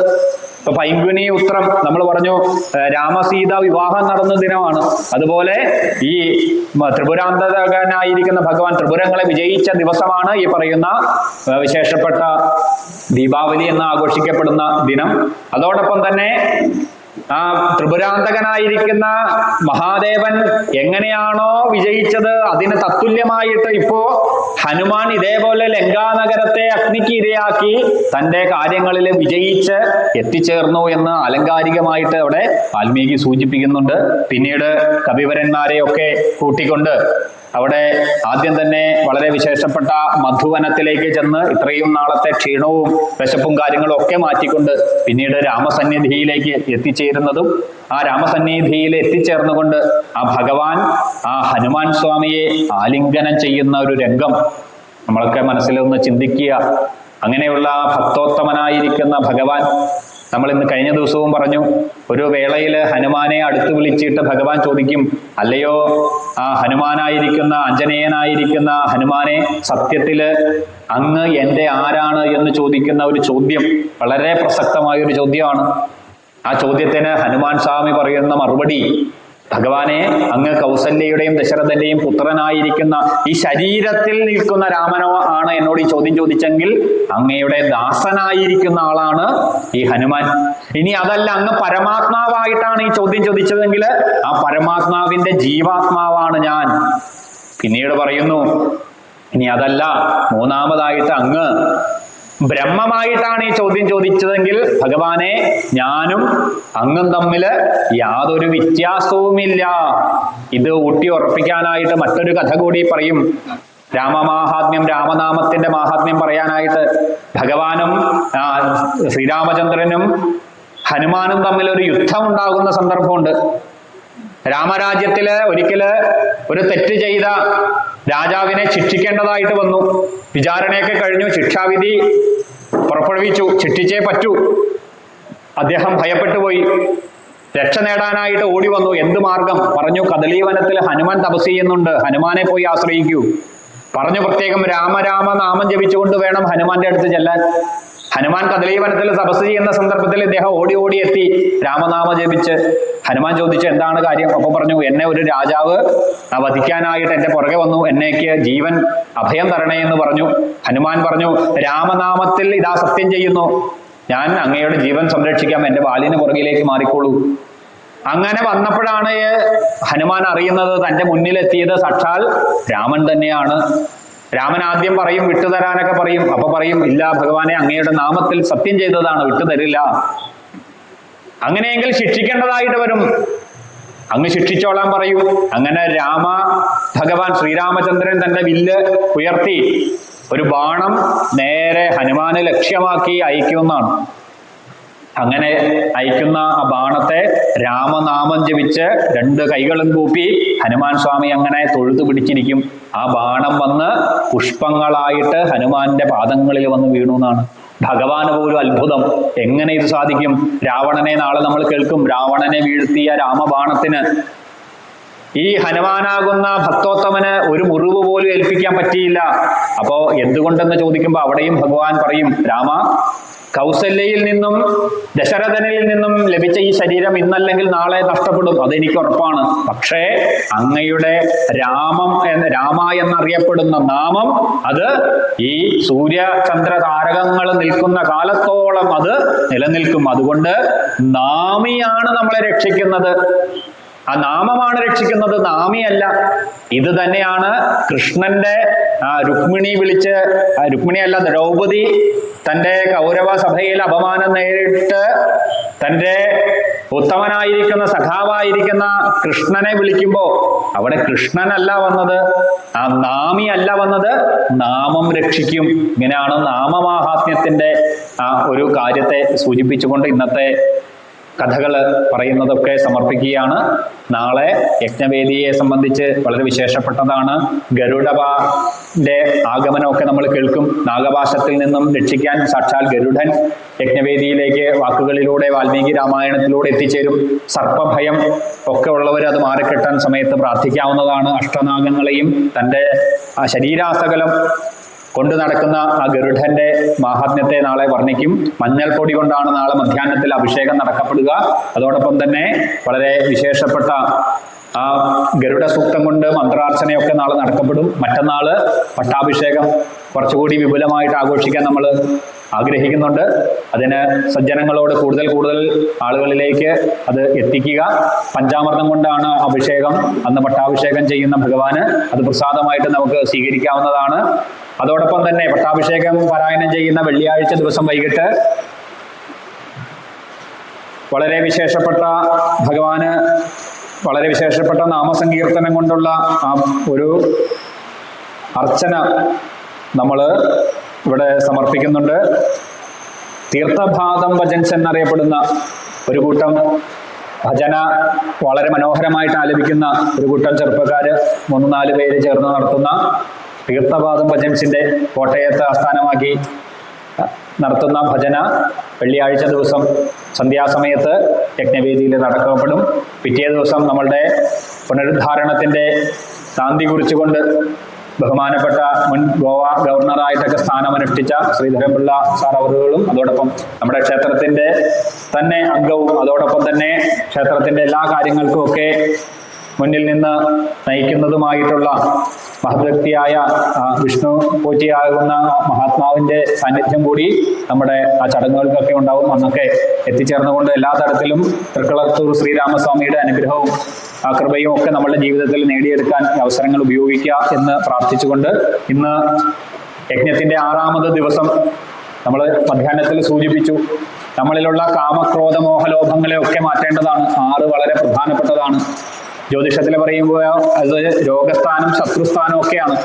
ഇപ്പൊ പൈങ്കുനി ഉത്രം നമ്മൾ പറഞ്ഞു, രാമസീത വിവാഹം നടന്ന ദിനമാണ്. അതുപോലെ ഈ ത്രിപുരാന്തകനായിരിക്കുന്ന ഭഗവാൻ ത്രിപുരങ്ങളെ വിജയിച്ച ദിവസമാണ് ഈ പറയുന്ന വിശേഷപ്പെട്ട ദീപാവലി എന്ന് ആഘോഷിക്കപ്പെടുന്ന ദിനം. അതോടൊപ്പം തന്നെ ആ ത്രിപുരാന്തകനായിരിക്കുന്ന മഹാദേവൻ എങ്ങനെയാണോ വിജയിച്ചത് അതിന് തത്തുല്യമായിട്ട് ഇപ്പോ ഹനുമാൻ ഇതേപോലെ ലങ്കാനഗരത്തെ അഗ്നിക്ക് ഇരയാക്കി തന്റെ കാര്യങ്ങളിൽ വിജയിച്ച് എത്തിച്ചേർന്നു എന്ന് ആലങ്കാരികമായിട്ട് അവിടെ വാൽമീകി സൂചിപ്പിക്കുന്നുണ്ട്. പിന്നീട് കവിവരന്മാരെയൊക്കെ കൂട്ടിക്കൊണ്ട് അവിടെ ആദ്യം തന്നെ വളരെ വിശേഷപ്പെട്ട മധുവനത്തിലേക്ക് ചെന്ന് ഇത്രയും നാളത്തെ ക്ഷീണവും വിശപ്പും കാര്യങ്ങളും ഒക്കെ മാറ്റിക്കൊണ്ട് പിന്നീട് രാമസന്നിധിയിലേക്ക് എത്തിച്ചേരുന്നതും ആ രാമസന്നിധിയിൽ എത്തിച്ചേർന്നുകൊണ്ട് ആ ഭഗവാൻ ആ ഹനുമാൻ സ്വാമിയെ ആലിംഗനം ചെയ്യുന്ന ഒരു രംഗം നമ്മളൊക്കെ മനസ്സിലൊന്ന് ചിന്തിക്കുക. അങ്ങനെയുള്ള ഭക്തോത്തമനായിരിക്കുന്ന ഭഗവാൻ, നമ്മൾ ഇന്ന് കഴിഞ്ഞ ദിവസവും പറഞ്ഞു, ഒരു വേളയിൽ ഹനുമാനെ അടുത്ത് വിളിച്ചിട്ട് ഭഗവാൻ ചോദിക്കും, അല്ലയോ ആ ഹനുമാനായിരിക്കുന്ന ആഞ്ജനേയനായിരിക്കുന്ന ഹനുമാനെ, സത്യത്തില് അങ്ങ് എൻ്റെ ആരാണ് എന്ന് ചോദിക്കുന്ന ഒരു ചോദ്യം വളരെ പ്രസക്തമായ ഒരു ചോദ്യമാണ്. ആ ചോദ്യത്തിന് ഹനുമാൻ സ്വാമി പറയുന്ന മറുപടി, ഭഗവാനെ, അങ്ങ് കൗസല്യയുടെയും ദശരഥന്റെയും പുത്രനായിരിക്കുന്ന ഈ ശരീരത്തിൽ നിൽക്കുന്ന രാമനോ ആണ് എന്നോട് ഈ ചോദ്യം ചോദിച്ചെങ്കിൽ അങ്ങയുടെ ദാസനായിരിക്കുന്ന ആളാണ് ഈ ഹനുമാൻ. ഇനി അതല്ല, അങ്ങ് പരമാത്മാവായിട്ടാണ് ഈ ചോദ്യം ചോദിച്ചതെങ്കിൽ ആ പരമാത്മാവിന്റെ ജീവാത്മാവാണ് ഞാൻ. പിന്നീട് പറയുന്നു, ഇനി അതല്ല, മൂന്നാമതായിട്ട് അങ്ങ് ബ്രഹ്മമായിട്ടാണ് ഈ ചോദ്യം ചോദിച്ചതെങ്കിൽ ഭഗവാനെ, ഞാനും അങ്ങും തമ്മില് യാതൊരു വ്യത്യാസവുമില്ല. ഇത് ഊട്ടി ഉറപ്പിക്കാനായിട്ട് മറ്റൊരു കഥ കൂടി പറയും. രാമമാഹാത്മ്യം, രാമനാമത്തിന്റെ മാഹാത്മ്യം പറയാനായിട്ട് ഭഗവാനും ശ്രീരാമചന്ദ്രനും ഹനുമാനും തമ്മിൽ ഒരു യുദ്ധം ഉണ്ടാകുന്ന സന്ദർഭമുണ്ട്. രാമരാജ്യത്തില് ഒരിക്കല് ഒരു തെറ്റ് ചെയ്ത രാജാവിനെ ശിക്ഷിക്കേണ്ടതായിട്ട് വന്നു. വിചാരണയൊക്കെ കഴിഞ്ഞു, ശിക്ഷാവിധി പുറപ്പെടുവിച്ചു, ശിക്ഷിച്ചേ പറ്റൂ. അദ്ദേഹം ഭയപ്പെട്ടു പോയി. രക്ഷ നേടാനായിട്ട് ഓടി വന്നു. എന്ത് മാർഗം പറഞ്ഞു? കദളീവനത്തിൽ ഹനുമാൻ തപസ് ചെയ്യുന്നുണ്ട്, ഹനുമാനെ പോയി ആശ്രയിക്കൂ പറഞ്ഞു. പ്രത്യേകം രാമരാമ നാമം ജപിച്ചുകൊണ്ട് വേണം ഹനുമാന്റെ അടുത്ത് ചെല്ലാൻ. ഹനുമാൻ കദളീവനത്തിൽ തപസ് ചെയ്യുന്ന സന്ദർഭത്തിൽ ഇദ്ദേഹം ഓടി ഓടി എത്തി രാമനാമ ജപിച്ച്. ഹനുമാൻ ചോദിച്ചു, എന്താണ് കാര്യം? അപ്പൊ പറഞ്ഞു, എന്നെ ഒരു രാജാവ് വധിക്കാനായിട്ട് എന്റെ പുറകെ വന്നു, എന്നേക്ക് ജീവൻ അഭയം തരണേ എന്ന് പറഞ്ഞു. ഹനുമാൻ പറഞ്ഞു, രാമനാമത്തിൽ ഇതാ സത്യം ചെയ്യുന്നു, ഞാൻ അങ്ങയുടെ ജീവൻ സംരക്ഷിക്കാം, എന്റെ വാലിന് പുറകിലേക്ക് മാറിക്കോളൂ. അങ്ങനെ വന്നപ്പോഴാണ് ഹനുമാൻ അറിയുന്നത് തന്റെ മുന്നിലെത്തിയത് സാക്ഷാൽ രാമൻ തന്നെയാണ്. രാമൻ ആദ്യം പറയും വിട്ടുതരാനൊക്കെ പറയും. അപ്പൊ പറയും, ഇല്ല ഭഗവാനെ, അങ്ങയുടെ നാമത്തിൽ സത്യം ചെയ്തതാണ്, വിട്ടുതരില്ല. അങ്ങനെയെങ്കിൽ ശിക്ഷിക്കേണ്ടതായിട്ട് വരും, അങ്ങ് ശിക്ഷിച്ചോളാൻ പറയൂ. അങ്ങനെ ഭഗവാൻ ശ്രീരാമചന്ദ്രൻ തന്റെ വില്ല് ഉയർത്തി ഒരു ബാണം നേരെ ഹനുമാനെ ലക്ഷ്യമാക്കി അയക്കുമെന്നാണ്. അങ്ങനെ അയക്കുന്ന ആ ബാണത്തെ രാമനാമം ജപിച്ച് രണ്ട് കൈകളും കൂപ്പി ഹനുമാൻ സ്വാമി അങ്ങനെ തൊഴുതു പിടിച്ചിരിക്കും. ആ ബാണം വന്ന് പുഷ്പങ്ങളായിട്ട് ഹനുമാന്റെ പാദങ്ങളിൽ വന്ന് വീണു എന്നാണ്. ഭഗവാന് പോലും അത്ഭുതം, എങ്ങനെ ഇത് സാധിക്കും? രാവണനെ നാളെ നമ്മൾ കേൾക്കും. രാവണനെ വീഴ്ത്തിയ രാമബാണത്തിന് ഈ ഹനുമാനാകുന്ന ഭക്തോത്തമന് ഒരു മുറിവ് പോലും ഏൽപ്പിക്കാൻ പറ്റിയില്ല. അപ്പോ എന്തുകൊണ്ടെന്ന് ചോദിക്കുമ്പോൾ അവിടെയും ഭഗവാൻ പറയും, രാമ, കൗസല്യയിൽ നിന്നും ദശരഥനിൽ നിന്നും ലഭിച്ച ഈ ശരീരം ഇന്നല്ലെങ്കിൽ നാളെ നഷ്ടപ്പെടും, അതെനിക്ക് ഉറപ്പാണ്. പക്ഷേ അങ്ങയുടെ രാമ എന്നറിയപ്പെടുന്ന നാമം അത് ഈ സൂര്യചന്ദ്ര താരകങ്ങൾ നിൽക്കുന്ന കാലത്തോളം അത് നിലനിൽക്കും. അതുകൊണ്ട് നാമിയാണ് നമ്മളെ രക്ഷിക്കുന്നത്. ആ നാമമാണ് രക്ഷിക്കുന്നത്, നാമിയല്ല. ഇത് തന്നെയാണ് കൃഷ്ണന്റെ രുക്മിണി വിളിച്ച്, രുക്മിണിയല്ല ദ്രൗപദി തൻ്റെ കൗരവ സഭയിൽ അപമാനം നേരിട്ട് തൻ്റെ ഉത്തമനായിരിക്കുന്ന സഖാവായിരിക്കുന്ന കൃഷ്ണനെ വിളിക്കുമ്പോൾ അവിടെ കൃഷ്ണനല്ല വന്നത്, ആ നാമിയല്ല വന്നത്, നാമം രക്ഷിക്കും. ഇങ്ങനെയാണ് നാമമാഹാത്മ്യത്തിന്റെ ആ ഒരു കാര്യത്തെ സൂചിപ്പിച്ചുകൊണ്ട് ഇന്നത്തെ കഥകൾ പറയുന്നതൊക്കെ സമർപ്പിക്കുകയാണ്. നാളെ യജ്ഞവേദിയെ സംബന്ധിച്ച് വളരെ വിശേഷപ്പെട്ടതാണ്. ഗരുഡന്റെ ആഗമനമൊക്കെ നമ്മൾ കേൾക്കും. നാഗപാശത്തിൽ നിന്നും രക്ഷിക്കാൻ സാക്ഷാൽ ഗരുഡൻ യജ്ഞവേദിയിലേക്ക് വാക്കുകളിലൂടെ വാൽമീകി രാമായണത്തിലൂടെ എത്തിച്ചേരും. സർപ്പഭയം ഒക്കെ ഉള്ളവർ അത് മാറിക്കിട്ടാൻ സമയത്ത് പ്രാർത്ഥിക്കാവുന്നതാണ്. അഷ്ടനാഗങ്ങളെയും തൻ്റെ ശരീരാസകലം കൊണ്ടു നടക്കുന്ന ആ ഗരുഡന്റെ മാഹാത്മ്യത്തെ നാളെ വർണ്ണിക്കും. മഞ്ഞൾപ്പൊടി കൊണ്ടാണ് നാളെ മധ്യാഹ്നത്തിൽ അഭിഷേകം നടക്കപ്പെടുക. അതോടൊപ്പം തന്നെ വളരെ വിശേഷപ്പെട്ട ആ ഗരുഡ സൂക്തം കൊണ്ട് മന്ത്രാർച്ചനയൊക്കെ നാളെ നടക്കപ്പെടും. മറ്റന്നാള് പട്ടാഭിഷേകം കുറച്ചുകൂടി വിപുലമായിട്ട് ആഘോഷിക്കാൻ നമ്മൾ ആഗ്രഹിക്കുന്നുണ്ട്. അതിന് സജ്ജനങ്ങളോട് കൂടുതൽ ആളുകളിലേക്ക് അത് എത്തിക്കുക. പഞ്ചാമൃതം കൊണ്ടാണ് അഭിഷേകം. അന്ന് പട്ടാഭിഷേകം ചെയ്യുന്ന ഭഗവാന് അത് പ്രസാദമായിട്ട് നമുക്ക് സ്വീകരിക്കാവുന്നതാണ്. അതോടൊപ്പം തന്നെ പട്ടാഭിഷേകം പാരായണം ചെയ്യുന്ന വെള്ളിയാഴ്ച ദിവസം വൈകിട്ട് വളരെ വിശേഷപ്പെട്ട ഭഗവാന് വളരെ വിശേഷപ്പെട്ട നാമസങ്കീർത്തനം കൊണ്ടുള്ള ആ ഒരു അർച്ചന നമ്മൾ ഇവിടെ സമർപ്പിക്കുന്നുണ്ട്. തീർത്ഥഭാദം ഭജൻസ് എന്നറിയപ്പെടുന്ന ഒരു കൂട്ടം ഭജന വളരെ മനോഹരമായിട്ട് ആലപിക്കുന്ന ഒരു കൂട്ടം ചെറുപ്പക്കാര് 3-4 പേര് ചേർന്ന് നടത്തുന്ന തീർത്ഥപാദം ഭജൻസിന്റെ കോട്ടയത്ത് ആസ്ഥാനമാക്കി നടത്തുന്ന ഭജന വെള്ളിയാഴ്ച ദിവസം സന്ധ്യാസമയത്ത് യജ്ഞവേദിയിൽ നടക്കപ്പെടും. പിറ്റേ ദിവസം നമ്മളുടെ പുനരുദ്ധാരണത്തിന്റെ നാന്ദി കുറിച്ചുകൊണ്ട് ബഹുമാനപ്പെട്ട മുൻ ഗോവ ഗവർണറായിട്ടൊക്കെ സ്ഥാനമനുഷ്ഠിച്ച ശ്രീധരൻപിള്ള സാർ അവറുകളും അതോടൊപ്പം നമ്മുടെ ക്ഷേത്രത്തിന്റെ തന്നെ അംഗവും അതോടൊപ്പം തന്നെ ക്ഷേത്രത്തിന്റെ എല്ലാ കാര്യങ്ങൾക്കും ഒക്കെ മുന്നിൽ നിന്ന് നയിക്കുന്നതുമായിട്ടുള്ള മഹദ്വ്യക്തിയായ വിഷ്ണു പൂജയാകുന്ന മഹാത്മാവിന്റെ സാന്നിധ്യം കൂടി നമ്മുടെ ആ ചടങ്ങുകൾക്കൊക്കെ ഉണ്ടാവും. അന്നൊക്കെ എത്തിച്ചേർന്നുകൊണ്ട് എല്ലാ തരത്തിലും തൃക്കളത്തൂർ ശ്രീരാമസ്വാമിയുടെ അനുഗ്രഹവും ആ കൃപയും ഒക്കെ നമ്മളുടെ ജീവിതത്തിൽ നേടിയെടുക്കാൻ അവസരങ്ങൾ ഉപയോഗിക്കുക എന്ന് പ്രാർത്ഥിച്ചുകൊണ്ട് ഇന്ന് യജ്ഞത്തിന്റെ 6ാമത് ദിവസം നമ്മൾ മധ്യാഹ്നത്തിൽ സൂചിപ്പിച്ചു. നമ്മളിലുള്ള കാമക്രോധ മോഹലോഭങ്ങളെ ഒക്കെ മാറ്റേണ്ടതാണ്. 6 വളരെ പ്രധാനപ്പെട്ടതാണ്. ജ്യോതിഷത്തിൽ പറയുമ്പോൾ അത് രോഗസ്ഥാനം ശത്രുസ്ഥാനം ഒക്കെയാണ്.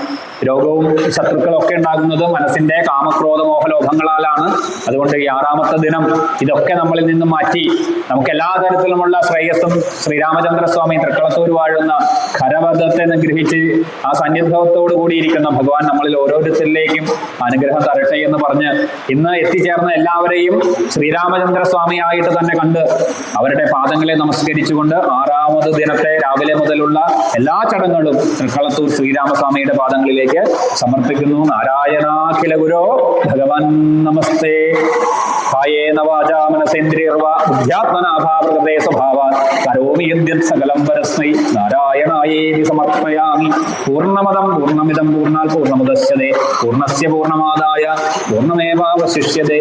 രോഗവും ശത്രുക്കളൊക്കെ ഉണ്ടാകുന്നത് മനസ്സിന്റെ കാമക്രോധ മോഹലോഭങ്ങളാലാണ്. അതുകൊണ്ട് ഈ 6ാമത്തെ ദിനം ഇതൊക്കെ നമ്മളിൽ നിന്ന് മാറ്റി നമുക്ക് എല്ലാ തരത്തിലുമുള്ള ശ്രേയസ്സും ശ്രീരാമചന്ദ്രസ്വാമി തൃക്കളത്തൂർ വാഴുന്ന ഖരവധത്തെ നിഗ്രഹിച്ച് ആ സന്നിധത്തോടു കൂടിയിരിക്കുന്ന ഭഗവാൻ നമ്മളിൽ ഓരോരുത്തരിലേക്കും അനുഗ്രഹം തരട്ടെ എന്ന് പറഞ്ഞ് ഇന്ന് എത്തിച്ചേർന്ന എല്ലാവരെയും ശ്രീരാമചന്ദ്രസ്വാമിയായിട്ട് തന്നെ കണ്ട് അവരുടെ പാദങ്ങളെ നമസ്കരിച്ചുകൊണ്ട് 6ാമത് ദിനത്തെ രാവിലെ മുതലുള്ള എല്ലാ ചടങ്ങുകളും തൃക്കളത്തൂർ ശ്രീരാമസ്വാമിയുടെ പാദങ്ങളിലേക്ക് സമർപ്പിക്കുന്നു. നാരായണാഖില ഗുരോ ഭഗവാൻ നമസ്തേ. കായേന വാചാ മനസേന്ദ്രിയർവാ ബുദ്ധ്യാത്മനാഭാവൃതേ സ്വഭാവാൻ കരോമി യദ്യത് സകലം പരസ്മൈ നാരായണായേതി സമർപ്പയാമി. പൂർണ്ണമദം പൂർണ്ണമിദം പൂർണ്ണാൽ പൂർണ്ണമുദച്യതേ പൂർണ്ണസ്യ പൂർണ്ണമാദായ പൂർണ്ണമേവാവശിഷ്യതേ.